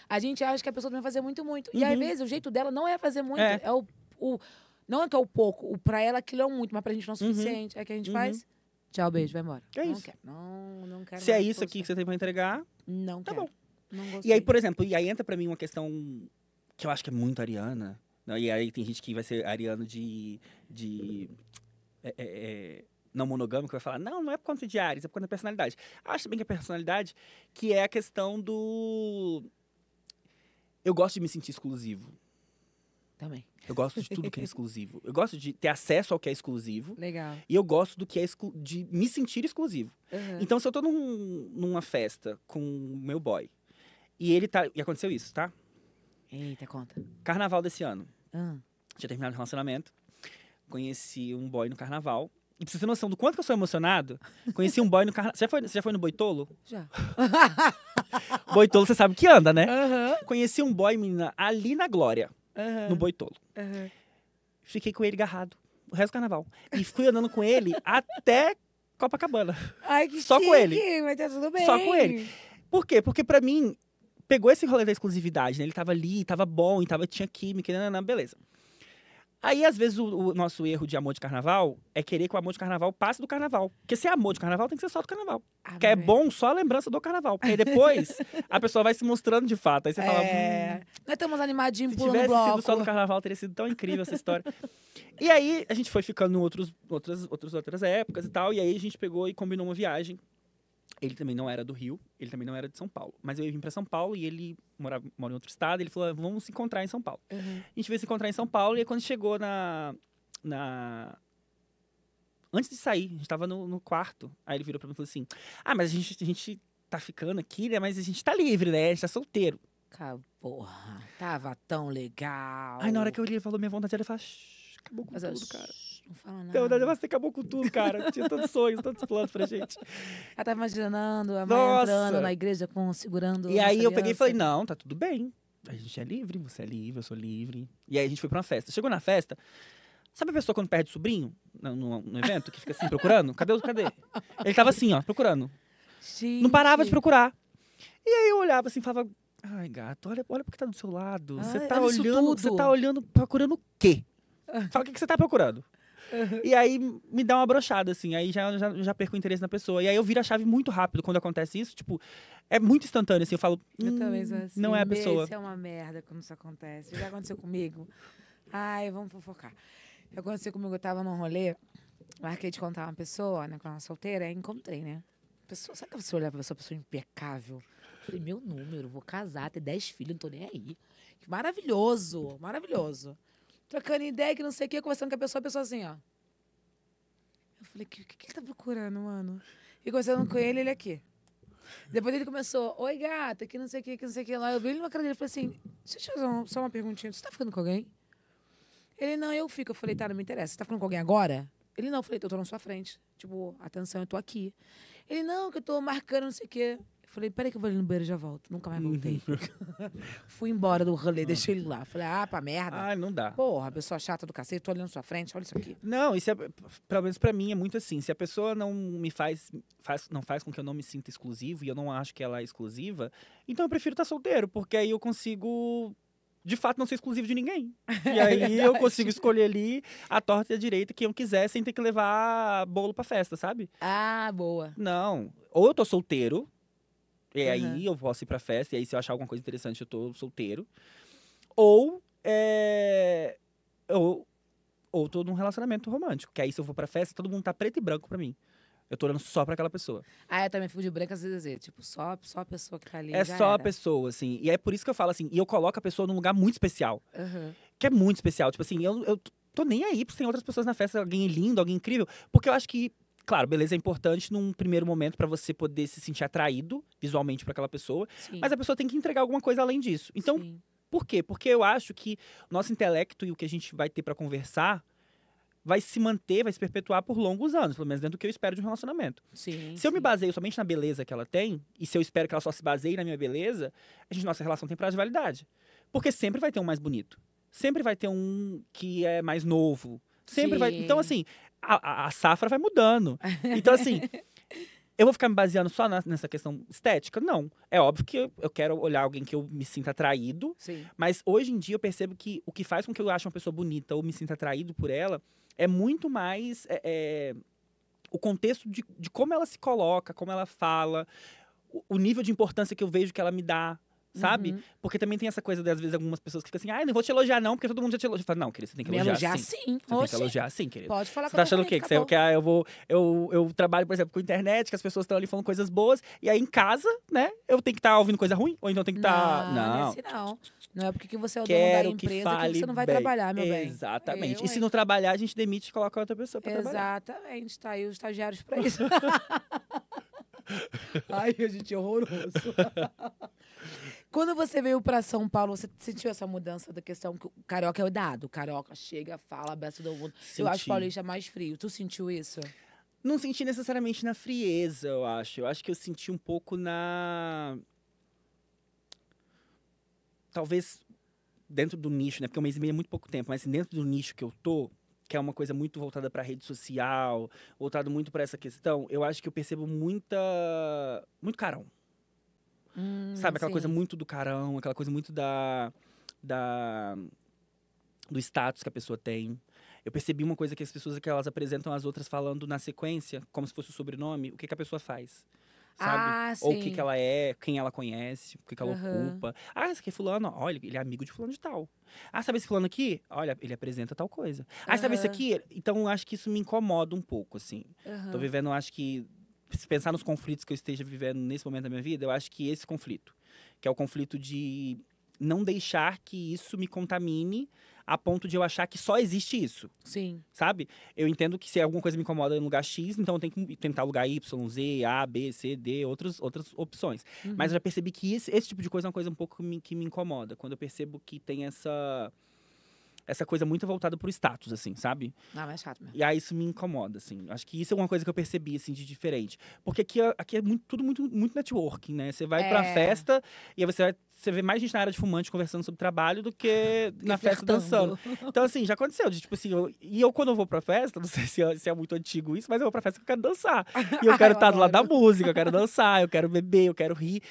a gente acha que a pessoa vai fazer muito. E às vezes o jeito dela não é fazer muito. É. É não é que é o pouco. Pra ela aquilo é um muito, mas pra gente não é o suficiente. É que a gente faz. Tchau, beijo, vai embora. É não isso. quero. Não quero Se é mais isso aqui que você você tem pra entregar, Não tá quero. bom. Não gostei. E aí, por exemplo, entra pra mim uma questão que eu acho que é muito ariana. Né? E aí tem gente que vai ser ariano de não monogâmico, vai falar, não é por conta de Ares, é por conta da personalidade. Acho também que a personalidade, que é a questão do... Eu gosto de me sentir exclusivo. Também. Eu gosto de tudo que é exclusivo. Eu gosto de ter acesso ao que é exclusivo. Legal. E eu gosto do que é de me sentir exclusivo. Uhum. Então, se eu tô numa festa com o meu boy, e ele tá... E aconteceu isso, tá? Eita, conta. Carnaval desse ano. Ah. Tinha terminado o relacionamento. Conheci um boy no carnaval. E pra você ter noção do quanto que eu sou emocionado, conheci um boy no carnaval. Você já foi no Boitolo? Já. Boitolo, você sabe que anda, né? Aham. Conheci um boy, menina, ali na Glória, no Boitolo. Aham. Fiquei com ele agarrado o resto do carnaval. E fui andando com ele até Copacabana. Ai, que Só com ele. chique, mas tá tudo bem. Só com ele. Por quê? Porque pra mim, pegou esse rolê da exclusividade, né? Ele tava ali, tava bom, tinha química, beleza. Aí, às vezes, o nosso erro de amor de carnaval é querer que o amor de carnaval passe do carnaval. Porque se é amor de carnaval, tem que ser só do carnaval. Porque é bom só a lembrança do carnaval. Porque aí depois, a pessoa vai se mostrando de fato. Aí você fala, nós estamos animadinhos se pulando tivesse bloco. sido só do carnaval, teria sido tão incrível essa história. E aí, a gente foi ficando em outras épocas e tal. E aí, a gente pegou e combinou uma viagem. Ele também não era do Rio, ele também não era de São Paulo. Mas eu vim pra São Paulo e ele mora em outro estado. Ele falou, vamos se encontrar em São Paulo. Uhum. A gente veio se encontrar em São Paulo e aí, quando chegou Antes de sair, a gente tava no quarto. Aí ele virou pra mim e falou assim, mas a gente tá ficando aqui, né? Mas a gente tá livre, né? A gente tá solteiro. Porra, tava tão legal. Aí na hora que eu olhei, ele falou, minha vontade era falar, acabou com tudo, cara. Não fala nada. Minha vontade era, você acabou com tudo, cara. Tinha tantos sonhos, tantos planos pra gente. Ela tava imaginando a mãe Nossa! entrando na igreja segurando. E aí nossa eu peguei e aliança. falei, não, tá tudo bem. A gente é livre, você é livre, eu sou livre. E aí a gente foi pra uma festa. Chegou na festa, sabe a pessoa quando perde o sobrinho no evento, que fica assim procurando? Cadê? Ele tava assim, ó, procurando. Gente. Não parava de procurar. E aí eu olhava assim e falava, ai, gato, olha porque tá do seu lado. Você tá olha isso olhando, tudo. você tá olhando, procurando o quê? Fala o que você tá procurando. E aí me dá uma brochada, assim, aí já perco o interesse na pessoa. E aí eu viro a chave muito rápido quando acontece isso, tipo, é muito instantâneo, assim, eu falo, Eu também sou assim. não é a pessoa. Isso é uma merda quando isso acontece. Já aconteceu comigo. Ai, vamos fofocar. Aconteceu comigo, eu tava num rolê, marquei de contar uma pessoa, né, quando eu era solteira, aí encontrei, né? Pessoa, sabe que você olhar pra pessoa impecável? Falei, meu número, vou casar, ter 10 filhos, não tô nem aí. Maravilhoso, maravilhoso. Trocando ideia, que não sei o que, conversando com a pessoa assim, ó. Eu falei, o que ele tá procurando, mano? E conversando com ele aqui. Depois ele começou, oi, gata, que não sei o que não sei o que lá. Eu vi ele na cara dele e falei assim, deixa eu te fazer só uma perguntinha, você tá ficando com alguém? Ele, não, eu fico. Eu falei, tá, não me interessa. Você tá ficando com alguém agora? Ele, não. Eu falei, eu tô na sua frente. Tipo, atenção, eu tô aqui. Ele, não, que eu tô marcando não sei o quê. Eu falei, peraí que eu vou ali no banheiro e já volto. Nunca mais voltei. Fui embora do rolê, deixei ele lá. Falei, pra merda. Ah, não dá. Porra, pessoa chata do cacete, tô ali na sua frente, olha isso aqui. Não, isso é, pelo menos pra mim, é muito assim. Se a pessoa não me não faz com que eu não me sinta exclusivo e eu não acho que ela é exclusiva, então eu prefiro estar solteiro, porque aí eu consigo, de fato, não ser exclusivo de ninguém. E aí eu consigo escolher ali a torta e a direita que eu quiser sem ter que levar bolo pra festa, sabe? Ah, boa. Não. Ou eu tô solteiro, e Uhum. aí eu posso ir pra festa, e aí se eu achar alguma coisa interessante eu tô solteiro. Ou tô num relacionamento romântico, que aí se eu for pra festa, todo mundo tá preto e branco pra mim. Eu tô olhando só pra aquela pessoa. Ah, eu também fico de branca às vezes. Tipo, só a pessoa que tá ali. É já só a era. pessoa, assim. E é por isso que eu falo assim, e eu coloco a pessoa num lugar muito especial. Uhum. Que é muito especial. Tipo assim, tô nem aí se tem outras pessoas na festa, alguém lindo, alguém incrível. Porque eu acho que, claro, beleza é importante num primeiro momento pra você poder se sentir atraído visualmente pra aquela pessoa. Sim. Mas a pessoa tem que entregar alguma coisa além disso. Então, Sim. por quê? Porque eu acho que o nosso intelecto e o que a gente vai ter pra conversar vai se manter, vai se perpetuar por longos anos, pelo menos dentro do que eu espero de um relacionamento. Sim, Se eu me sim. baseio somente na beleza que ela tem, e se eu espero que ela só se baseie na minha beleza, nossa relação tem prazo de validade. Porque sempre vai ter um mais bonito. Sempre vai ter um que é mais novo. Sempre vai. Então, Sim. assim, a safra vai mudando. Então, assim, eu vou ficar me baseando só nessa questão estética? Não. É óbvio que eu quero olhar alguém que eu me sinta atraído, Sim. mas hoje em dia eu percebo que o que faz com que eu ache uma pessoa bonita ou me sinta atraído por ela é muito mais o contexto de como ela se coloca, como ela fala, o nível de importância que eu vejo que ela me dá, sabe? Uhum. Porque também tem essa coisa, às vezes, algumas pessoas que ficam assim, ai, não vou te elogiar não, porque todo mundo já te elogia. Eu falo, não, querido, você tem que Me elogiar elogiar sim. sim. Você tem Oxi. que elogiar sim, querido. Pode falar Você tá achando o quê? acabou. Que eu trabalho, por exemplo, com internet, que as pessoas estão ali falando coisas boas, e aí em casa, né, eu tenho que estar ouvindo coisa ruim, ou então eu tenho que estar... Não, Não, é assim não. Não é porque você é o dono da quero que empresa que fale você não vai bem. trabalhar, meu bem. Exatamente. Eu, E se hein? não trabalhar, a gente demite e coloca outra pessoa pra trabalhar. Exatamente. Tá aí os estagiários pra isso. Ai, a gente é horroroso. Quando você veio pra São Paulo, você sentiu essa mudança da questão que o carioca é o dado? O carioca chega, fala, abraça todo mundo. Eu acho o Senti. paulista mais frio. Tu sentiu isso? Não senti necessariamente na frieza, eu acho. Eu acho que eu senti um pouco na... Talvez dentro do nicho, né? Porque um mês e meio é muito pouco tempo, mas dentro do nicho que eu tô, que é uma coisa muito voltada pra rede social, voltado muito pra essa questão, eu acho que eu percebo muito carão. Sabe? Aquela coisa sim. muito do carão, aquela coisa muito do status que a pessoa tem. Eu percebi uma coisa que as pessoas que elas apresentam as outras falando na sequência, como se fosse o sobrenome, o que a pessoa faz. Sabe? Ah, Ou o sim. que ela é, quem ela conhece, o que ela Aham. ocupa. Ah, esse aqui é fulano, olha, ele é amigo de fulano de tal. Ah, sabe esse fulano aqui? Olha, ele apresenta tal coisa. Ah, sabe esse Aham. aqui? Então, eu acho que isso me incomoda um pouco, assim. Aham. Tô vivendo, eu acho que, se pensar nos conflitos que eu esteja vivendo nesse momento da minha vida, eu acho que esse conflito, que é o conflito de não deixar que isso me contamine a ponto de eu achar que só existe isso, Sim. sabe? Eu entendo que se alguma coisa me incomoda no lugar X, então eu tenho que tentar lugar Y, Z, A, B, C, D, outras opções. Uhum. Mas eu já percebi que esse tipo de coisa é uma coisa um pouco que me incomoda. Quando eu percebo que tem essa coisa muito voltada pro status, assim, sabe? Não, mas é chato mesmo. E aí isso me incomoda, assim. Acho que isso é uma coisa que eu percebi, assim, de diferente. Porque aqui é tudo muito networking, né? Você vai pra É. festa e aí você vê mais gente na área de fumante conversando sobre trabalho do que na festa dançando. Então, assim, já aconteceu. De, tipo assim, quando eu vou pra festa, não sei se é muito antigo isso, mas eu vou pra festa que eu quero dançar. E eu quero Eu estar do lado da adoro. música, eu quero dançar, eu quero beber, eu quero rir.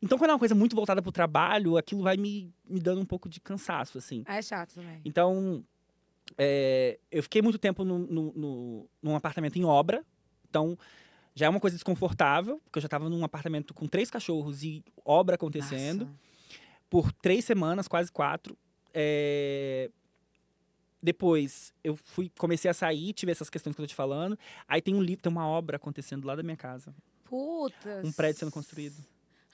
Então, quando é uma coisa muito voltada pro trabalho, aquilo vai me dando um pouco de cansaço, assim. É chato também. Então, eu fiquei muito tempo num apartamento em obra. Então, já é uma coisa desconfortável, porque eu já estava num apartamento com 3 cachorros e obra acontecendo. Nossa. Por 3 semanas, quase 4. Depois, comecei a sair, tive essas questões que eu tô te falando. Aí tem uma obra acontecendo lá da minha casa. Putas. Um prédio sendo construído.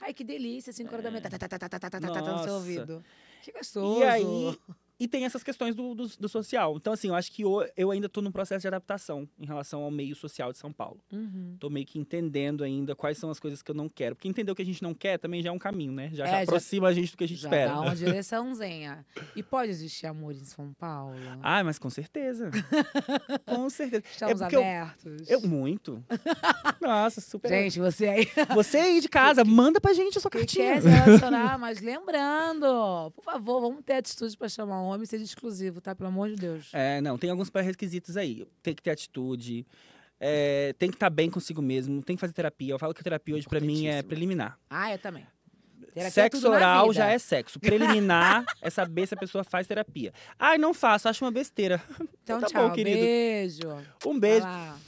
Ai, que delícia, 5 horas da manhã. Tá, no seu Nossa. ouvido. Que gostoso. E aí, tem essas questões do social. Então, assim, eu acho que eu ainda tô num processo de adaptação em relação ao meio social de São Paulo. Uhum. Tô meio que entendendo ainda quais são as coisas que eu não quero. Porque entender o que a gente não quer também já é um caminho, né? Já Já- aproxima a gente do que a gente Já espera. dá uma direçãozinha. E pode existir amor em São Paulo? Ah, mas com certeza. Com certeza. Estamos porque abertos? muito. Nossa, super. Gente, você aí Você aí de casa, manda pra gente a sua que cartinha. quer se relacionar, mas lembrando, por favor, vamos ter atitude pra chamar um homem e ser exclusivo, tá? Pelo amor de Deus. Não, tem alguns pré-requisitos aí. Tem que ter atitude, tem que estar bem consigo mesmo, tem que fazer terapia. Eu falo que terapia hoje pra mim é Importantíssimo. preliminar. Ah, eu também. Terapia é Sexo tudo na oral vida. já é sexo. Preliminar é saber se a pessoa faz terapia. Ai, não faço, acho uma besteira. Então, tá tchau. bom, querido. Beijo. Um beijo. Vai lá.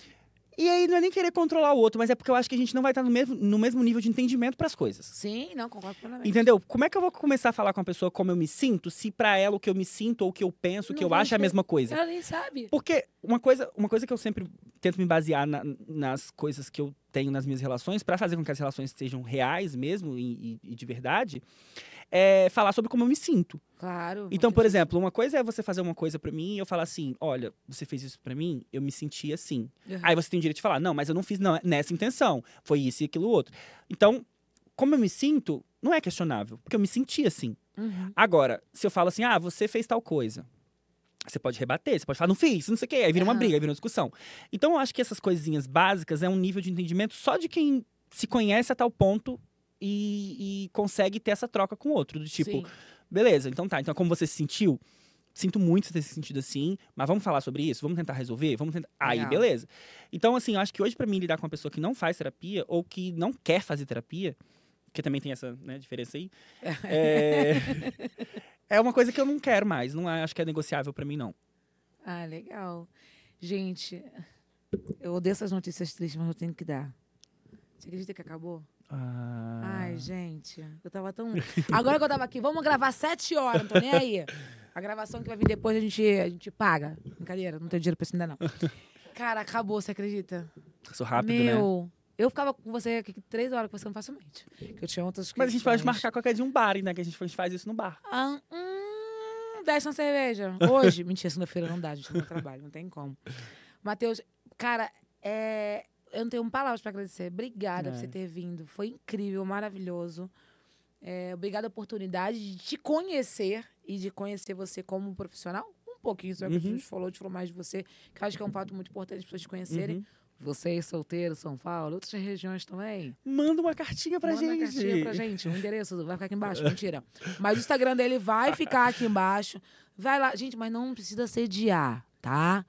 E aí, não é nem querer controlar o outro, mas é porque eu acho que a gente não vai estar no mesmo nível de entendimento pras coisas. Sim, não, concordo plenamente. Entendeu? Como é que eu vou começar a falar com a pessoa como eu me sinto, se pra ela o que eu me sinto ou o que eu penso, o que Não eu vai acho é a ser- mesma coisa? Ela nem sabe. Porque uma coisa que eu sempre tento me basear nas coisas que eu tenho nas minhas relações, pra fazer com que as relações sejam reais mesmo e de verdade, é falar sobre como eu me sinto. Claro. Então, por exemplo, uma coisa é você fazer uma coisa pra mim e eu falar assim, olha, você fez isso pra mim, eu me senti assim. Uhum. Aí você tem o direito de falar, não, mas eu não fiz nessa intenção, foi isso e aquilo outro. Então, como eu me sinto, não é questionável, porque eu me senti assim. Uhum. Agora, se eu falo assim, você fez tal coisa, você pode rebater, você pode falar, não fiz, não sei o quê, aí vira uma briga, aí vira uma discussão. Então, eu acho que essas coisinhas básicas é um nível de entendimento só de quem se conhece a tal ponto e consegue ter essa troca com o outro. Do tipo, Sim. beleza, então tá, então como você se sentiu? Sinto muito você ter se sentido assim, mas vamos falar sobre isso? Vamos tentar resolver? Vamos tentar. Aí, Legal. beleza. Então, assim, eu acho que hoje, pra mim, lidar com uma pessoa que não faz terapia ou que não quer fazer terapia, porque também tem essa, né, diferença aí, é uma coisa que eu não quero mais. Não acho que é negociável pra mim, não. Ah, legal. Gente, eu odeio essas notícias tristes, mas eu tenho que dar. Você acredita que acabou? Ai, gente, eu tava tão... Agora que eu tava aqui, vamos gravar 7 horas, não tô nem aí. A gravação que vai vir depois a gente paga. Brincadeira, não tenho dinheiro pra isso ainda não. Cara, acabou, você acredita? Sou rápido, né? Eu ficava com você aqui 3 horas conversando facilmente. Que eu tinha outras Mas a gente pode questões. marcar qualquer dia um bar, né? Que a gente faz isso no bar. Desce uma cerveja. Hoje, mentira, segunda-feira não dá, gente, no meu trabalho, não tem como. Matheus, cara, eu não tenho palavras para agradecer. Obrigada por você ter vindo. Foi incrível, maravilhoso. Obrigada a oportunidade de te conhecer e de conhecer você como profissional. Um pouquinho, isso é o que a gente falou mais de você, que eu acho que é um fato muito importante as pessoas te conhecerem. Vocês, solteiros, São Paulo, outras regiões também. Manda uma cartinha pra gente. Manda uma cartinha pra gente. O endereço vai ficar aqui embaixo. Mentira. Mas o Instagram dele vai ficar aqui embaixo. Vai lá. Gente, mas não precisa sediar, tá?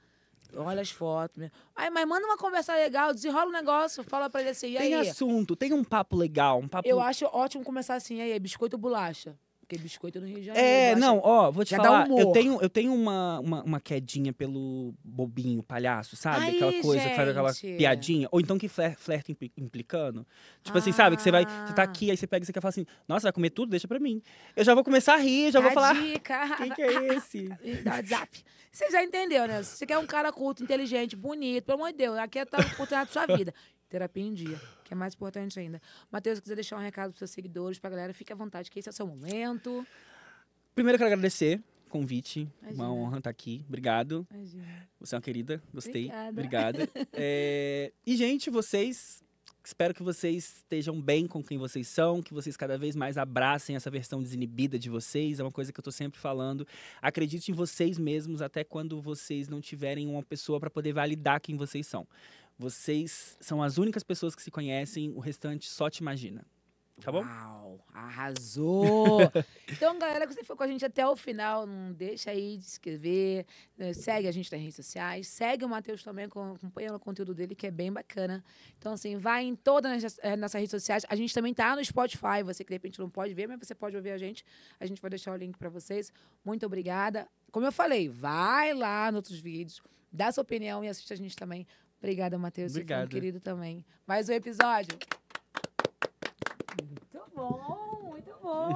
Olha as fotos. Ai, mas manda uma conversa legal, desenrola um negócio, fala pra ele assim, e aí? Tem assunto, tem um papo legal, um papo... Eu acho ótimo começar assim, e aí, biscoito ou bolacha? Porque biscoito no Rio de Janeiro. Não, vou te já falar, dá humor. eu tenho uma quedinha pelo bobinho, palhaço, sabe? Ai, aquela coisa que faz aquela gente. piadinha. Ou então que flerta implicando. Tipo assim, sabe? Que você tá aqui, aí você pega e você quer falar assim, nossa, vai comer tudo? Deixa pra mim. Eu já vou começar a rir, já vou falar, quem que é esse? Dá WhatsApp. Você já entendeu, né? Se você quer um cara culto, inteligente, bonito, pelo amor de Deus, aqui é a oportunidade da sua vida. Terapia em dia, que é mais importante ainda. Matheus, se quiser deixar um recado pros seus seguidores, pra galera, fique à vontade, que esse é o seu momento. Primeiro, eu quero agradecer o convite. Imagina. Uma honra estar aqui. Obrigado. Imagina. Você é uma querida. Gostei. Obrigada. E, gente, vocês... Espero que vocês estejam bem com quem vocês são, que vocês cada vez mais abracem essa versão desinibida de vocês. É uma coisa que eu tô sempre falando. Acredite em vocês mesmos até quando vocês não tiverem uma pessoa para poder validar quem vocês são. Vocês são as únicas pessoas que se conhecem, o restante só te imagina. Tá bom? Uau, arrasou! Então, galera, que você foi com a gente até o final, não deixa aí de se inscrever, segue a gente nas redes sociais, segue o Matheus também, acompanha o conteúdo dele, que é bem bacana. Então, assim, vai em todas as nossas redes sociais. A gente também tá no Spotify, você que de repente não pode ver, mas você pode ouvir a gente vai deixar o link para vocês. Muito obrigada. Como eu falei, vai lá nos outros vídeos, dá sua opinião e assiste a gente também. Obrigada, Matheus. Você foi um querido também. Mais um episódio. Muito bom, muito bom.